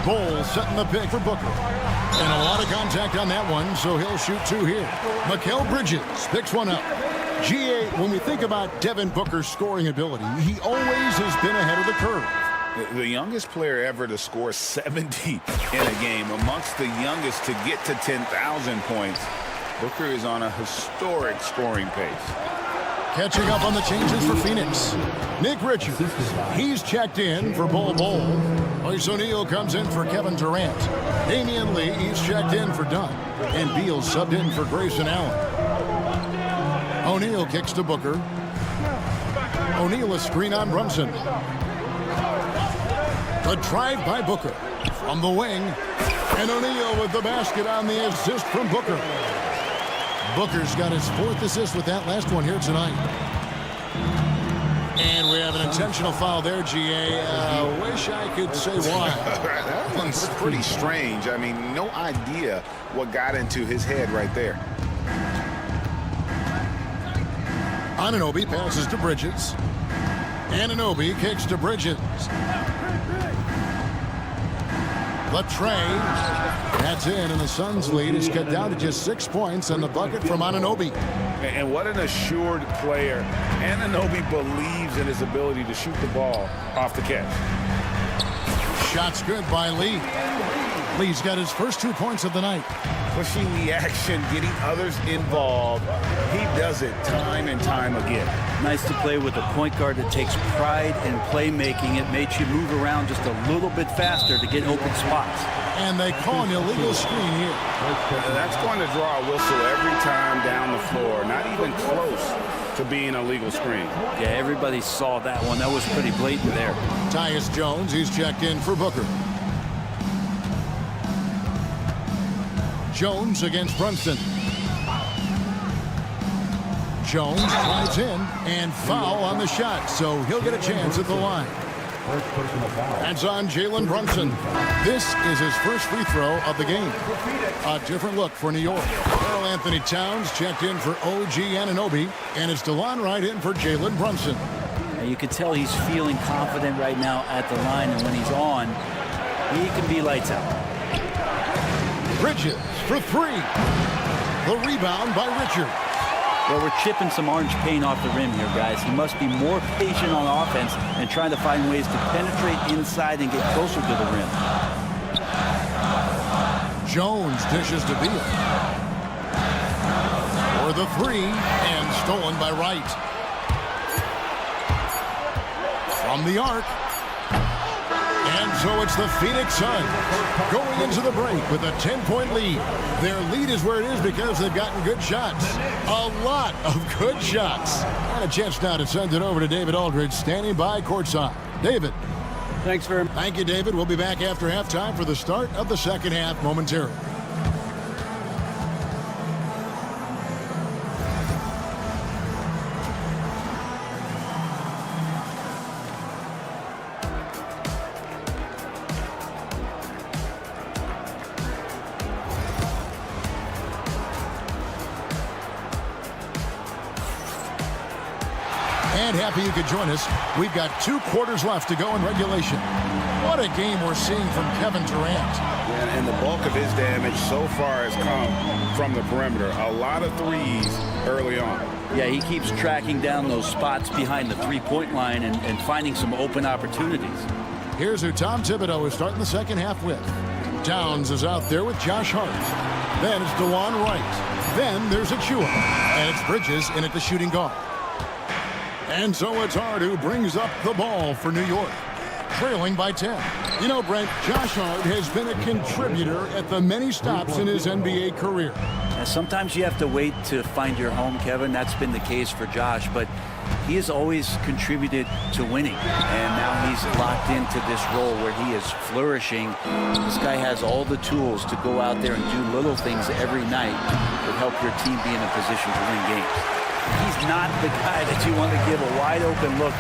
Speaker 9: Bull setting the pick for Booker. And a lot of contact on that one, so he'll shoot 2 here. Mikal Bridges picks one up. GA, when we think about Devin Booker's scoring ability, he always has been ahead of the curve.
Speaker 10: The youngest player ever to score 70 in a game, amongst the youngest to get to 10,000 points. Booker is on a historic scoring pace.
Speaker 9: Catching up on the changes for Phoenix. Nick Richards, he's checked in for Bol Bol. Royce O'Neal comes in for Kevin Durant. Damian Lee, he's checked in for Dunn. And Beal subbed in for Grayson Allen. O'Neal kicks to Booker. O'Neal a screen on Brunson. The drive by Booker from the wing. And O'Neal with the basket on the assist from Booker. Booker's got his 4th assist with that last one here tonight. And we have an intentional foul there, GA. Wish I could say why.
Speaker 10: That one's pretty strange. I mean, no idea what got into his head right there.
Speaker 9: Anunoby passes to Bridges. Anunoby kicks to Bridges. The tray. That's in, and the Suns' lead is cut down to just 6 points on the bucket from Anunoby.
Speaker 10: And what an assured player. Anunoby believes in his ability to shoot the ball off the catch.
Speaker 9: Shots good by Lee. Lee's got his first 2 points of the night.
Speaker 10: Pushing the action, getting others involved. He does it time and time again.
Speaker 2: Nice to play with a point guard that takes pride in playmaking. It makes you move around just a little bit faster to get open spots.
Speaker 9: And they call an illegal screen here.
Speaker 10: That's going to draw a whistle every time down the floor. Not even close to being a legal screen.
Speaker 2: Yeah, everybody saw that one. That was pretty blatant there.
Speaker 9: Tyus Jones, he's checked in for Booker. Jones against Brunson. Jones slides in and foul on the shot, so he'll get a chance at the line. That's on Jalen Brunson. This is his first free throw of the game. A different look for New York. Karl Anthony Towns checked in for OG Anunoby, and it's DeLon Wright in for Jalen Brunson.
Speaker 2: And you can tell he's feeling confident right now at the line, and when he's on, he can be lights out.
Speaker 9: Bridges for 3. The rebound by Richard.
Speaker 2: Well, we're chipping some orange paint off the rim here, guys. He must be more patient on offense and trying to find ways to penetrate inside and get closer to the rim.
Speaker 9: Jones dishes to Beal. For the 3, and stolen by Wright. From the arc. And so it's the Phoenix Suns going into the break with a 10-point lead. Their lead is where it is because they've gotten good shots. A lot of good shots. And a chance now to send it over to David Aldridge standing by courtside. David.
Speaker 11: Thanks very much.
Speaker 9: Thank you, David. We'll be back after halftime for the start of the second half momentarily. And happy you could join us. We've got 2 quarters left to go in regulation. What a game we're seeing from Kevin Durant.
Speaker 10: Yeah, and the bulk of his damage so far has come from the perimeter. A lot of threes early on.
Speaker 2: Yeah, he keeps tracking down those spots behind the three-point line and finding some open opportunities.
Speaker 9: Here's who Tom Thibodeau is starting the second half with. Towns is out there with Josh Hart. Then it's DeLon Wright. Then there's Achua. And it's Bridges in at the shooting guard. And so it's Hart who brings up the ball for New York, trailing by 10. You know, Brent, Josh Hart has been a contributor at the many stops in his NBA career.
Speaker 2: And sometimes you have to wait to find your home, Kevin. That's been the case for Josh, but he has always contributed to winning. And now he's locked into this role where he is flourishing. This guy has all the tools to go out there and do little things every night that help your team be in a position to win games. He's not the guy that you want to give a wide-open look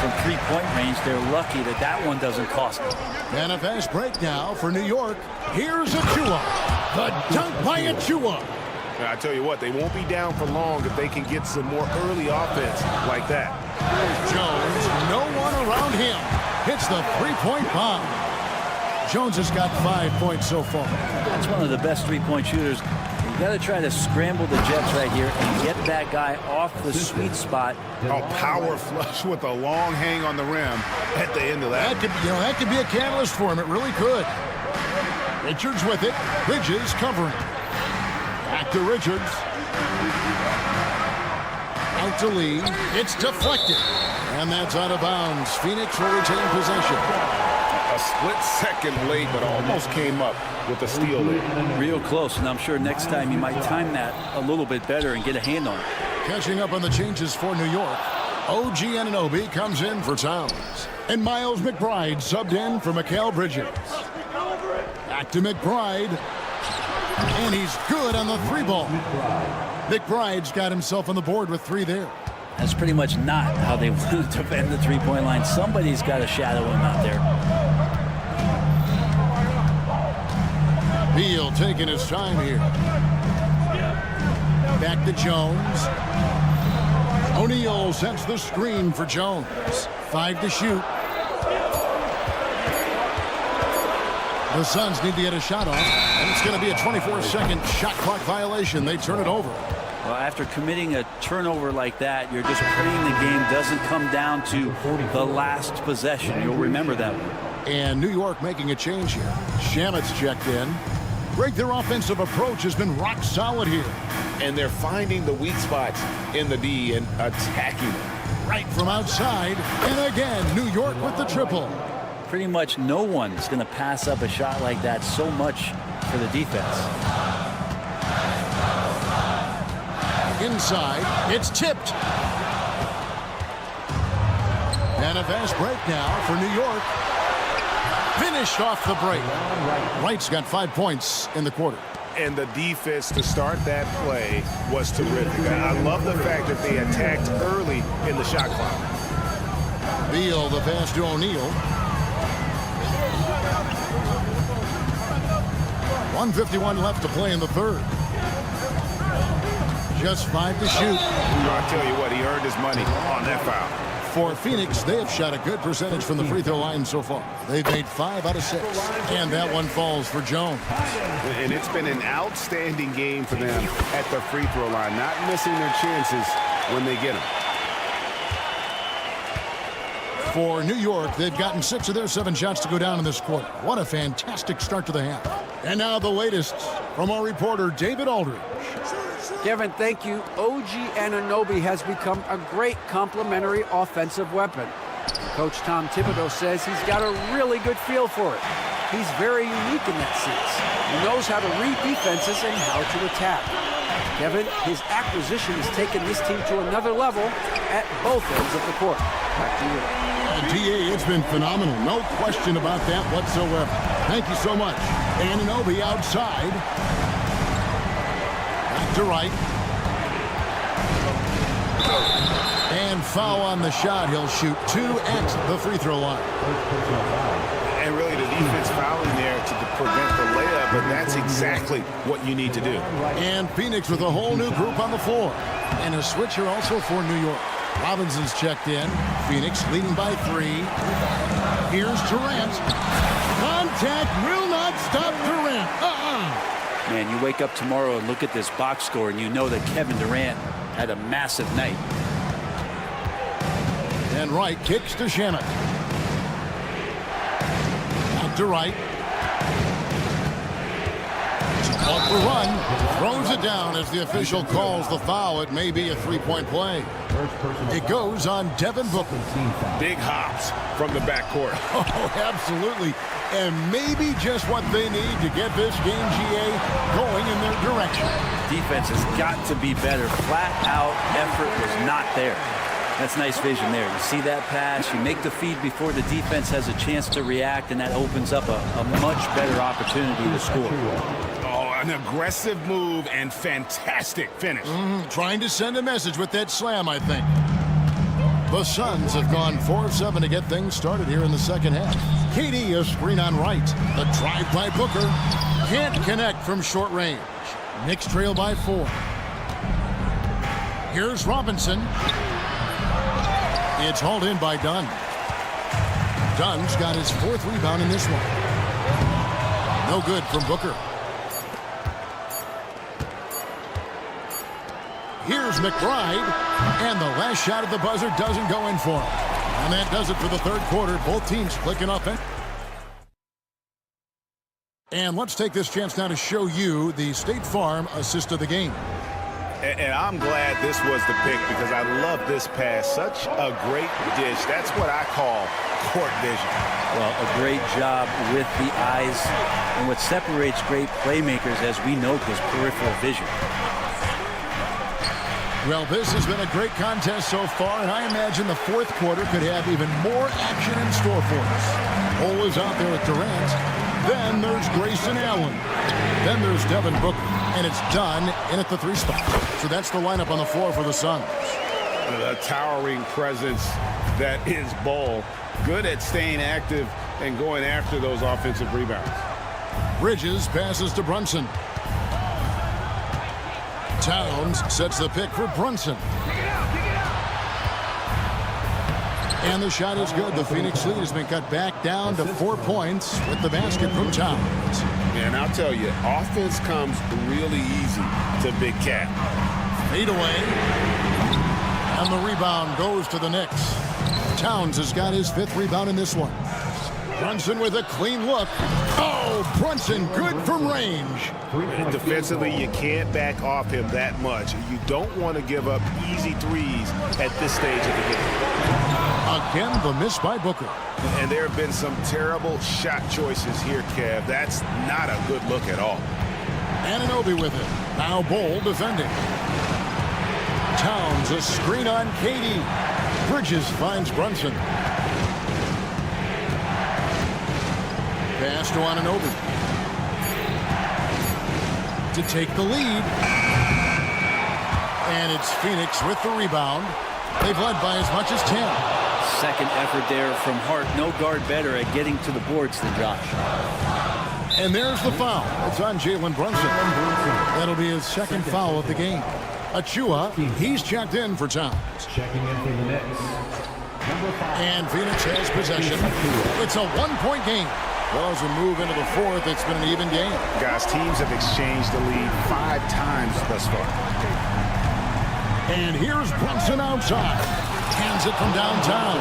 Speaker 2: from three-point range. They're lucky that that one doesn't cost them.
Speaker 9: And a fast break now for New York. Here's Achua. The dunk by Achua.
Speaker 1: I tell you what, they won't be down for long if they can get some more early offense like that.
Speaker 9: Jones, no one around him. Hits the three-point bomb. Jones has got 5 points so far.
Speaker 2: That's one of the best three-point shooters. You got to try to scramble the Jets right here and get that guy off the sweet spot.
Speaker 1: A power flush with a long hang on the rim at the end of that.
Speaker 9: That could be a catalyst for him. It really could. Richards with it. Bridges covering. Back to Richards. Out to Lee. It's deflected. And that's out of bounds. Phoenix will retain possession.
Speaker 10: A split second late, but almost came up with a steal there.
Speaker 2: Real close, and I'm sure next time you might time that a little bit better and get a hand on it.
Speaker 9: Catching up on the changes for New York, OG Anunoby comes in for Towns. And Miles McBride subbed in for Mikal Bridges. Back to McBride. And he's good on the 3-ball. McBride's got himself on the board with 3 there.
Speaker 2: That's pretty much not how they wanted to defend the 3-point line. Somebody's got to shadow him out there.
Speaker 9: Beal taking his time here. Back to Jones. O'Neal sets the screen for Jones. 5 to shoot. The Suns need to get a shot off, and it's going to be a 24-second shot clock violation. They turn it over.
Speaker 2: Well, after committing a turnover like that, you're just praying the game doesn't come down to the last possession. You'll remember that one.
Speaker 9: And New York making a change here. Shamet's checked in. Greg, their offensive approach has been rock solid here.
Speaker 10: And they're finding the weak spots in the D and attacking them.
Speaker 9: Right from outside. And again, New York with the triple.
Speaker 2: Pretty much no one is going to pass up a shot like that so much for the defense.
Speaker 9: Inside, it's tipped. And a fast break now for New York. Finished off the break. Wright's got 5 points in the quarter.
Speaker 1: And the defense to start that play was terrific. I love the fact that they attacked early in the shot clock.
Speaker 9: Beal, the pass to O'Neal. 1:51 left to play in the third. Just 5 to shoot.
Speaker 1: I'll tell you what, he earned his money on that foul.
Speaker 9: For Phoenix, they have shot a good percentage from the free throw line so far. They've made 5 out of 6. And that one falls for Jones.
Speaker 1: And it's been an outstanding game for them at the free throw line, not missing their chances when they get them.
Speaker 9: For New York, they've gotten 6 of their 7 shots to go down in this quarter. What a fantastic start to the half. And now the latest from our reporter, David Aldridge.
Speaker 11: Kevin, thank you. OG Anunoby has become a great complementary offensive weapon. Coach Tom Thibodeau says he's got a really good feel for it. He's very unique in that sense. He knows how to read defenses and how to attack. Kevin, his acquisition has taken this team to another level at both ends of the court. Back to you.
Speaker 9: TA, it's been phenomenal. No question about that whatsoever. Thank you so much. Anunoby outside. Back to Wright. And foul on the shot. He'll shoot 2 at the free throw line.
Speaker 1: And really the defense fouling there to prevent the layup, but that's exactly what you need to do.
Speaker 9: And Phoenix with a whole new group on the floor. And a switcher also for New York. Robinson's checked in. Phoenix leading by 3. Here's Durant. Contact will not stop Durant.
Speaker 2: Man, you wake up tomorrow and look at this box score and you know that Kevin Durant had a massive night.
Speaker 9: And Wright kicks to Shamet. Back to Wright. Off the run. Throws it down as the official calls the foul. It may be a 3-point play. It goes on Devin Booker.
Speaker 1: Big hops from the backcourt.
Speaker 9: Oh, absolutely. And maybe just what they need to get this game, GA, going in their direction.
Speaker 2: Defense has got to be better. Flat out effort was not there. That's nice vision there. You see that pass, you make the feed before the defense has a chance to react, and that opens up a much better opportunity to score.
Speaker 1: Oh, an aggressive move and fantastic finish.
Speaker 9: Trying to send a message with that slam, I think. The Suns have gone 4 of 7 to get things started here in the second half. KD a screen on Wright. The drive by Booker. Can't connect from short range. Knicks trail by 4. Here's Robinson. It's hauled in by Dunn. Dunn's got his 4th rebound in this one. No good from Booker. Here's McBride, and the last shot at the buzzer doesn't go in for him. And that does it for the third quarter. Both teams clicking up. And let's take this chance now to show you the State Farm assist of the game.
Speaker 1: And I'm glad this was the pick because I love this pass. Such a great dish. That's what I call court vision.
Speaker 2: Well, a great job with the eyes. And what separates great playmakers, as we know, is peripheral vision.
Speaker 9: Well, this has been a great contest so far, and I imagine the fourth quarter could have even more action in store for us. Cole is out there with Durant. Then there's Grayson Allen. Then there's Devin Booker. And it's done in at the 3 spot. So that's the lineup on the floor for the Suns.
Speaker 10: A towering presence that is Ball. Good at staying active and going after those offensive rebounds.
Speaker 9: Bridges passes to Brunson. Towns sets the pick for Brunson. And the shot is good. The Phoenix lead has been cut back down to 4 points with the basket from Towns.
Speaker 10: And I'll tell you, offense comes really easy to Big Cat.
Speaker 9: Fade away. And the rebound goes to the Knicks. Towns has got his 5th rebound in this one. Brunson with a clean look. Oh, Brunson good from range.
Speaker 1: Defensively, you can't back off him that much. You don't want to give up easy threes at this stage of the game.
Speaker 9: Again, the miss by Booker.
Speaker 1: And there have been some terrible shot choices here, Kev. That's not a good look at all.
Speaker 9: Anunoby with it. Now Bol defending. Towns a screen on KD. Bridges finds Brunson. Pass to Anunoby. To take the lead. And it's Phoenix with the rebound. They've led by as much as 10.
Speaker 2: Second effort there from Hart. No guard better at getting to the boards than Josh.
Speaker 9: And there's the foul. It's on Jalen Brunson. That'll be his second foul of the game. Achua, he's checked in for Towns.
Speaker 5: Checking in for the Knicks.
Speaker 9: And Phoenix has possession. It's a 1-point game. Well, as we move into the 4th, it's been an even game.
Speaker 1: Guys, teams have exchanged the lead 5 times thus far.
Speaker 9: And here's Brunson outside. Hands it from downtown.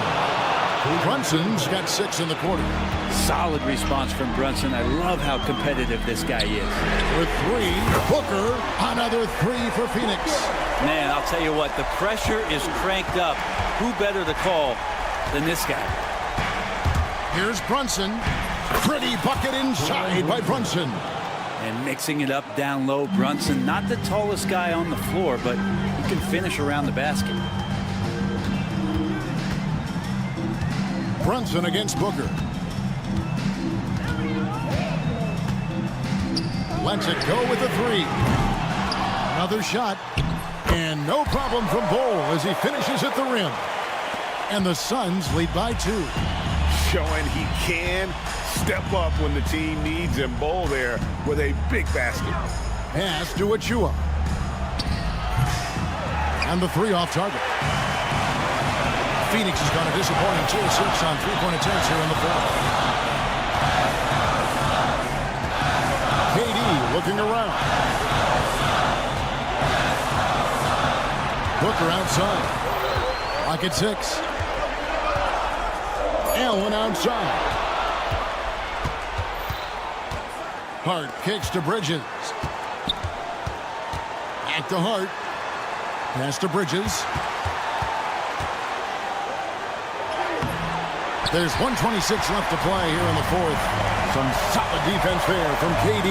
Speaker 9: Brunson's got 6 in the quarter.
Speaker 2: Solid response from Brunson. I love how competitive this guy is.
Speaker 9: With 3, Booker, another 3 for Phoenix.
Speaker 2: Man, I'll tell you what, the pressure is cranked up. Who better to call than this guy?
Speaker 9: Here's Brunson. Pretty bucket inside by Brunson.
Speaker 2: And mixing it up down low, Brunson, not the tallest guy on the floor, but he can finish around the basket.
Speaker 9: Brunson against Booker. Lets it go with a 3. Another shot. And no problem from Bol as he finishes at the rim. And the Suns lead by 2.
Speaker 1: Showing he can step up when the team needs him. Bol there with a big basket.
Speaker 9: Pass to Achua. And the 3 off target. Phoenix has gone a disappointing 2-6 on 3-point attempts here in the 4th. KD looking around. Booker outside. Lock at 6. Allen outside. Hart kicks to Bridges. Back to Hart. Pass to Bridges. There's 1:26 left to play here in the 4th. Some solid defense there from KD.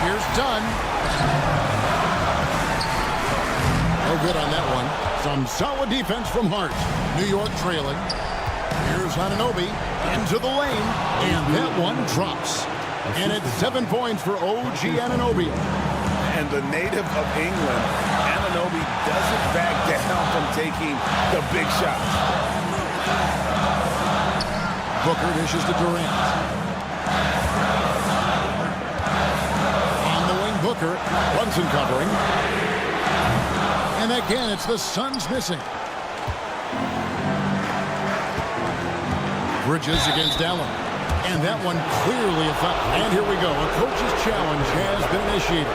Speaker 9: Here's Dunn. No good on that one. Some solid defense from Hart. New York trailing. Here's Anunoby into the lane. And that one drops. And it's 7 points for OG Anunoby.
Speaker 1: And the native of England, Anunoby doesn't back down from taking the big shots.
Speaker 9: Booker dishes to Durant. On the wing, Booker. Brunson covering. And again, it's the Suns missing. Bridges against Allen. And that one clearly a foul. And here we go. A coach's challenge has been initiated.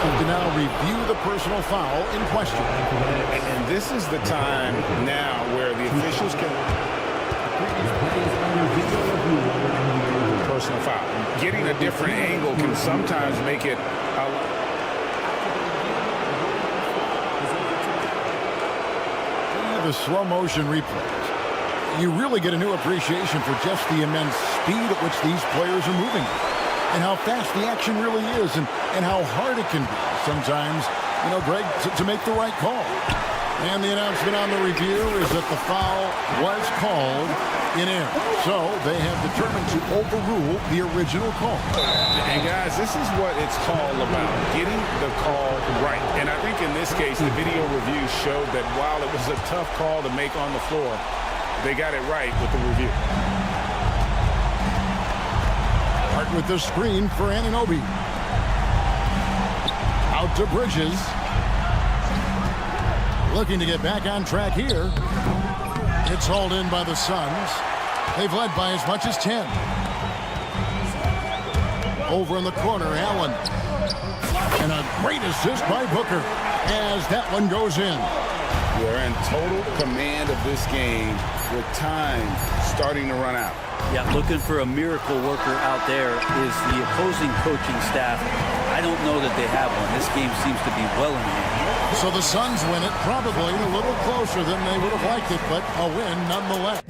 Speaker 9: To now review the personal foul in question.
Speaker 1: And this is the time now where the officials can... Personal foul. Getting a different angle can sometimes make it...
Speaker 9: The slow motion replays. You really get a new appreciation for just the immense speed at which these players are moving. And how fast the action really is, and how hard it can be sometimes Greg, to make the right call. And the announcement on the review is that the foul was called in air. So they have determined to overrule the original call.
Speaker 10: And guys, this is what it's all about, getting the call right. And I think in this case, the video review showed that while it was a tough call to make on the floor, they got it right with the review.
Speaker 9: Hart with the screen for Anunoby. Out to Bridges. Looking to get back on track here. It's hauled in by the Suns. They've led by as much as 10. Over in the corner, Allen. And a great assist by Booker as that one goes in.
Speaker 10: We're in total command of this game with time starting to run out.
Speaker 2: Yeah, looking for a miracle worker out there is the opposing coaching staff. I don't know that they have one. This game seems to be well in hand.
Speaker 9: So the Suns win it, probably a little closer than they would have liked it, but a win nonetheless.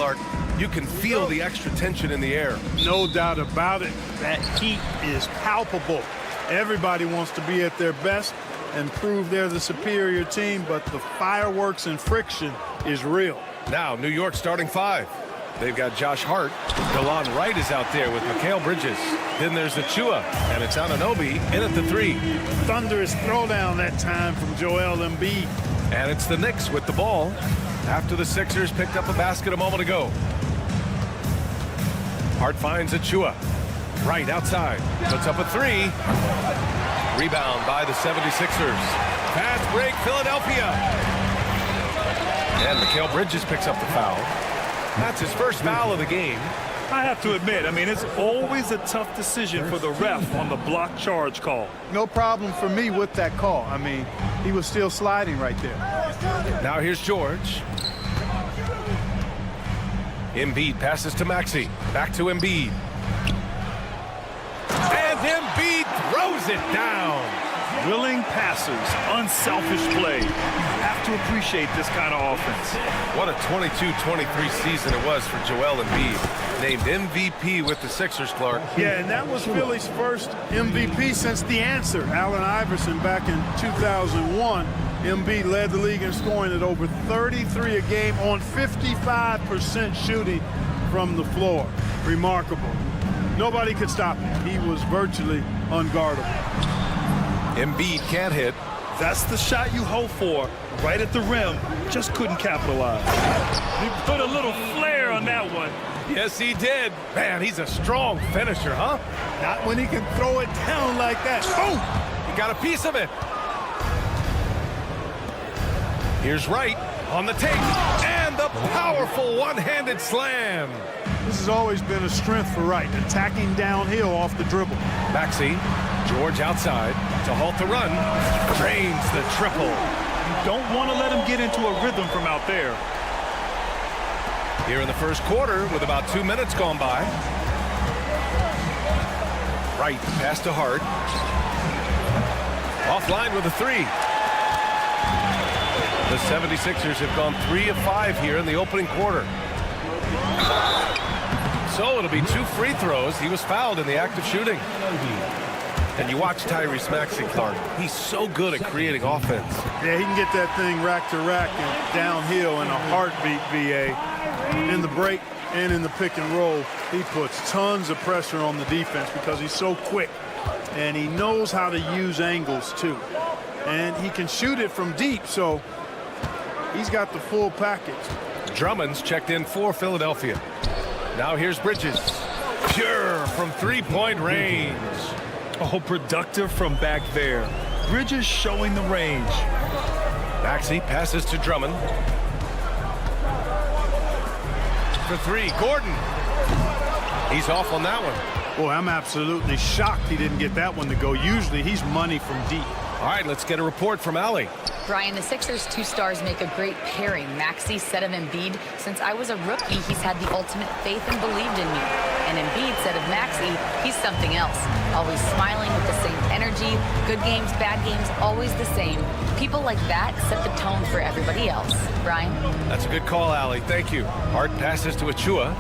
Speaker 1: Clark. You can feel the extra tension in the air.
Speaker 14: No doubt about it. That heat is palpable. Everybody wants to be at their best and prove they're the superior team, but the fireworks and friction is real.
Speaker 1: Now, New York starting 5. They've got Josh Hart. DeLon Wright is out there with Mikal Bridges. Then there's Achua, and it's Anunoby in at the 3.
Speaker 14: Thunderous throwdown that time from Joel Embiid.
Speaker 1: And it's the Knicks with the ball after the Sixers picked up a basket a moment ago. Hart finds Achua. Right outside. Puts up a 3. Rebound by the 76ers. Fast break, Philadelphia. And Mikal Bridges picks up the foul. That's his first foul of the game.
Speaker 3: I have to admit, I mean, it's always a tough decision for the ref on the block charge call.
Speaker 14: No problem for me with that call. I mean, he was still sliding right there.
Speaker 1: Now here's George. Embiid passes to Maxey. Back to Embiid. And Embiid throws it down.
Speaker 3: Willing passers, unselfish play. You have to appreciate this kind of offense.
Speaker 1: What a 22-23 season it was for Joel Embiid. Named MVP with the Sixers, Clark.
Speaker 14: Yeah, and that was Philly's first MVP since the answer. Allen Iverson back in 2001. Embiid led the league in scoring at over 33 a game on 55% shooting from the floor. Remarkable. Nobody could stop him. He was virtually unguardable.
Speaker 1: Embiid can't hit.
Speaker 3: That's the shot you hope for, right at the rim. Just couldn't capitalize. He put a little flair on that one.
Speaker 1: Yes, he did. Man, he's a strong finisher, huh?
Speaker 14: Not when he can throw it down like that.
Speaker 1: Oh! He got a piece of it. Here's Wright on the take. And the powerful one-handed slam.
Speaker 14: This has always been a strength for Wright, attacking downhill off the dribble.
Speaker 1: Maxey, George outside to halt the run. Drains the triple.
Speaker 3: You don't want to let him get into a rhythm from out there.
Speaker 1: Here in the first quarter with about 2 minutes gone by. Wright pass to Hart. Offline with a 3. The 76ers have gone 3 of 5 here in the opening quarter. So it'll be 2 free throws. He was fouled in the act of shooting. And you watch Tyrese Maxey, Clark. He's so good at creating offense.
Speaker 14: Yeah, he can get that thing rack to rack and downhill in a heartbeat, VA. In the break and in the pick and roll, he puts tons of pressure on the defense because he's so quick. And he knows how to use angles, too. And he can shoot it from deep, so he's got the full package.
Speaker 1: Drummond's checked in for Philadelphia. Now here's Bridges. Pure from three-point range.
Speaker 3: Oh, productive from back there. Bridges showing the range.
Speaker 1: Maxey passes to Drummond. For 3, Gordon. He's off on that one.
Speaker 14: Boy, I'm absolutely shocked he didn't get that one to go. Usually he's money from deep.
Speaker 1: All right, let's get a report from Allie.
Speaker 4: Brian, the Sixers' 2 stars make a great pairing. Maxey, said of Embiid, since I was a rookie, he's had the ultimate faith and believed in me. And Embiid said of Maxey, he's something else. Always smiling with the same energy. Good games, bad games, always the same. People like that set the tone for everybody else. Brian?
Speaker 1: That's a good call, Allie. Thank you. Hart passes to Achua.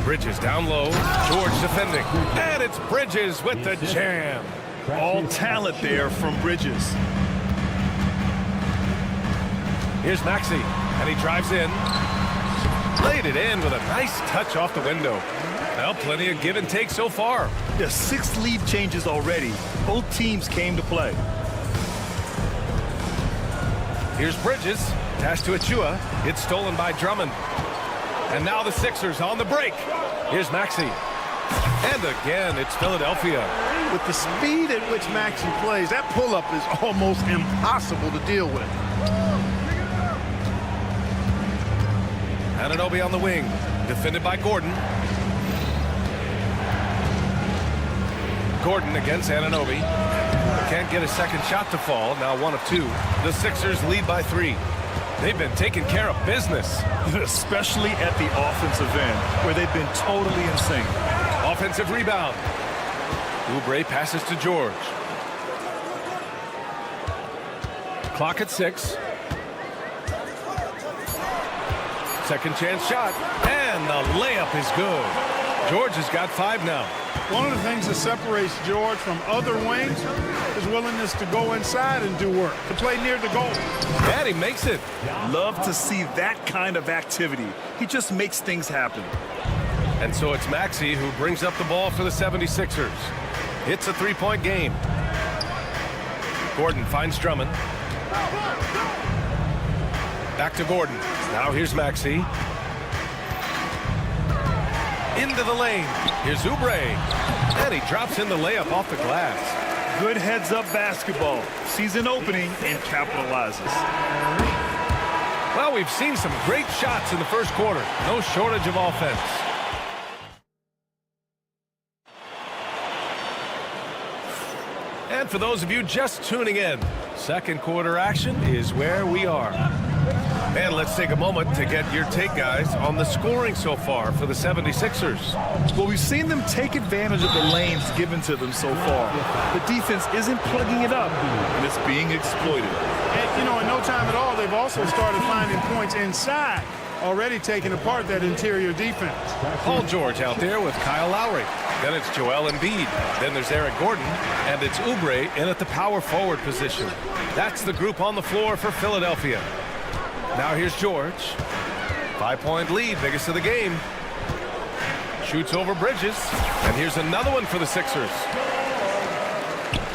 Speaker 1: Bridges down low. George defending. And it's Bridges with the jam.
Speaker 3: All talent there from Bridges.
Speaker 1: Here's Maxey, and he drives in. Laid it in with a nice touch off the window. Well, plenty of give and take so far.
Speaker 3: There's 6 lead changes already. Both teams came to play.
Speaker 1: Here's Bridges. Pass to Achua. It's stolen by Drummond. And now the Sixers on the break. Here's Maxey. And again, it's Philadelphia.
Speaker 14: With the speed at which Maxey plays, that pull-up is almost impossible to deal with.
Speaker 1: Anunoby on the wing. Defended by Gordon. Gordon against Anunoby. Can't get a second shot to fall. Now 1 of 2. The Sixers lead by 3. They've been taking care of business.
Speaker 3: Especially at the offensive end, where they've been totally in sync.
Speaker 1: Offensive rebound. Oubre passes to George. Clock at 6. Second chance shot, and the layup is good. George has got 5 now.
Speaker 14: One of the things that separates George from other wings is willingness to go inside and do work, to play near the goal.
Speaker 1: And he makes it.
Speaker 3: Love to see that kind of activity. He just makes things happen.
Speaker 1: And so it's Maxey who brings up the ball for the 76ers. It's a 3-point game. Gordon finds Drummond. Back to Gordon. Now here's Maxey. Into the lane. Here's Oubre. And he drops in the layup off the glass.
Speaker 3: Good heads-up basketball. Sees an opening and capitalizes.
Speaker 1: Well, we've seen some great shots in the first quarter. No shortage of offense. And for those of you just tuning in, second quarter action is where we are. And let's take a moment to get your take, guys, on the scoring so far for the 76ers.
Speaker 3: Well, we've seen them take advantage of the lanes given to them so far. The defense isn't plugging it up, and it's being exploited.
Speaker 14: And, you know, in no time at all, they've also started finding points inside, already taking apart that interior defense.
Speaker 1: Paul George out there with Kyle Lowry. Then it's Joel Embiid. Then there's Eric Gordon. And it's Oubre in at the power forward position. That's the group on the floor for Philadelphia. Now here's George. 5-point lead, biggest of the game. Shoots over Bridges. And here's another one for the Sixers.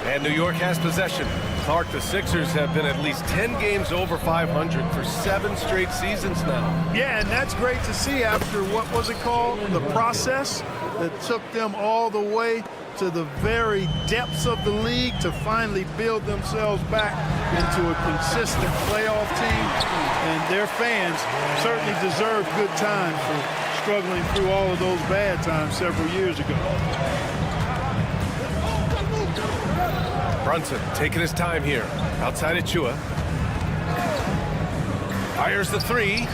Speaker 1: And New York has possession. Clark, the Sixers have been at least 10 games over 500 for 7 straight seasons now.
Speaker 14: Yeah, and that's great to see after, what was it called? The process that took them all the way to the very depths of the league to finally build themselves back into a consistent playoff team. And their fans certainly deserve good time for struggling through all of those bad times several years ago.
Speaker 1: Brunson taking his time here. Outside Achua. Fires the 3.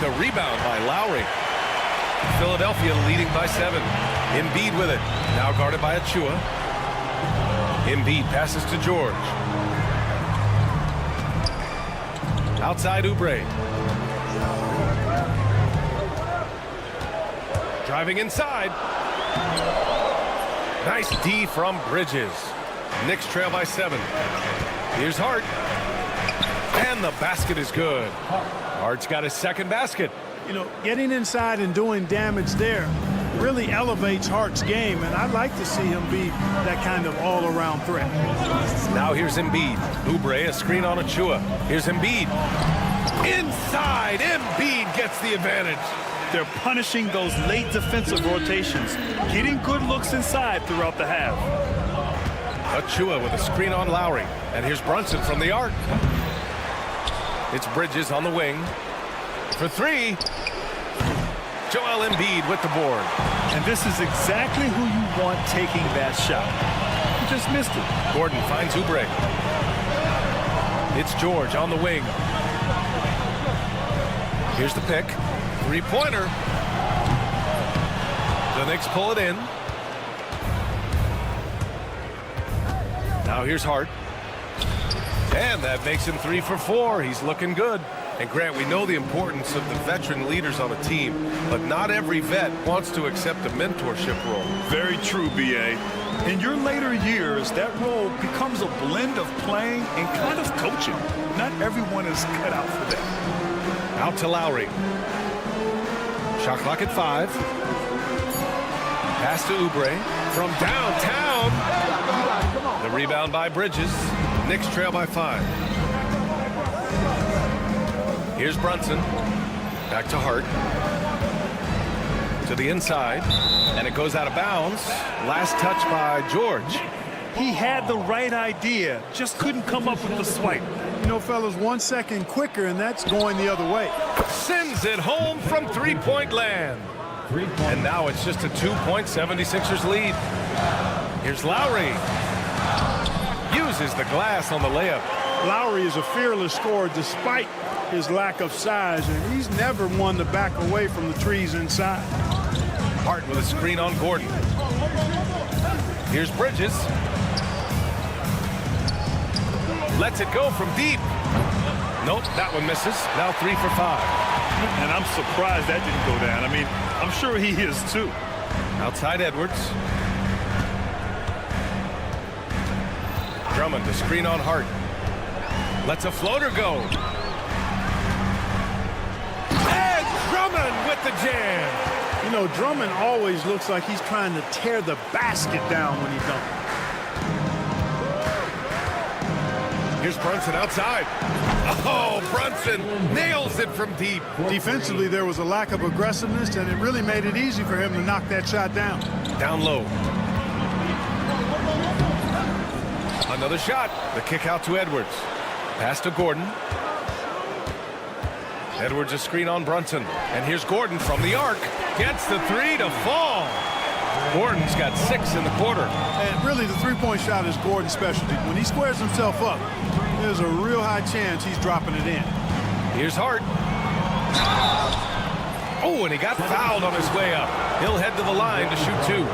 Speaker 1: The rebound by Lowry. Philadelphia leading by 7. Embiid with it. Now guarded by Achua. Embiid passes to George. Outside Oubre. Driving inside. Nice D from Bridges. Knicks trail by 7. Here's Hart. And the basket is good. Hart's got his second basket.
Speaker 14: You know, getting inside and doing damage there really elevates Hart's game, and I'd like to see him be that kind of all-around threat.
Speaker 1: Now here's Embiid. Oubre, a screen on Achua. Here's Embiid. Inside, Embiid gets the advantage.
Speaker 3: They're punishing those late defensive rotations, getting good looks inside throughout the half.
Speaker 1: Achua with a screen on Lowry. And here's Brunson from the arc. It's Bridges on the wing. For 3. Joel Embiid with the board.
Speaker 3: And this is exactly who you want taking that shot. He just missed it.
Speaker 1: Gordon finds Oubre. It's George on the wing. Here's the pick. 3-pointer. The Knicks pull it in. Now here's Hart. And that makes him 3 for 4. He's looking good. And Grant, we know the importance of the veteran leaders on a team, but not every vet wants to accept a mentorship role.
Speaker 3: Very true, B.A. In your later years, that role becomes a blend of playing and kind of coaching. Not everyone is cut out for that.
Speaker 1: Out to Lowry. Shot clock at 5. Pass to Oubre from downtown. The rebound by Bridges. Knicks trail by 5. Here's Brunson. Back to Hart. To the inside. And it goes out of bounds. Last touch by George.
Speaker 3: He had the right idea, just couldn't come up with the swipe.
Speaker 14: You know, fellas, 1 second quicker, and that's going the other way.
Speaker 1: Sends it home from 3-point land. And now it's just a 2-point 76ers lead. Here's Lowry. Uses the glass on the layup.
Speaker 14: Lowry is a fearless scorer despite his lack of size, and he's never one to back away from the trees inside.
Speaker 1: Hart with a screen on Gordon. Here's Bridges. Lets it go from deep. Nope, that one misses. Now 3 for 5.
Speaker 14: And I'm surprised that didn't go down. I mean, I'm sure he is too.
Speaker 1: Outside Edwards. Drummond to screen on Hart. Lets a floater go. And Drummond with the jam.
Speaker 14: You know, Drummond always looks like he's trying to tear the basket down when he dunks.
Speaker 1: Here's Brunson outside. Oh, Brunson nails it from deep.
Speaker 14: Defensively, there was a lack of aggressiveness, and it really made it easy for him to knock that shot down.
Speaker 1: Down low. Another shot. The kick out to Edwards. Pass to Gordon. Edwards a screen on Brunson. And here's Gordon from the arc. Gets the three to fall. Gordon's got 6 in the quarter.
Speaker 14: And really, the three-point shot is Gordon's specialty. When he squares himself up, there's a real high chance he's dropping it in.
Speaker 1: Here's Hart. Oh, and he got fouled on his way up. He'll head to the line to shoot 2.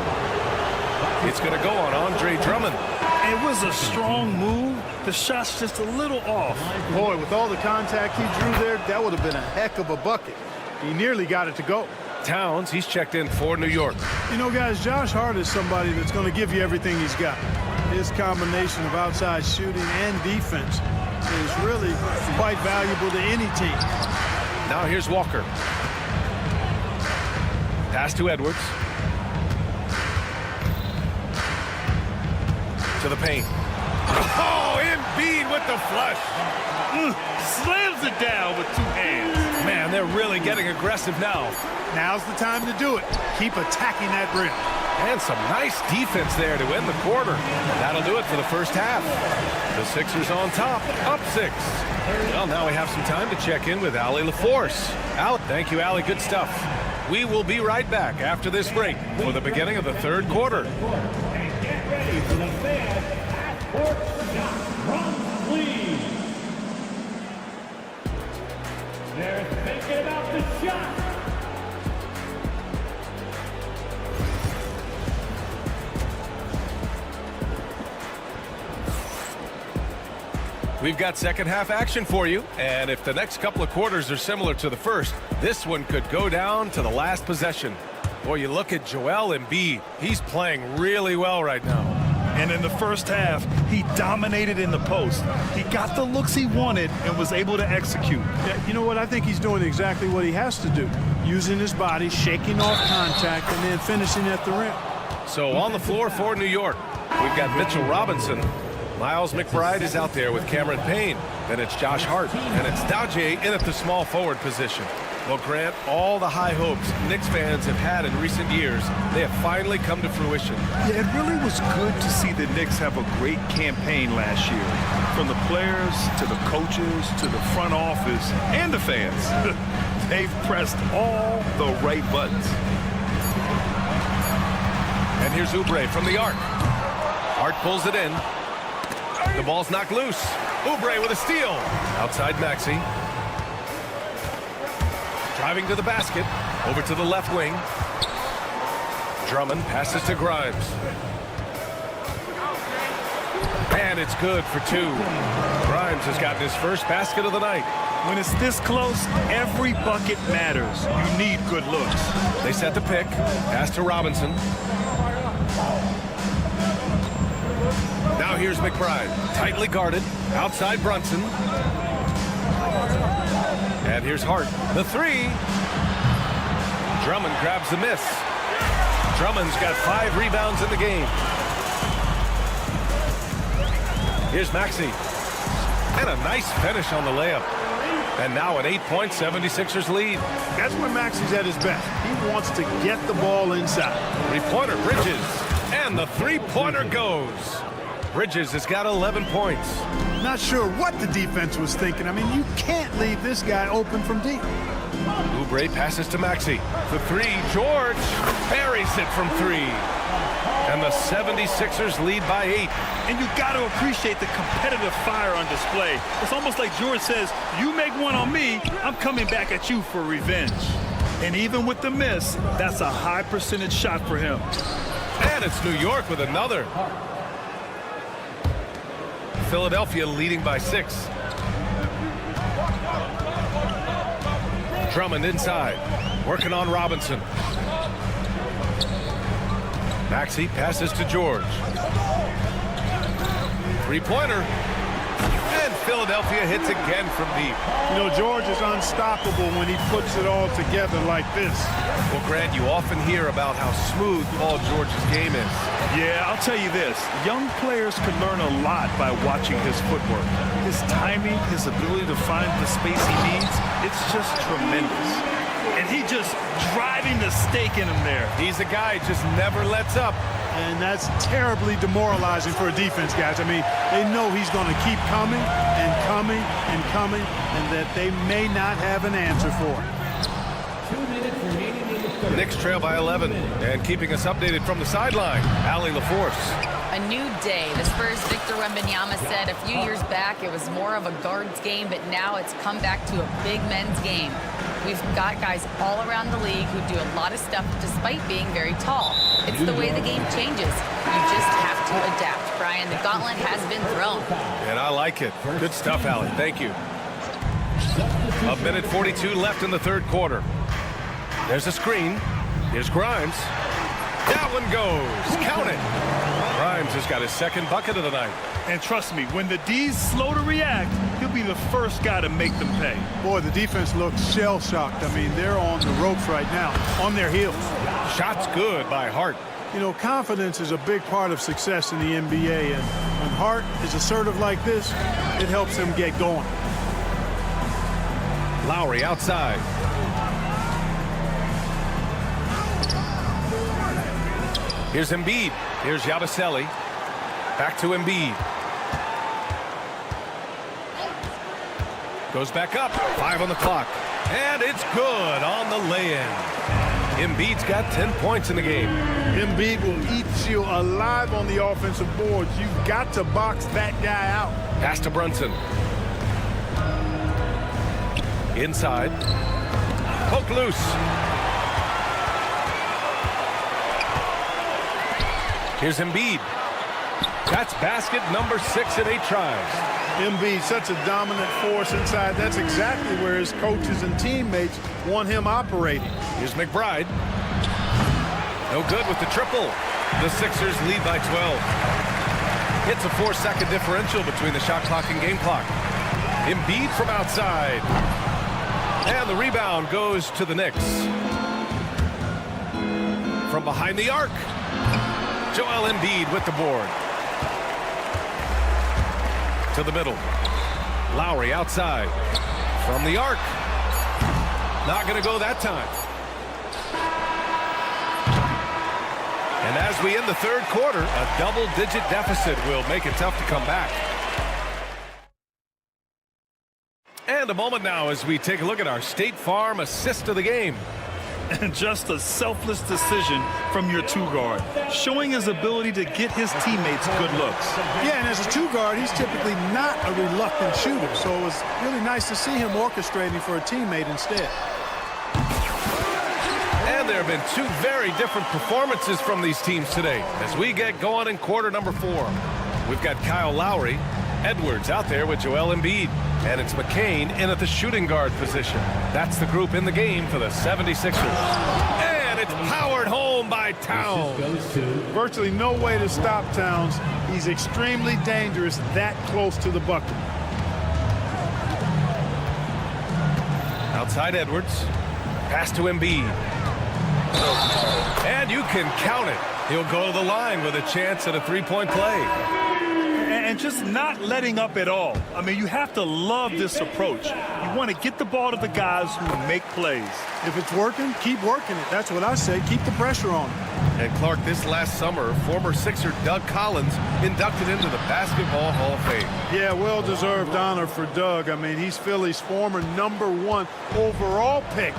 Speaker 1: It's going to go on Andre Drummond.
Speaker 3: It was a strong move. The shot's just a little off.
Speaker 14: Boy, with all the contact he drew there, that would have been a heck of a bucket. He nearly got it to go.
Speaker 1: Towns, he's checked in for New York.
Speaker 14: You know, guys, Josh Hart is somebody that's going to give you everything he's got. His combination of outside shooting and defense is really quite valuable to any team.
Speaker 1: Now here's Walker. Pass to Edwards. To the paint. Oh, Embiid with the flush.
Speaker 3: Slams it down with 2 hands.
Speaker 1: Man, they're really getting aggressive now.
Speaker 14: Now's the time to do it. Keep attacking that rim.
Speaker 1: And some nice defense there to end the quarter. That'll do it for the first half. The Sixers on top, up 6. Well, now we have some time to check in with Allie LaForce. Al, thank you, Allie. Good stuff. We will be right back after this break for the beginning of the third quarter.
Speaker 5: Get ready for the fans at Sports Shot Run, please. They're thinking about the shot.
Speaker 1: We've got second half action for you, and if the next couple of quarters are similar to the first, this one could go down to the last possession. Boy, you look at Joel Embiid. He's playing really well right now.
Speaker 3: And in the first half, he dominated in the post. He got the looks he wanted and was able to execute.
Speaker 14: Yeah, you know what? I think he's doing exactly what he has to do. Using his body, shaking off contact, and then finishing at the rim.
Speaker 1: So on the floor for New York, we've got Mitchell Robinson. Miles McBride is out there with Cameron Payne. Then it's Josh Hart. And it's Daje in at the small forward position. Well, Grant, all the high hopes Knicks fans have had in recent years, they have finally come to fruition.
Speaker 3: Yeah, it really was good to see the Knicks have a great campaign last year. From the players to the coaches to the front office and the fans. They've pressed all the right buttons.
Speaker 1: And here's Oubre from the arc. Hart pulls it in. The ball's knocked loose. Oubre with a steal. Outside Maxey. Driving to the basket. Over to the left wing. Drummond passes to Grimes. And it's good for 2. Grimes has gotten his first basket of the night.
Speaker 3: When it's this close, every bucket matters. You need good looks.
Speaker 1: They set the pick. Pass to Robinson. Now here's McBride. Tightly guarded. Outside Brunson. And here's Hart. The 3. Drummond grabs the miss. Drummond's got 5 rebounds in the game. Here's Maxey. And a nice finish on the layup. And now an 8-point 76ers lead.
Speaker 14: That's when Maxey's at his best. He wants to get the ball inside.
Speaker 1: 3-pointer Bridges. And the 3-pointer goes. Bridges has got 11 points.
Speaker 14: Not sure what the defense was thinking. I mean, you can't leave this guy open from deep.
Speaker 1: Oubre passes to Maxey. The 3, George buries it from 3. And the 76ers lead by 8.
Speaker 3: And you got to appreciate the competitive fire on display. It's almost like George says, you make one on me, I'm coming back at you for revenge. And even with the miss, that's a high percentage shot for him.
Speaker 1: And it's New York with another. Philadelphia leading by 6. Drummond inside, working on Robinson. Maxey passes to George. Three-pointer. And Philadelphia hits again from deep.
Speaker 14: You know, George is unstoppable when he puts it all together like this.
Speaker 1: Well, Grant, you often hear about how smooth Paul George's game is.
Speaker 3: Yeah, I'll tell you this. Young players can learn a lot by watching his footwork. His timing, his ability to find the space he needs, it's just tremendous. And he just driving the stake in him there.
Speaker 1: He's a guy who just never lets up.
Speaker 14: And that's terribly demoralizing for a defense, guys. I mean, they know he's going to keep coming and coming and coming, and that they may not have an answer for it.
Speaker 1: Knicks trail by 11, and keeping us updated from the sideline, Allie LaForce.
Speaker 4: A new day. The Spurs' Victor Wembanyama said a few years back it was more of a guards game, but now it's come back to a big men's game. We've got guys all around the league who do a lot of stuff despite being very tall. It's the way the game changes. You just have to adapt. Brian, the gauntlet has been thrown.
Speaker 1: And I like it. Good stuff, Allie. Thank you. A minute 42 left in the third quarter. There's a screen. Here's Grimes. That one goes. Count it. Grimes has got his second bucket of the night.
Speaker 3: And trust me, when the D's slow to react, he'll be the first guy to make them pay.
Speaker 14: Boy, the defense looks shell-shocked. I mean, they're on the ropes right now, on their heels.
Speaker 1: Shots good by Hart.
Speaker 14: You know, confidence is a big part of success in the NBA, and when Hart is assertive like this, it helps him get going.
Speaker 1: Lowry outside. Here's Embiid. Here's Yabusele. Back to Embiid. Goes back up. 5 on the clock. And it's good on the lay-in. Embiid's got 10 points in the game.
Speaker 14: Embiid will eat you alive on the offensive boards. You've got to box that guy out.
Speaker 1: Pass to Brunson. Inside. Poke loose. Here's Embiid. That's basket number 6 in 8 tries.
Speaker 14: Embiid, such a dominant force inside. That's exactly where his coaches and teammates want him operating.
Speaker 1: Here's McBride. No good with the triple. The Sixers lead by 12. It's a 4-second differential between the shot clock and game clock. Embiid from outside. And the rebound goes to the Knicks. From behind the arc. Joel Embiid with the board. To the middle. Lowry outside. From the arc. Not going to go that time. And as we end the third quarter, a double-digit deficit will make it tough to come back. And a moment now as we take a look at our State Farm assist of the game.
Speaker 3: And just a selfless decision from your two-guard, showing his ability to get his teammates good looks.
Speaker 14: Yeah, and as a two-guard, he's typically not a reluctant shooter, so it was really nice to see him orchestrating for a teammate instead.
Speaker 1: And there have been 2 very different performances from these teams today as we get going in quarter number 4. We've got Kyle Lowry, Edwards out there with Joel Embiid, and it's McCain in at the shooting guard position. That's the group in the game for the 76ers. And it's powered home by Towns.
Speaker 14: Virtually no way to stop Towns. He's extremely dangerous that close to the bucket.
Speaker 1: Outside Edwards. Pass to Embiid. And you can count it. He'll go to the line with a chance at a 3-point play.
Speaker 3: And just not letting up at all. I mean, you have to love this approach. You want to get the ball to the guys who make plays.
Speaker 14: If it's working, keep working it. That's what I say. Keep the pressure on.
Speaker 1: And Clark, this last summer, former Sixer Doug Collins inducted into the Basketball Hall of Fame.
Speaker 14: Yeah, well-deserved honor for Doug. I mean, he's Philly's former #1 overall pick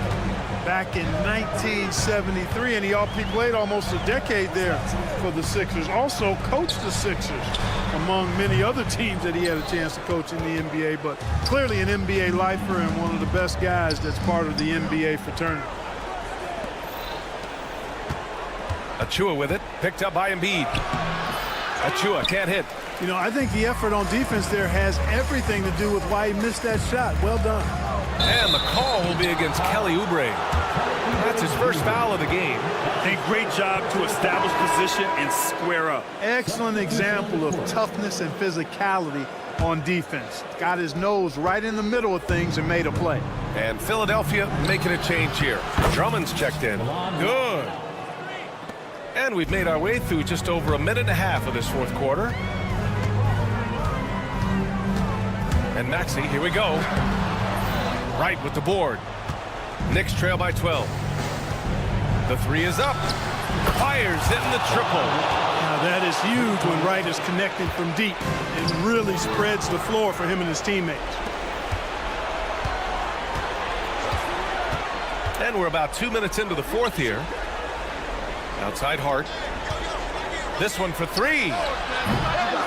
Speaker 14: back in 1973, and he played almost a decade there for the Sixers. Also coached the Sixers, among many other teams that he had a chance to coach in the NBA, but clearly an NBA lifer and one of the best guys that's part of the NBA fraternity.
Speaker 1: Achua with it, picked up by Embiid. Achua can't hit.
Speaker 14: You know, I think the effort on defense there has everything to do with why he missed that shot. Well done.
Speaker 1: And the call will be against Kelly Oubre. That's his first foul of the game.
Speaker 3: A great job to establish position and square up.
Speaker 14: Excellent example of toughness and physicality on defense. Got his nose right in the middle of things and made a play.
Speaker 1: And Philadelphia making a change here. Drummond's checked in. Good. And we've made our way through just over a minute and a half of this fourth quarter. And Maxey, here we go. Right with the board. Knicks trail by 12. The three is up. Fires in the triple.
Speaker 14: Now that is huge when Wright is connecting from deep. It really spreads the floor for him and his teammates.
Speaker 1: And we're about 2 minutes into the fourth here. Outside Hart. This one for three.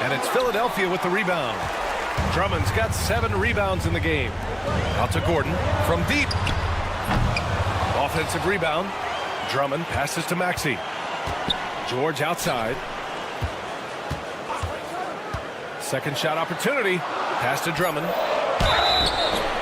Speaker 1: And it's Philadelphia with the rebound. Drummond's got 7 rebounds in the game. Out to Gordon from deep. Offensive rebound. Drummond passes to Maxey. George outside. Second shot opportunity. Pass to Drummond.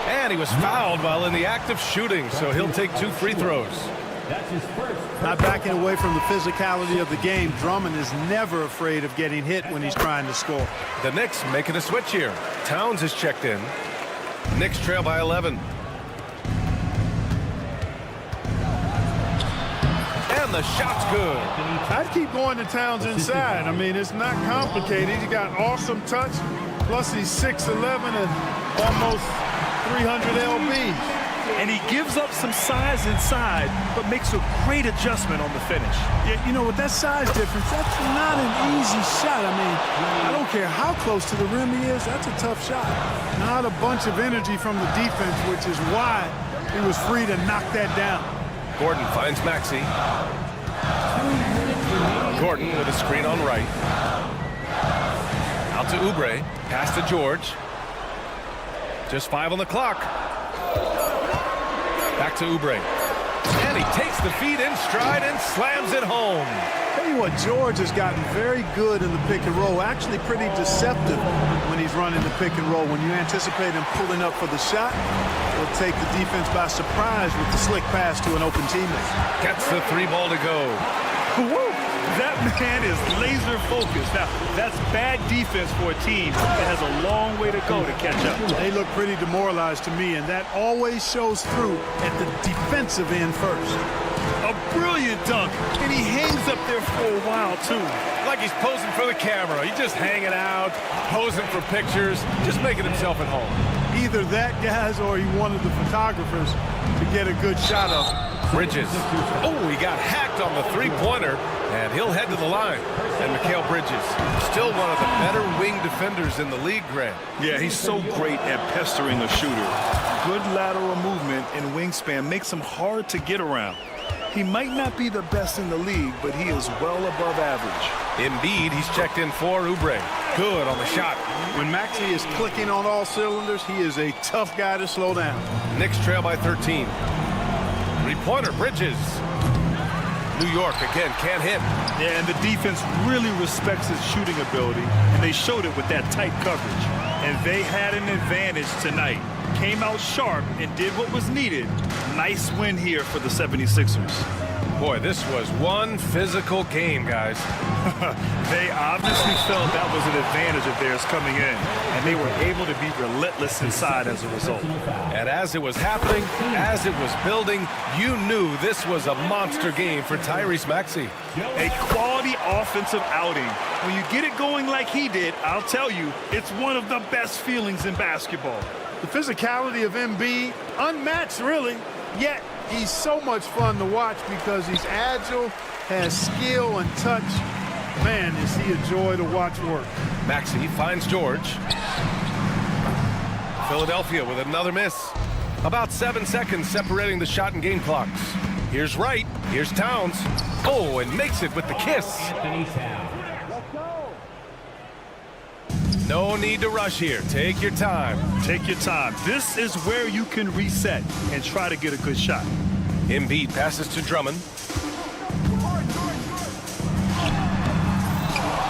Speaker 1: And he was fouled while in the act of shooting, so he'll take 2 free throws.
Speaker 5: That's his first.
Speaker 14: Not backing away from the physicality of the game. Drummond is never afraid of getting hit when he's trying to score.
Speaker 1: The Knicks making a switch here. Towns is checked in. Knicks trail by 11. And the shot's good.
Speaker 14: I'd keep going to Towns inside. I mean, it's not complicated. He got awesome touch. Plus, he's 6'11" and almost 300 lbs.
Speaker 3: And he gives up some size inside, but makes a great adjustment on the finish.
Speaker 14: Yeah, you know, with that size difference, that's not an easy shot. I mean, I don't care how close to the rim he is, that's a tough shot. Not a bunch of energy from the defense, which is why he was free to knock that down.
Speaker 1: Gordon finds Maxey. Gordon with a screen on right. Out to Oubre. Pass to George. Just 5 on the clock. Back to Oubre. And he takes the feed in stride and slams it home.
Speaker 14: Tell you what, George has gotten very good in the pick and roll. Actually pretty deceptive when he's running the pick and roll. When you anticipate him pulling up for the shot, he'll take the defense by surprise with the slick pass to an open teammate.
Speaker 1: Gets the 3 ball to go.
Speaker 3: Woo! That man is laser focused. Now, that's bad defense for a team that has a long way to go to catch up.
Speaker 14: They look pretty demoralized to me, and that always shows through at the defensive end first.
Speaker 3: A brilliant dunk, and he hangs up there for a while, too.
Speaker 1: Like he's posing for the camera. He's just hanging out, posing for pictures, just making himself at home.
Speaker 14: Either that, guys, or he wanted the photographers to get a good shot of him.
Speaker 1: Bridges. Oh, he got hacked on the 3-pointer, and he'll head to the line. And Mikal Bridges, still one of the better wing defenders in the league, Grant.
Speaker 3: Yeah, he's so great at pestering a shooter. Good lateral movement and wingspan makes him hard to get around. He might not be the best in the league, but he is well above average.
Speaker 1: Embiid, he's checked in for Oubre. Good on the shot.
Speaker 14: When Maxey is clicking on all cylinders, he is a tough guy to slow down.
Speaker 1: Knicks trail by 13. 3-pointer, Bridges. New York again can't hit.
Speaker 3: Yeah, and the defense really respects his shooting ability, and they showed it with that tight coverage. And they had an advantage tonight. Came out sharp and did what was needed. Nice win here for the 76ers.
Speaker 1: Boy, this was one physical game, guys.
Speaker 3: They obviously felt that was an advantage of theirs coming in, and they were able to be relentless inside as a result.
Speaker 1: And as it was happening, as it was building, you knew this was a monster game for Tyrese Maxey.
Speaker 3: A quality offensive outing. When you get it going like he did, I'll tell you, it's one of the best feelings in basketball.
Speaker 14: The physicality of Embiid, unmatched really, yet he's so much fun to watch because he's agile, has skill and touch. Man, is he a joy to watch work.
Speaker 1: Maxey finds George. Philadelphia with another miss. About 7 seconds separating the shot and game clocks. Here's Wright. Here's Towns. Oh, and makes it with the kiss. No need to rush here. Take your time.
Speaker 3: Take your time. This is where you can reset and try to get a good shot.
Speaker 1: Embiid passes to Drummond.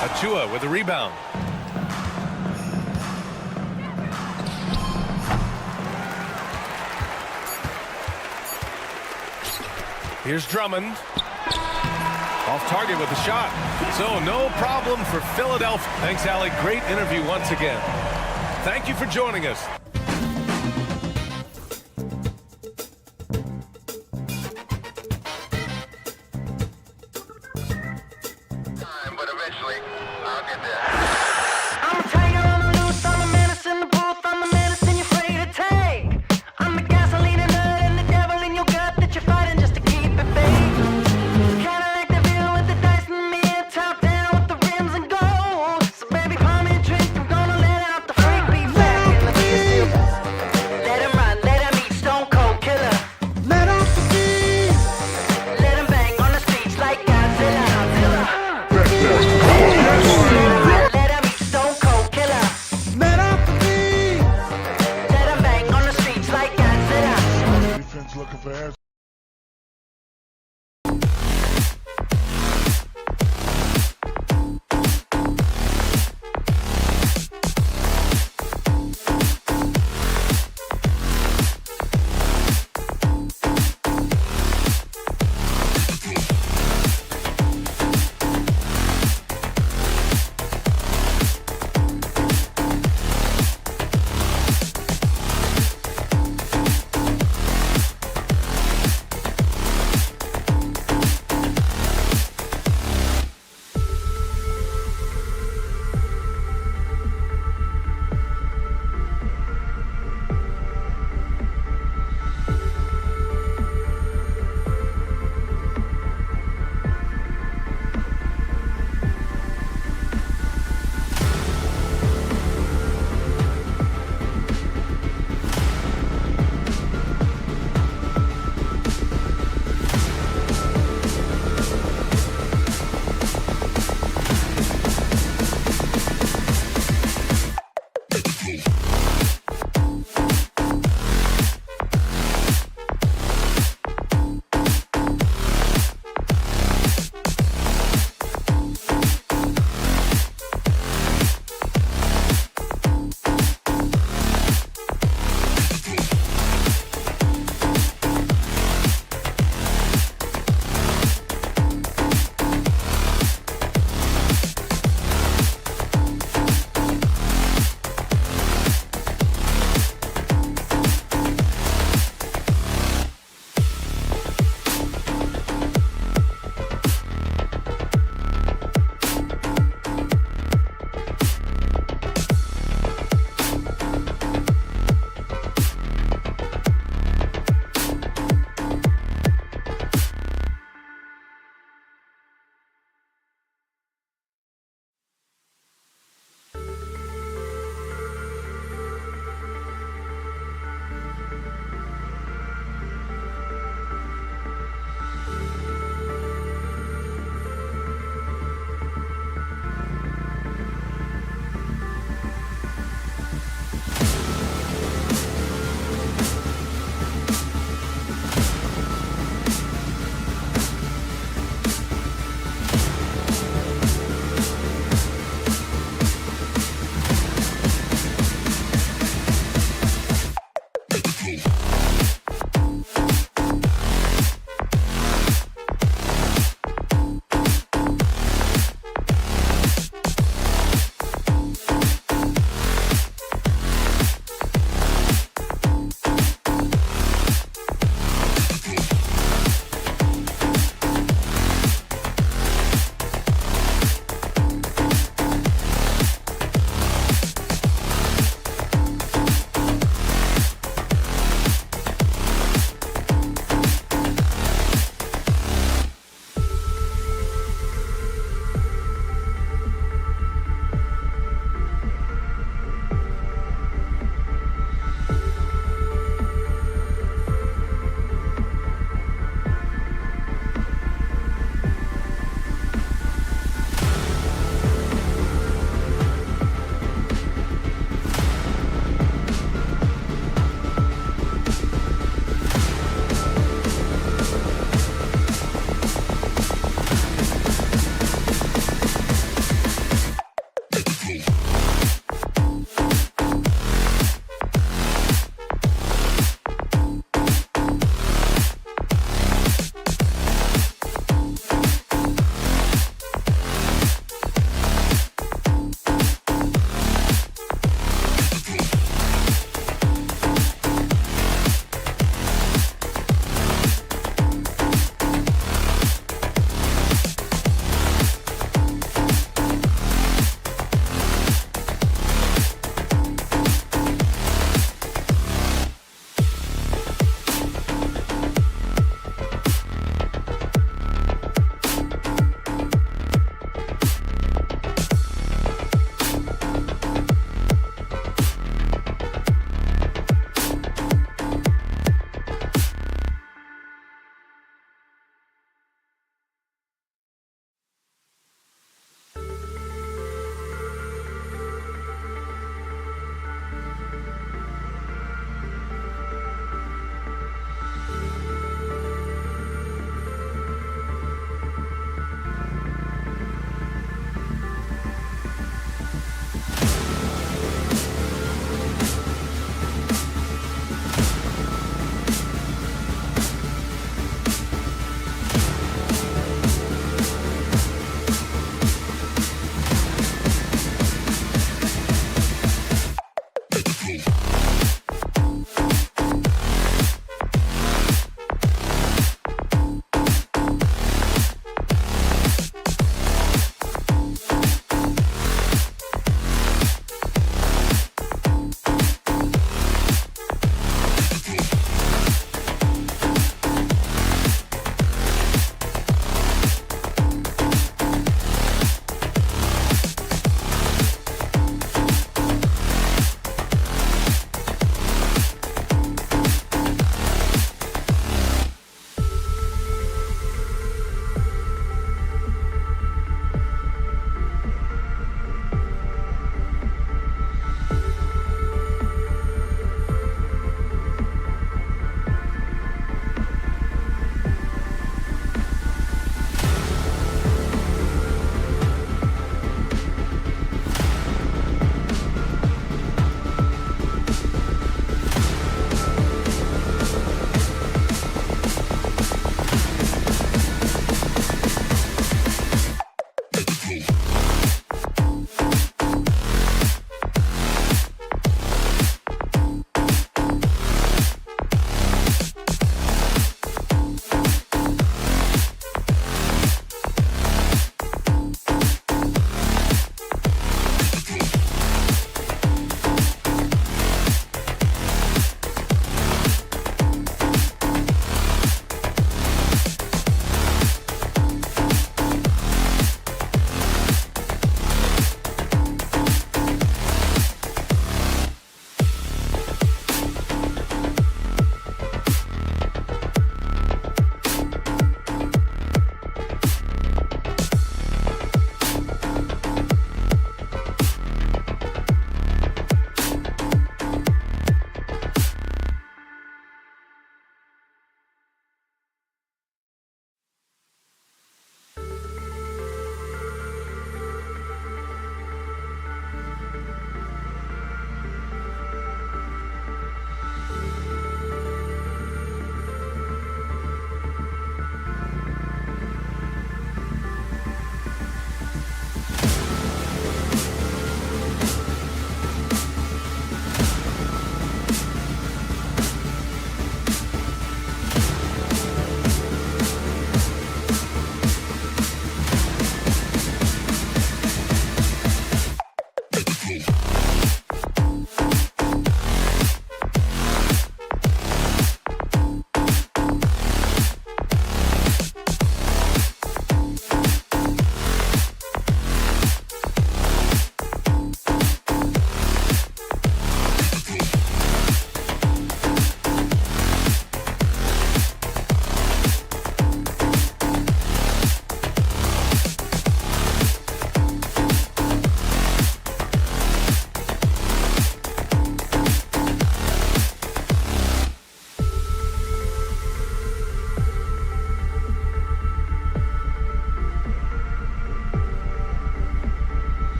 Speaker 1: Achua with a rebound. Here's Drummond. Off target with the shot. So no problem for Philadelphia. Thanks, Allie. Great interview once again. Thank you for joining us.
Speaker 7: But eventually, I'll get there.
Speaker 8: I'm a tiger on the loose, I'm a menace in the booth, I'm the medicine you're afraid to take. I'm the gasoline and nut and the devil in your gut that you're fighting just to keep it fake. Kinda like the view with the dice and me, top down with the rims and gold. So baby, pour me a drink, I'm gonna let out the freak beat back in the beat. Let him run, let him eat, stone cold killer. Let off the beat. Let him bang on the streets like Godzilla. Let him eat, stone cold killer. Let off the beat. Let him bang on the streets like Godzilla.
Speaker 5: Defense looking for answers.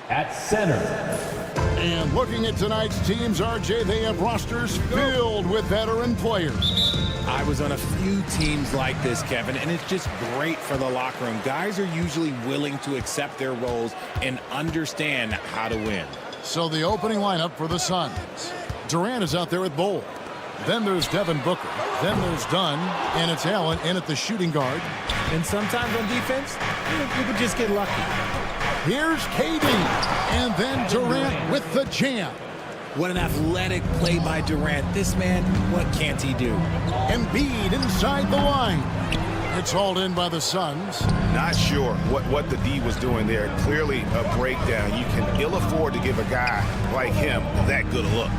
Speaker 5: At center.
Speaker 9: And looking at tonight's teams, RJ, they have rosters filled with veteran players.
Speaker 12: I was on a few teams like this, Kevin, and it's just great for the locker room. Guys are usually willing to accept their roles and understand how to win.
Speaker 9: So the opening lineup for the Suns. Durant is out there with Bol. Then there's Devin Booker. Then there's Dunn, and it's Allen in at the shooting guard.
Speaker 12: And sometimes on defense, you could just get lucky.
Speaker 9: Here's KD, and then Durant with the jam.
Speaker 12: What an athletic play by Durant. This man, what can't he do?
Speaker 9: Embiid inside the line. It's hauled in by the Suns.
Speaker 10: Not sure what the D was doing there. Clearly a breakdown. You can ill afford to give a guy like him that good a look.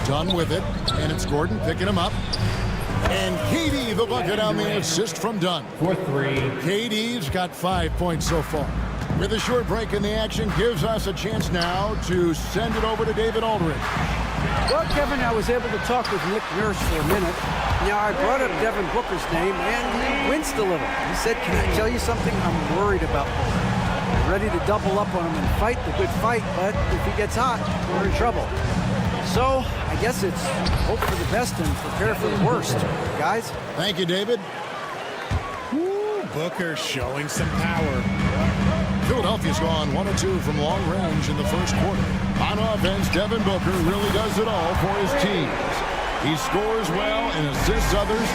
Speaker 9: Dunn with it, and it's Gordon picking him up. And KD the bucket on the assist from Dunn.
Speaker 5: For 3.
Speaker 9: KD's got 5 points so far. With a short break in the action, gives us a chance now to send it over to David Aldridge.
Speaker 11: Well, Kevin, I was able to talk with Nick Nurse for a minute. Now, I brought up Devin Booker's name, and he winced a little. He said, "Can I tell you something? I'm worried about Booker. I'm ready to double up on him and fight the good fight, but if he gets hot, we're in trouble." So, I guess it's hope for the best and prepare for the worst. Guys?
Speaker 9: Thank you, David.
Speaker 12: Woo, Booker showing some power.
Speaker 9: Philadelphia's gone 1 of 2 from long range in the first quarter. On offense, Devin Booker really does it all for his teams. He scores well and assists others.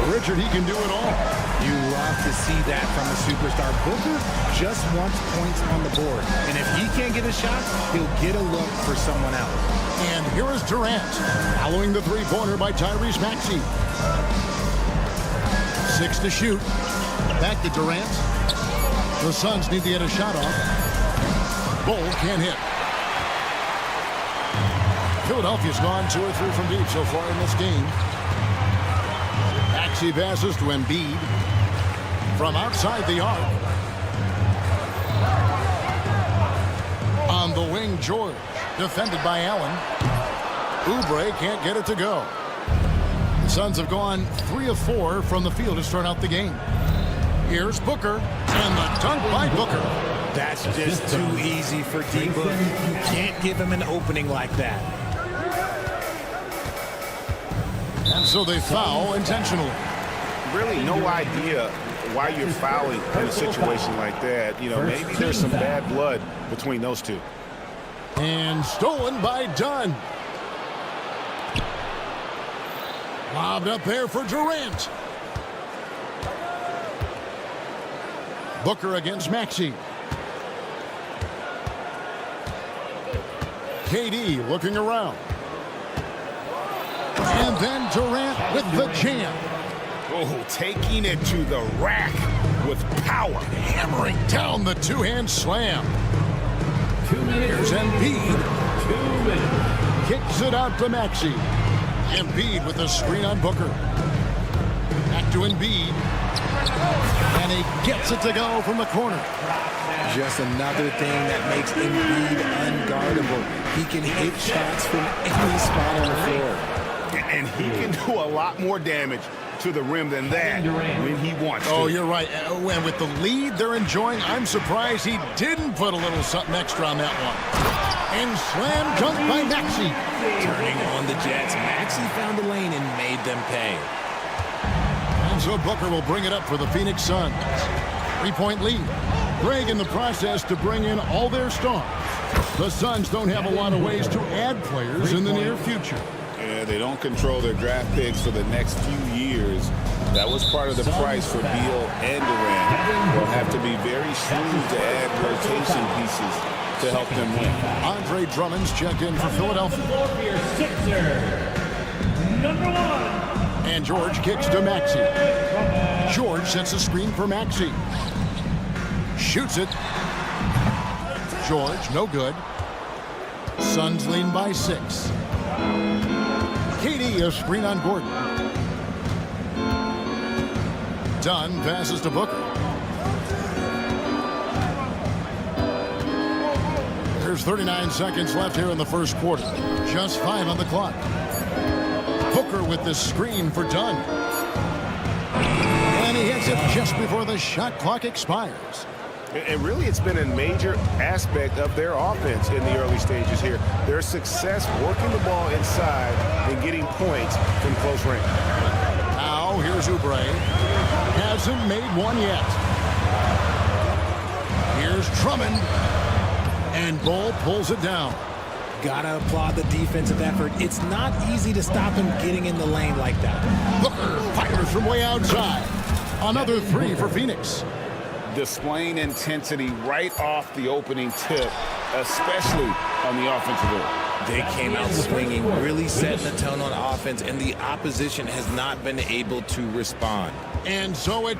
Speaker 9: Richard, he can do it all.
Speaker 12: You love to see that from a superstar. Booker just wants points on the board. And if he can't get a shot, he'll get a look for someone else.
Speaker 9: And here is Durant, following the three-pointer by Tyrese Maxey. 6 to shoot. Back to Durant. The Suns need to get a shot off. Bol can't hit. Philadelphia's gone 2 or 3 from deep so far in this game. Maxey passes to Embiid. From outside the arc. On the wing, George. Defended by Allen. Oubre can't get it to go. The Suns have gone 3 of 4 from the field to start out the game. Here's Booker, and the dunk by Booker.
Speaker 12: That's just too easy for D-Book. You can't give him an opening like that.
Speaker 9: And so they foul intentionally.
Speaker 10: Really no idea why you're fouling in a situation like that. You know, maybe there's some bad blood between those two.
Speaker 9: And stolen by Dunn. Lobbed up there for Durant. Booker against Maxey. KD looking around. And then Durant with the jam.
Speaker 10: Oh, taking it to the rack with power.
Speaker 9: Hammering down the two-hand slam.
Speaker 5: 2 minutes.
Speaker 9: Here's Embiid.
Speaker 5: 2 minutes.
Speaker 9: Kicks it out to Maxey. Embiid with a screen on Booker. Back to Embiid. And he gets it to go from the corner.
Speaker 12: Just another thing that makes Embiid unguardable. He can hit shots from any spot on the floor.
Speaker 10: And he can do a lot more damage to the rim than that when he wants to.
Speaker 9: Oh, you're right. And with the lead they're enjoying, I'm surprised he didn't put a little something extra on that one. And slam dunk by Maxey.
Speaker 12: Turning on the Jets, Maxey found the lane and made them pay.
Speaker 9: And so Booker will bring it up for the Phoenix Suns. 3-point lead. Greg in the process to bring in all their stars. The Suns don't have a lot of ways to add players in the near future.
Speaker 10: Yeah, they don't control their draft picks for the next few years. That was part of the price for Beal and Durant. They'll have to be very shrewd to add rotation pieces to help them win.
Speaker 9: Andre Drummond's checked in for Philadelphia.
Speaker 5: Number 1.
Speaker 9: And George kicks to Maxey. George sets a screen for Maxey. Shoots it. George, no good. Suns lean by 6. KD, a screen on Gordon. Dunn passes to Booker. There's 39 seconds left here in the first quarter. Just 5 on the clock. Booker with the screen for Dunn. And he hits it just before the shot clock expires.
Speaker 1: And really, it's been a major aspect of their offense in the early stages here. Their success working the ball inside and getting points from close range.
Speaker 9: Now, here's Oubre. Hasn't made one yet. Here's Drummond. And Bull pulls it down.
Speaker 12: Gotta applaud the defensive effort. It's not easy to stop him getting in the lane like that.
Speaker 9: Booker fires from way outside. Another three for Phoenix.
Speaker 10: Displaying intensity right off the opening tip, especially on the offensive end.
Speaker 12: They came out swinging, really setting the tone on offense, and the opposition has not been able to respond.
Speaker 9: And so it...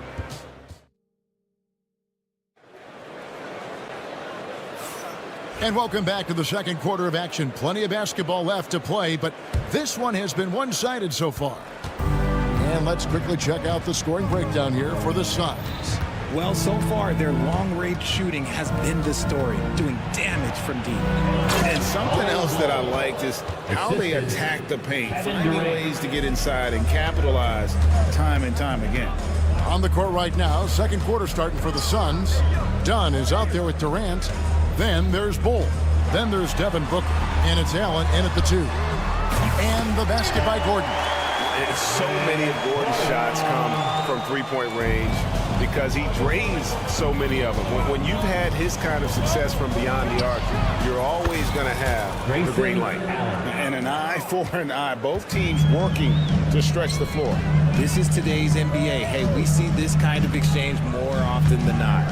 Speaker 9: And welcome back to the second quarter of action. Plenty of basketball left to play, but this one has been one-sided so far. And let's quickly check out the scoring breakdown here for the Suns.
Speaker 12: Well, so far, their long-range shooting has been the story, doing damage from deep.
Speaker 10: And something else that I liked is how they attack the paint, finding ways to get inside and capitalize time and time again.
Speaker 9: On the court right now, second quarter starting for the Suns. Dunn is out there with Durant. Then there's Bull. Then there's Devin Booker. And it's Allen in at the 2. And the basket by Gordon.
Speaker 1: So many of Gordon's shots come from three-point range because he drains so many of them. When you've had his kind of success from beyond the arc, you're always going to have the green light.
Speaker 10: And an eye for an eye. Both teams working to stretch the floor.
Speaker 12: This is today's NBA. Hey, we see this kind of exchange more often than not.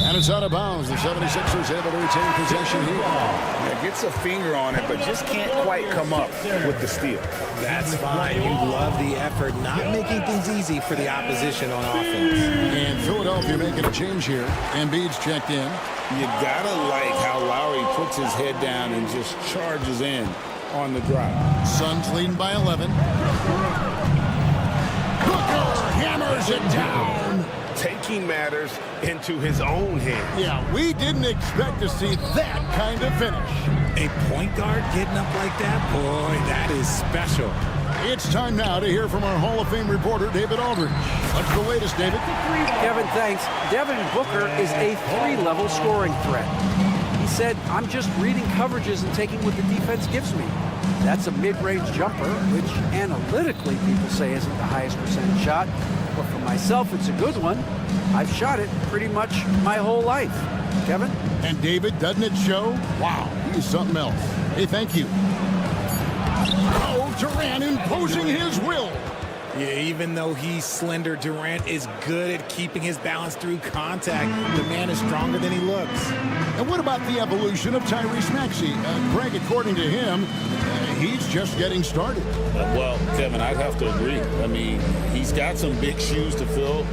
Speaker 9: And it's out of bounds. The 76ers able to retain possession here.
Speaker 10: Yeah, gets a finger on it, but just can't quite come up with the steal.
Speaker 12: That's fine. You love the effort, not making things easy for the opposition on offense.
Speaker 9: And Philadelphia making a change here. Embiid's checked in.
Speaker 10: You gotta like how Lowry puts his head down and just charges in on the drive.
Speaker 9: Suns leading by 11. Booker hammers it down.
Speaker 1: Taking matters into his own hands.
Speaker 9: Yeah, we didn't expect to see that kind of finish.
Speaker 12: A point guard getting up like that? Boy, that is special.
Speaker 9: It's time now to hear from our Hall of Fame reporter, David Aldridge. What's the latest, David?
Speaker 11: Kevin, thanks. Devin Booker is a 3-level scoring threat. He said, I'm just reading coverages and taking what the defense gives me. That's a mid-range jumper, which analytically people say isn't the highest percentage shot. But for myself, it's a good one. I've shot it pretty much my whole life. Kevin?
Speaker 9: And David, doesn't it show? Wow, he's something else. Hey, thank you. Oh, Durant imposing his will.
Speaker 12: Yeah, even though he's slender, Durant is good at keeping his balance through contact. The man is stronger than he looks.
Speaker 9: And what about the evolution of Tyrese Maxey? Greg, according to him, he's just getting started.
Speaker 10: Well, Kevin, I'd have to agree. I mean, he's got some big shoes to fill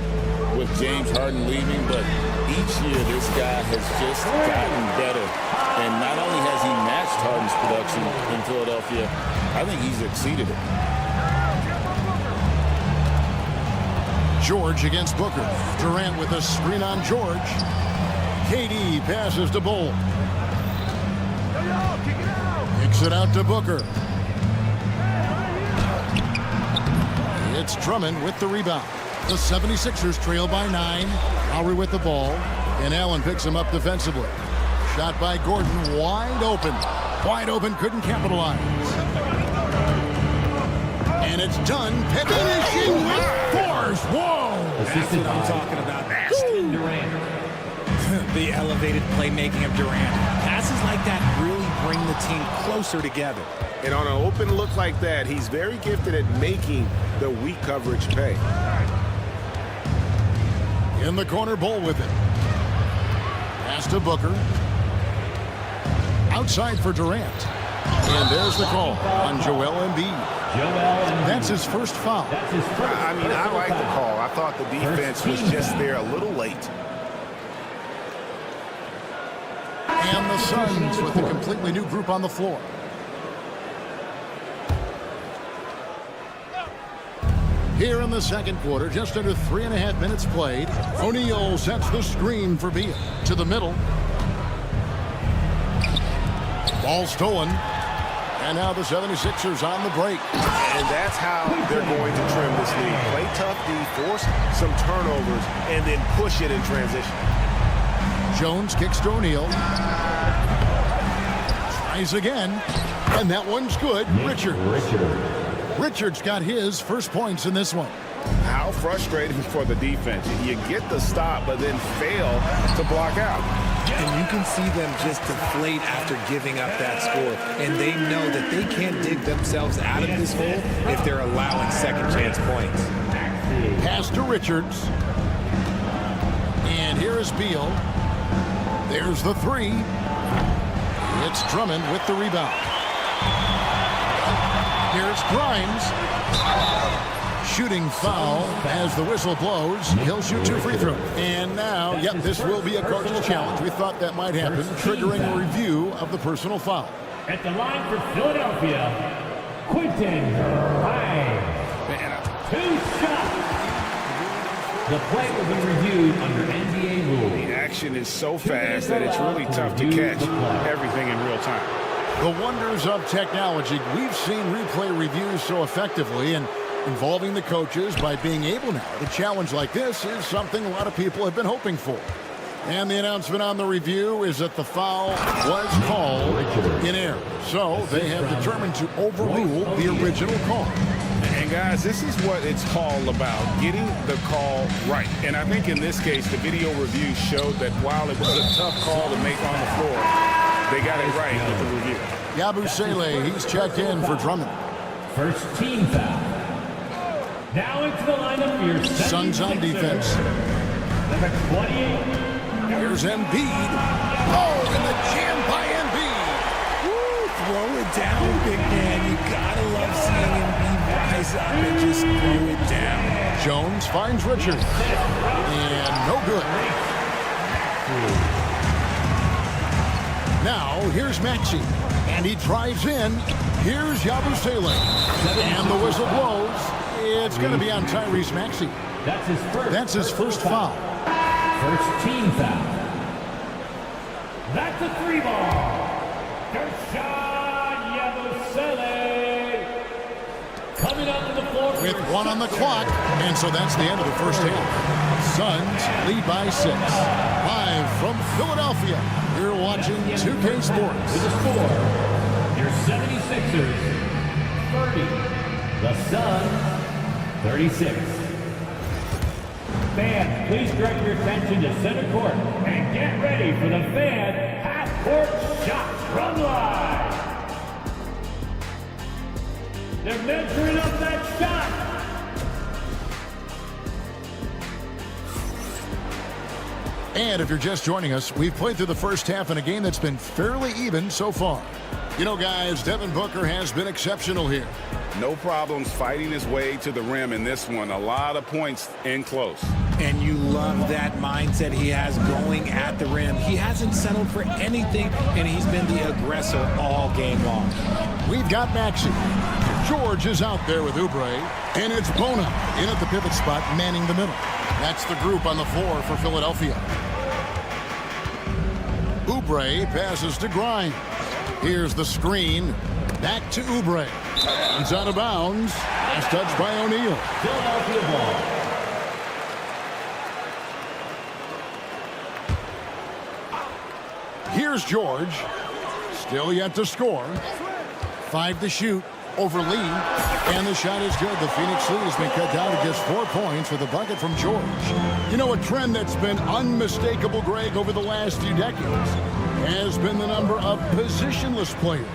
Speaker 10: with James Harden leaving, but each year this guy has just gotten better. And not only has he matched Harden's production in Philadelphia, I think he's exceeded it.
Speaker 9: George against Booker. Durant with a screen on George. KD passes to Bull. Kicks it out to Booker. It's Drummond with the rebound. The 76ers trail by 9. Lowry with the ball. And Allen picks him up defensively. Shot by Gordon, wide open. Wide open, couldn't capitalize. And it's done. Finishing with force. Whoa!
Speaker 12: That's what I'm talking about. The elevated playmaking of Durant. Passes like that really bring the team closer together.
Speaker 1: And on an open look like that, he's very gifted at making the weak coverage pay.
Speaker 9: In the corner, Bull with it. Pass to Booker. Outside for Durant. And there's the call on Joel Embiid. That's his first foul.
Speaker 1: I mean, I like the call. I thought the defense was just there a little late.
Speaker 9: And the Suns with a completely new group on the floor. Here in the second quarter, just under 3.5 minutes played, O'Neal sets the screen for Beal. To the middle. Ball stolen. And now the 76ers on the break.
Speaker 1: And that's how they're going to trim this lead. Play tough D, force some turnovers, and then push it in transition.
Speaker 9: Jones kicks to O'Neal. Tries again. And that one's good. Richards got his first points in this one.
Speaker 10: How frustrating for the defense. You get the stop, but then fail to block out.
Speaker 12: And you can see them just deflate after giving up that score. And they know that they can't dig themselves out of this hole if they're allowing second chance points.
Speaker 9: Pass to Richards. And here is Beal. There's the three. It's Drummond with the rebound. Here's Grimes. Shooting foul as the whistle blows. He'll shoot 2 free throws. And now, yep, this will be a coach's challenge. We thought that might happen, triggering a review of the personal foul.
Speaker 5: At the line for Philadelphia, Quentin Grimes. 2 shots. The play will be reviewed under NBA rules.
Speaker 10: The action is so fast that it's really tough to catch everything in real time.
Speaker 9: The wonders of technology. We've seen replay reviews so effectively, and involving the coaches by being able now to challenge like this is something a lot of people have been hoping for. And the announcement on the review is that the foul was called in error. So they have determined to overrule the original call.
Speaker 10: And guys, this is what it's all about, getting the call right. And I think in this case, the video review showed that while it was a tough call to make on the floor, they got it right with the review.
Speaker 9: Yabusele, he's checked in for Drummond.
Speaker 5: First team foul. Now into the lineup for your
Speaker 9: Suns on defense.
Speaker 5: Number 28.
Speaker 9: Here's Embiid. Oh, and the jam by Embiid.
Speaker 12: Woo, throw it down, big man. You gotta love seeing Embiid rise up and just throw it down.
Speaker 9: Jones finds Richards. And no good. Now, here's Maxey. And he drives in. Here's Yabusele. And the whistle blows. It's going to be on Tyrese Maxey.
Speaker 5: That's his first
Speaker 9: foul.
Speaker 5: First team foul. That's a 3 ball. Dershawn Yabusele coming up to the floor
Speaker 9: with 1 on the clock, and so that's the end of the first half. Suns lead by 6. Live from Philadelphia, you're watching 2K Sports.
Speaker 5: With the score, your 76ers 30, the Suns 36. Fans, please direct your attention to center court and get ready for the fan half-court shots from live. They're measuring up that shot.
Speaker 9: And if you're just joining us, we've played through the first half in a game that's been fairly even so far. You know, guys, Devin Booker has been exceptional here.
Speaker 10: No problems fighting his way to the rim in this one. A lot of points in close.
Speaker 12: And you love that mindset he has going at the rim. He hasn't settled for anything, and he's been the aggressor all game long.
Speaker 9: We've got Maxey. George is out there with Oubre. And it's Bona in at the pivot spot, manning the middle. That's the group on the floor for Philadelphia. Oubre passes to Grimes. Here's the screen. Back to Oubre. He's out of bounds. Last touch by O'Neal.
Speaker 5: Philadelphia ball.
Speaker 9: Here's George. Still yet to score. 5 to shoot over Lee. And the shot is good. The Phoenix lead has been cut down to just 4 points with a bucket from George. You know, a trend that's been unmistakable, Greg, over the last few decades has been the number of positionless players.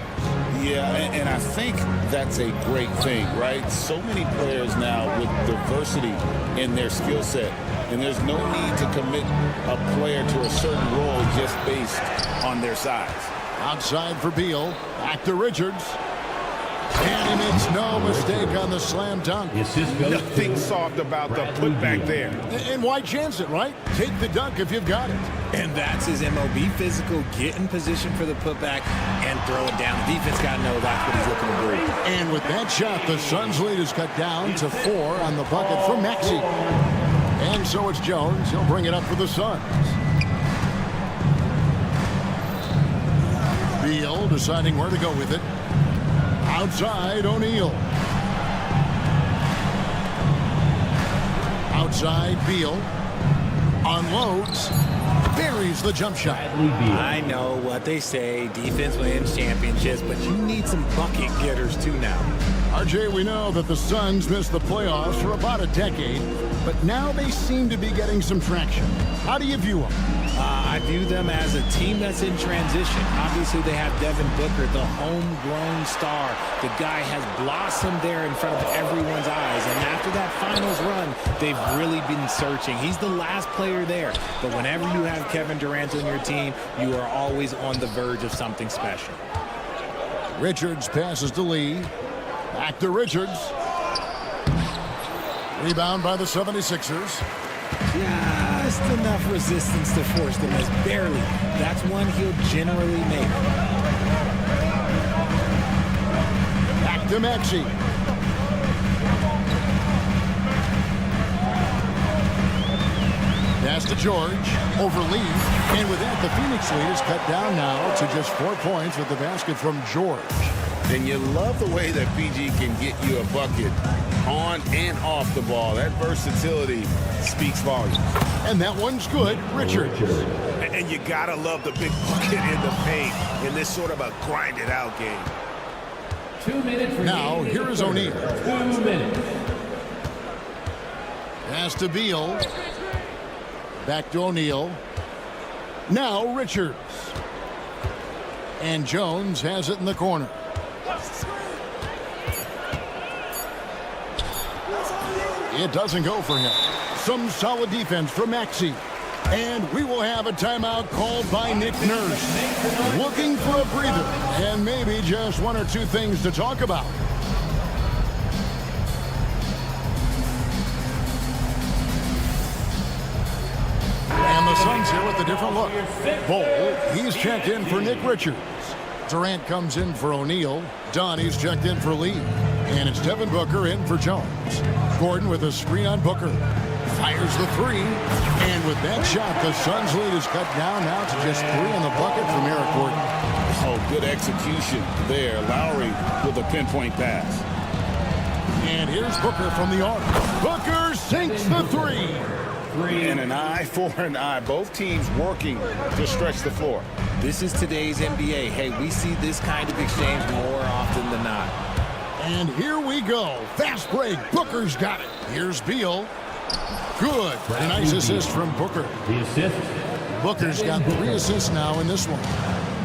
Speaker 10: Yeah, and I think that's a great thing, right? So many players now with diversity in their skill set, and there's no need to commit a player to a certain role just based on their size.
Speaker 9: Outside for Beal, back to Richards. And he makes no mistake on the slam dunk.
Speaker 10: Nothing soft about the putback there.
Speaker 9: And why chance it, right? Take the dunk if you've got it.
Speaker 12: And that's his MO. Be physical, get in position for the putback, and throw it down. The defense got to know that's what he's looking to do.
Speaker 9: And with that shot, the Suns' lead is cut down to 4 on the bucket from Maxey. And so it's Jones. He'll bring it up for the Suns. Beal deciding where to go with it. Outside, O'Neal. Outside, Beal. Unloads. Buries the jump shot.
Speaker 12: I know what they say, defense wins championships, but you need some bucket getters too now.
Speaker 9: RJ, we know that the Suns missed the playoffs for about a decade, but now they seem to be getting some traction. How do you view them?
Speaker 12: I view them as a team that's in transition. Obviously, they have Devin Booker, the homegrown star. The guy has blossomed there in front of everyone's eyes. And after that finals run, they've really been searching. He's the last player there. But whenever you have Kevin Durant on your team, you are always on the verge of something special.
Speaker 9: Richards passes to Lee. Back to Richards. Rebound by the 76ers.
Speaker 12: Just enough resistance to force the miss. Barely. That's one he'll generally make.
Speaker 9: Back to Maxey. Pass to George. Over Lee. And with that, the Phoenix lead is cut down now to just 4 points with the basket from George.
Speaker 10: And you love the way that PG can get you a bucket on and off the ball. That versatility speaks volumes.
Speaker 9: And that one's good. Richards.
Speaker 1: And you gotta love the big bucket in the paint in this sort of a grinded out game.
Speaker 5: 2 minutes.
Speaker 9: Now, here is O'Neal.
Speaker 5: 2 minutes.
Speaker 9: Pass to Beal. Back to O'Neal. Now Richards. And Jones has it in the corner. It doesn't go for him. Some solid defense from Maxey. And we will have a timeout called by Nick Nurse. Looking for a breather and maybe just 1 or 2 things to talk about. And the Suns here with a different look. Bol, he's checked in for Nick Richards. Durant comes in for O'Neal. Dunn, he's checked in for Lee. And it's Devin Booker in for Jones. Gordon with a screen on Booker. Fires the 3. And with that shot, the Suns lead is cut down now to just 3 on the bucket from Eric Gordon.
Speaker 10: Oh, good execution there. Lowry with a pinpoint pass.
Speaker 9: And here's Booker from the arc. Booker sinks the 3.
Speaker 10: And an eye for an eye. Both teams working to stretch the floor.
Speaker 12: This is today's NBA. Hey, we see this kind of exchange more often than not.
Speaker 9: And here we go. Fast break. Booker's got it. Here's Beal. Good. A nice assist from Booker.
Speaker 5: The assist.
Speaker 9: Booker's got 3 assists now in this one.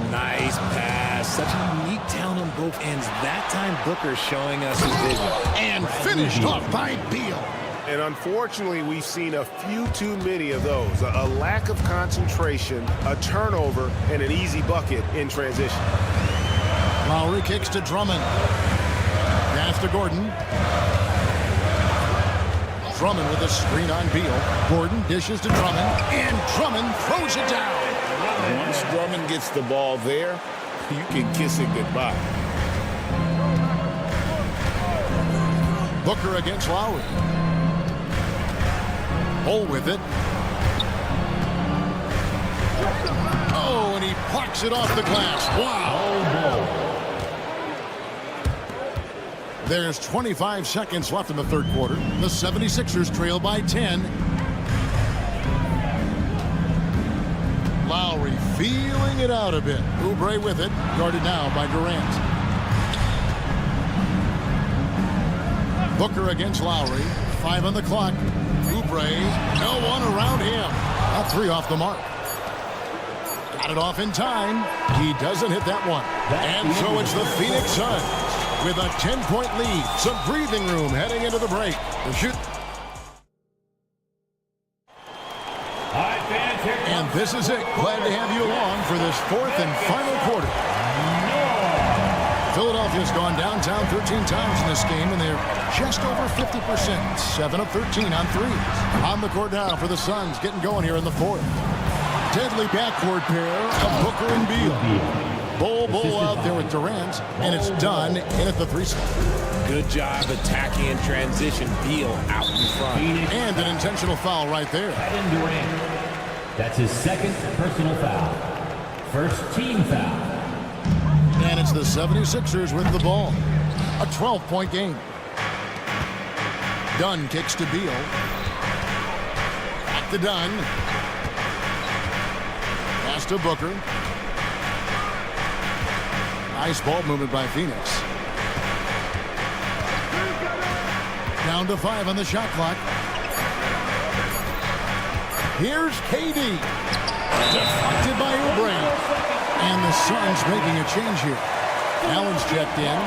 Speaker 12: Nice pass. Such a unique talent on both ends. That time, Booker showing us his vision.
Speaker 9: And finished off by Beal.
Speaker 1: And unfortunately, we've seen a few too many of those. A lack of concentration, a turnover, and an easy bucket in transition.
Speaker 9: Lowry kicks to Drummond. Pass to Gordon. Drummond with a screen on Beal. Gordon dishes to Drummond. And Drummond throws it down.
Speaker 10: Once Drummond gets the ball there, you can kiss it goodbye.
Speaker 9: Booker against Lowry. Bol with it. Oh, and he plucks it off the glass. Wow. There's 25 seconds left in the third quarter. The 76ers trail by 10. Lowry feeling it out a bit. Oubre with it. Guarded now by Durant. Booker against Lowry. 5 on the clock. Oubre, no one around him. A 3 off the mark. Got it off in time. He doesn't hit that one. And so it's the Phoenix Suns with a 10-point lead. Some breathing room heading into the break. The shoot. And this is it. Glad to have you along for this 4th and final quarter. Philadelphia's gone downtown 13 times in this game, and they're just over 50%. 7 of 13 on threes. On the court now for the Suns, getting going here in the 4th. Deadly backcourt pair of Booker and Beal. Bol out there with Durant, and it's done in at the 3 spot.
Speaker 12: Good job attacking in transition. Beal out in front.
Speaker 9: And an intentional foul right there.
Speaker 5: Kevin Durant. That's his 2nd personal foul. 1st team foul.
Speaker 9: And it's the 76ers with the ball. A 12-point game. Dunn kicks to Beal. Back to Dunn. Pass to Booker. Nice ball movement by Phoenix. Down to 5 on the shot clock. Here's KD. Deflected by Oubre. And the Suns making a change here. Allen's checked in.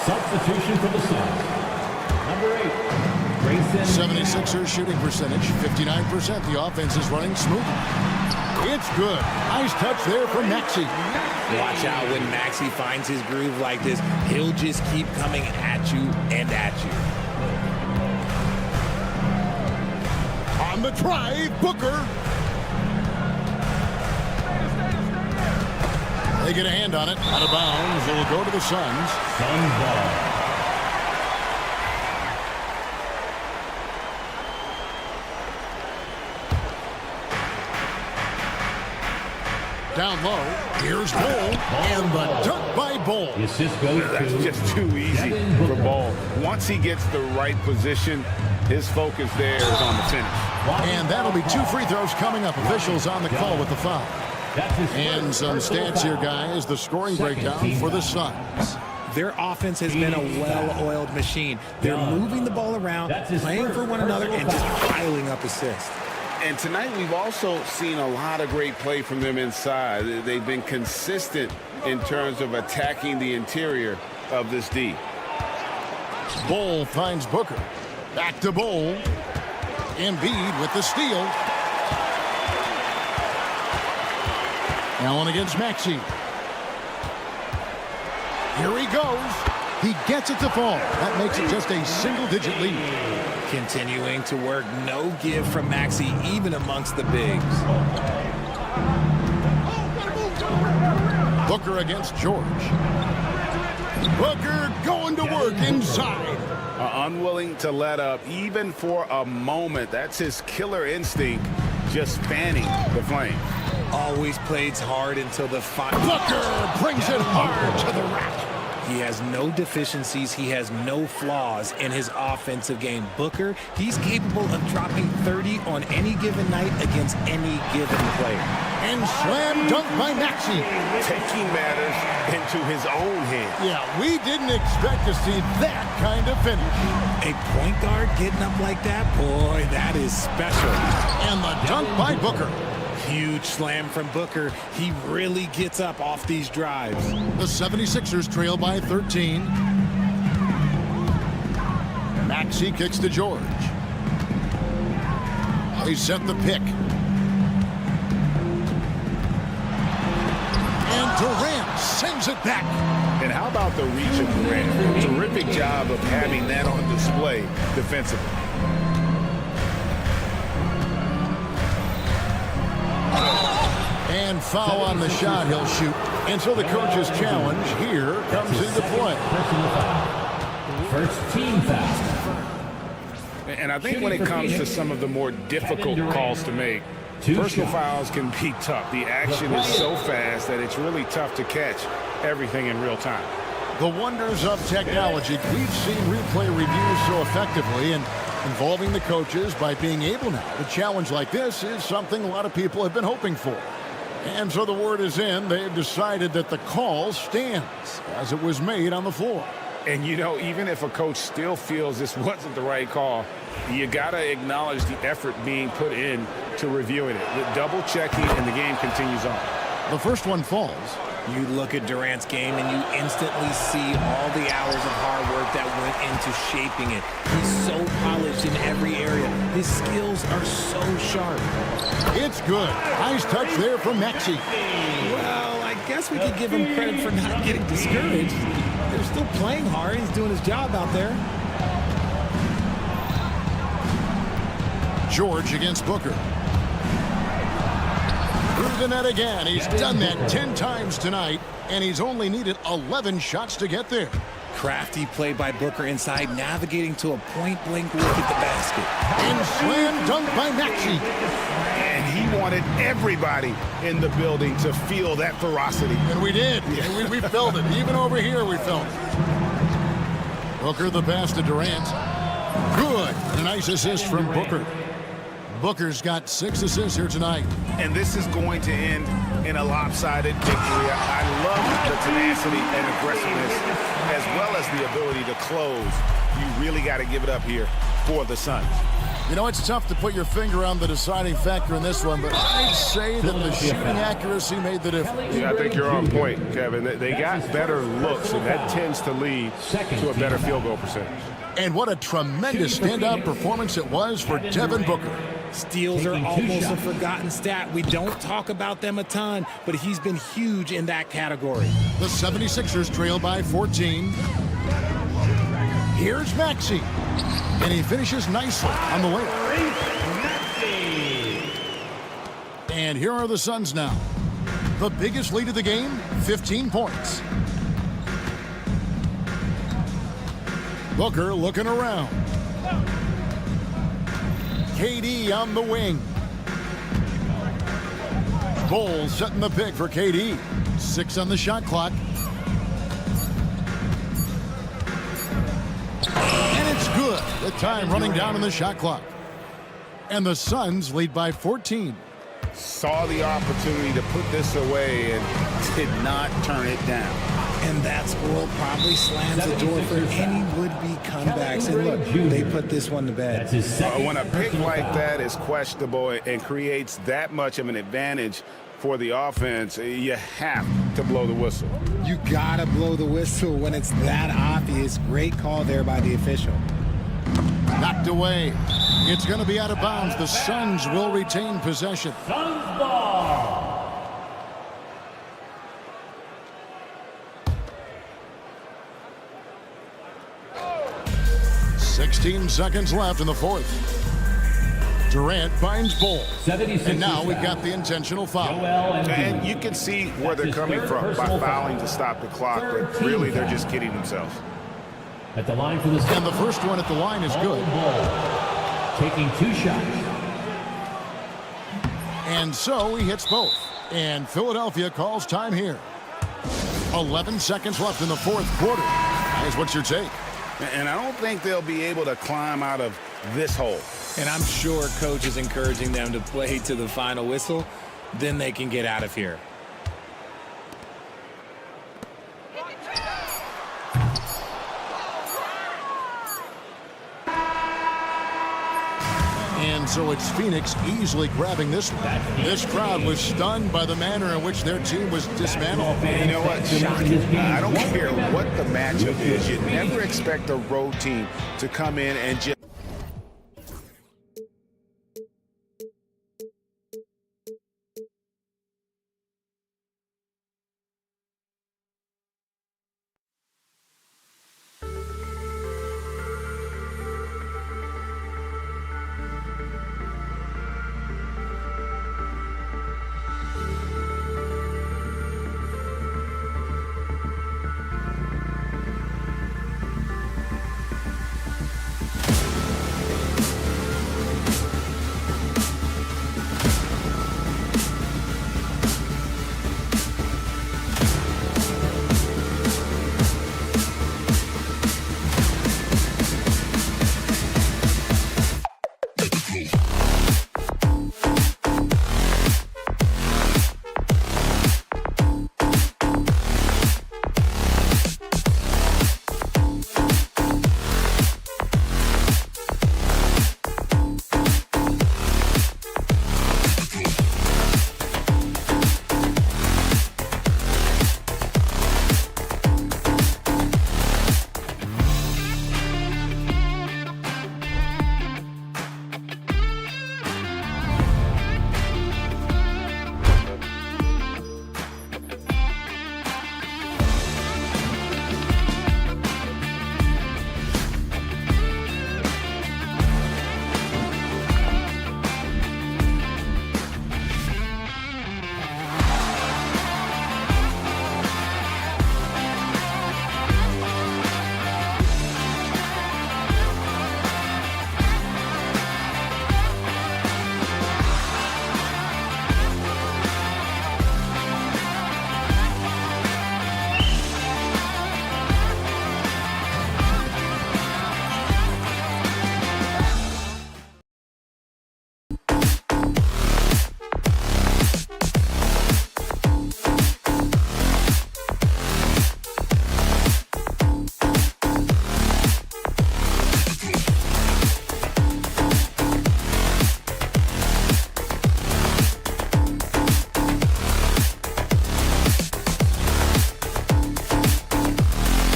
Speaker 5: Substitution for the Suns. Number 8, Grayson.
Speaker 9: 76ers shooting percentage, 59%. The offense is running smoothly. It's good. Nice touch there from Maxey.
Speaker 12: Watch out when Maxey finds his groove like this. He'll just keep coming at you and at you.
Speaker 9: On the drive, Booker. They get a hand on it. Out of bounds. It'll go to the Suns.
Speaker 5: Suns ball.
Speaker 9: Down low. Here's Ball. And the dunk by Ball.
Speaker 5: The assist goes to
Speaker 10: That's just too easy for Ball. Once he gets the right position, his focus there is on the finish.
Speaker 9: And that'll be 2 free throws coming up. Officials on the call with the foul. And some stats here, guys. The scoring breakdown for the Suns.
Speaker 12: Their offense has been a well-oiled machine. They're moving the ball around, playing for one another, and just piling up assists.
Speaker 10: And tonight we've also seen a lot of great play from them inside. They've been consistent in terms of attacking the interior of this D.
Speaker 9: Ball finds Booker. Back to Ball. Embiid with the steal. Allen against Maxey. Here he goes. He gets it to fall. That makes it just a single-digit lead.
Speaker 12: Continuing to work. No give from Maxey, even amongst the bigs.
Speaker 9: Booker against George. Booker going to work inside.
Speaker 10: Unwilling to let up, even for a moment. That's his killer instinct, just fanning the flame.
Speaker 12: Always plays hard until the final.
Speaker 9: Booker brings it hard to the rack.
Speaker 12: He has no deficiencies. He has no flaws in his offensive game. Booker, he's capable of dropping 30 on any given night against any given player.
Speaker 9: And slam dunk by Maxey.
Speaker 10: Taking matters into his own hands.
Speaker 9: Yeah, we didn't expect to see that kind of finish.
Speaker 12: A point guard getting up like that, boy, that is special.
Speaker 9: And the dunk by Booker.
Speaker 12: Huge slam from Booker. He really gets up off these drives.
Speaker 9: The 76ers trail by 13. Maxey kicks to George. They set the pick. And Durant sends it back.
Speaker 10: And how about the reach of Durant? Terrific job of having that on display defensively.
Speaker 9: And foul on the shot he'll shoot. And so the coach's challenge here comes into play.
Speaker 5: First team foul.
Speaker 10: And I think when it comes to some of the more difficult calls to make, personal fouls can be tough. The action is so fast that it's really tough to catch everything in real time.
Speaker 9: The wonders of technology. We've seen replay reviews so effectively, and involving the coaches by being able now to challenge like this is something a lot of people have been hoping for. And so the word is in. They've decided that the call stands as it was made on the floor.
Speaker 10: And, you know, even if a coach still feels this wasn't the right call, you got to acknowledge the effort being put in to reviewing it. The double checking, and the game continues on.
Speaker 9: The first one falls.
Speaker 12: You look at Durant's game and you instantly see all the hours of hard work that went into shaping it. He's so polished in every area. His skills are so sharp.
Speaker 9: It's good. Nice touch there from Maxey.
Speaker 12: Well, I guess we could give him credit for not getting discouraged. They're still playing hard. He's doing his job out there.
Speaker 9: George against Booker. Through the net again. He's done that 10 times tonight, and he's only needed 11 shots to get there.
Speaker 12: Crafty play by Booker inside, navigating to a point-blank look at the basket.
Speaker 9: And slam dunk by Maxey.
Speaker 10: And he wants wanted everybody in the building to feel that ferocity.
Speaker 9: And we did. And we felt it. Even over here, we felt it. Booker the pass to Durant. Good. And a nice assist from Booker. Booker's got 6 assists here tonight.
Speaker 10: And this is going to end in a lopsided victory. I love the tenacity and aggressiveness, as well as the ability to close. You really got to give it up here for the Suns.
Speaker 9: You know, it's tough to put your finger on the deciding factor in this one, but I'd say that the shooting accuracy made the difference.
Speaker 15: Yeah, I think you're on point, Kevin. They got better looks, and that tends to lead to a better field goal percentage.
Speaker 9: And what a tremendous standout performance it was for Devin Booker.
Speaker 12: Steals are almost a forgotten stat. We don't talk about them a ton, but he's been huge in that category.
Speaker 9: The 76ers trail by 14. Here's Maxey. And he finishes nicely on the layup. And here are the Suns now. The biggest lead of the game, 15 points. Booker looking around. KD on the wing. Bowles setting the pick for KD. 6 on the shot clock. And it's good. The time running down on the shot clock. And the Suns lead by 14.
Speaker 10: Saw the opportunity to put this away and did not turn it down.
Speaker 12: And that score probably slams the door for any would-be comebacks. And look, they put this one to bed.
Speaker 10: When a pick like that is questionable and creates that much of an advantage for the offense, you have to blow the whistle.
Speaker 12: You gotta blow the whistle when it's that obvious. Great call there by the official.
Speaker 9: Knocked away. It's going to be out of bounds. The Suns will retain possession.
Speaker 5: Suns ball.
Speaker 9: 16 seconds left in the fourth. Durant finds Bowles. And now we've got the intentional foul.
Speaker 10: And you can see where they're coming from by fouling to stop the clock, but really they're just kidding themselves.
Speaker 5: At the line for the
Speaker 9: And the first one at the line is good.
Speaker 5: Taking 2 shots.
Speaker 9: And so he hits both. And Philadelphia calls time here. 11 seconds left in the fourth quarter. Guys, what's your take?
Speaker 10: And I don't think they'll be able to climb out of this hole.
Speaker 12: And I'm sure coach is encouraging them to play to the final whistle. Then they can get out of here.
Speaker 9: And so it's Phoenix easily grabbing this one. This crowd was stunned by the manner in which their team was dismantled.
Speaker 10: You know what? Shocking. I don't care what the matchup is. You never expect a road team to come in and just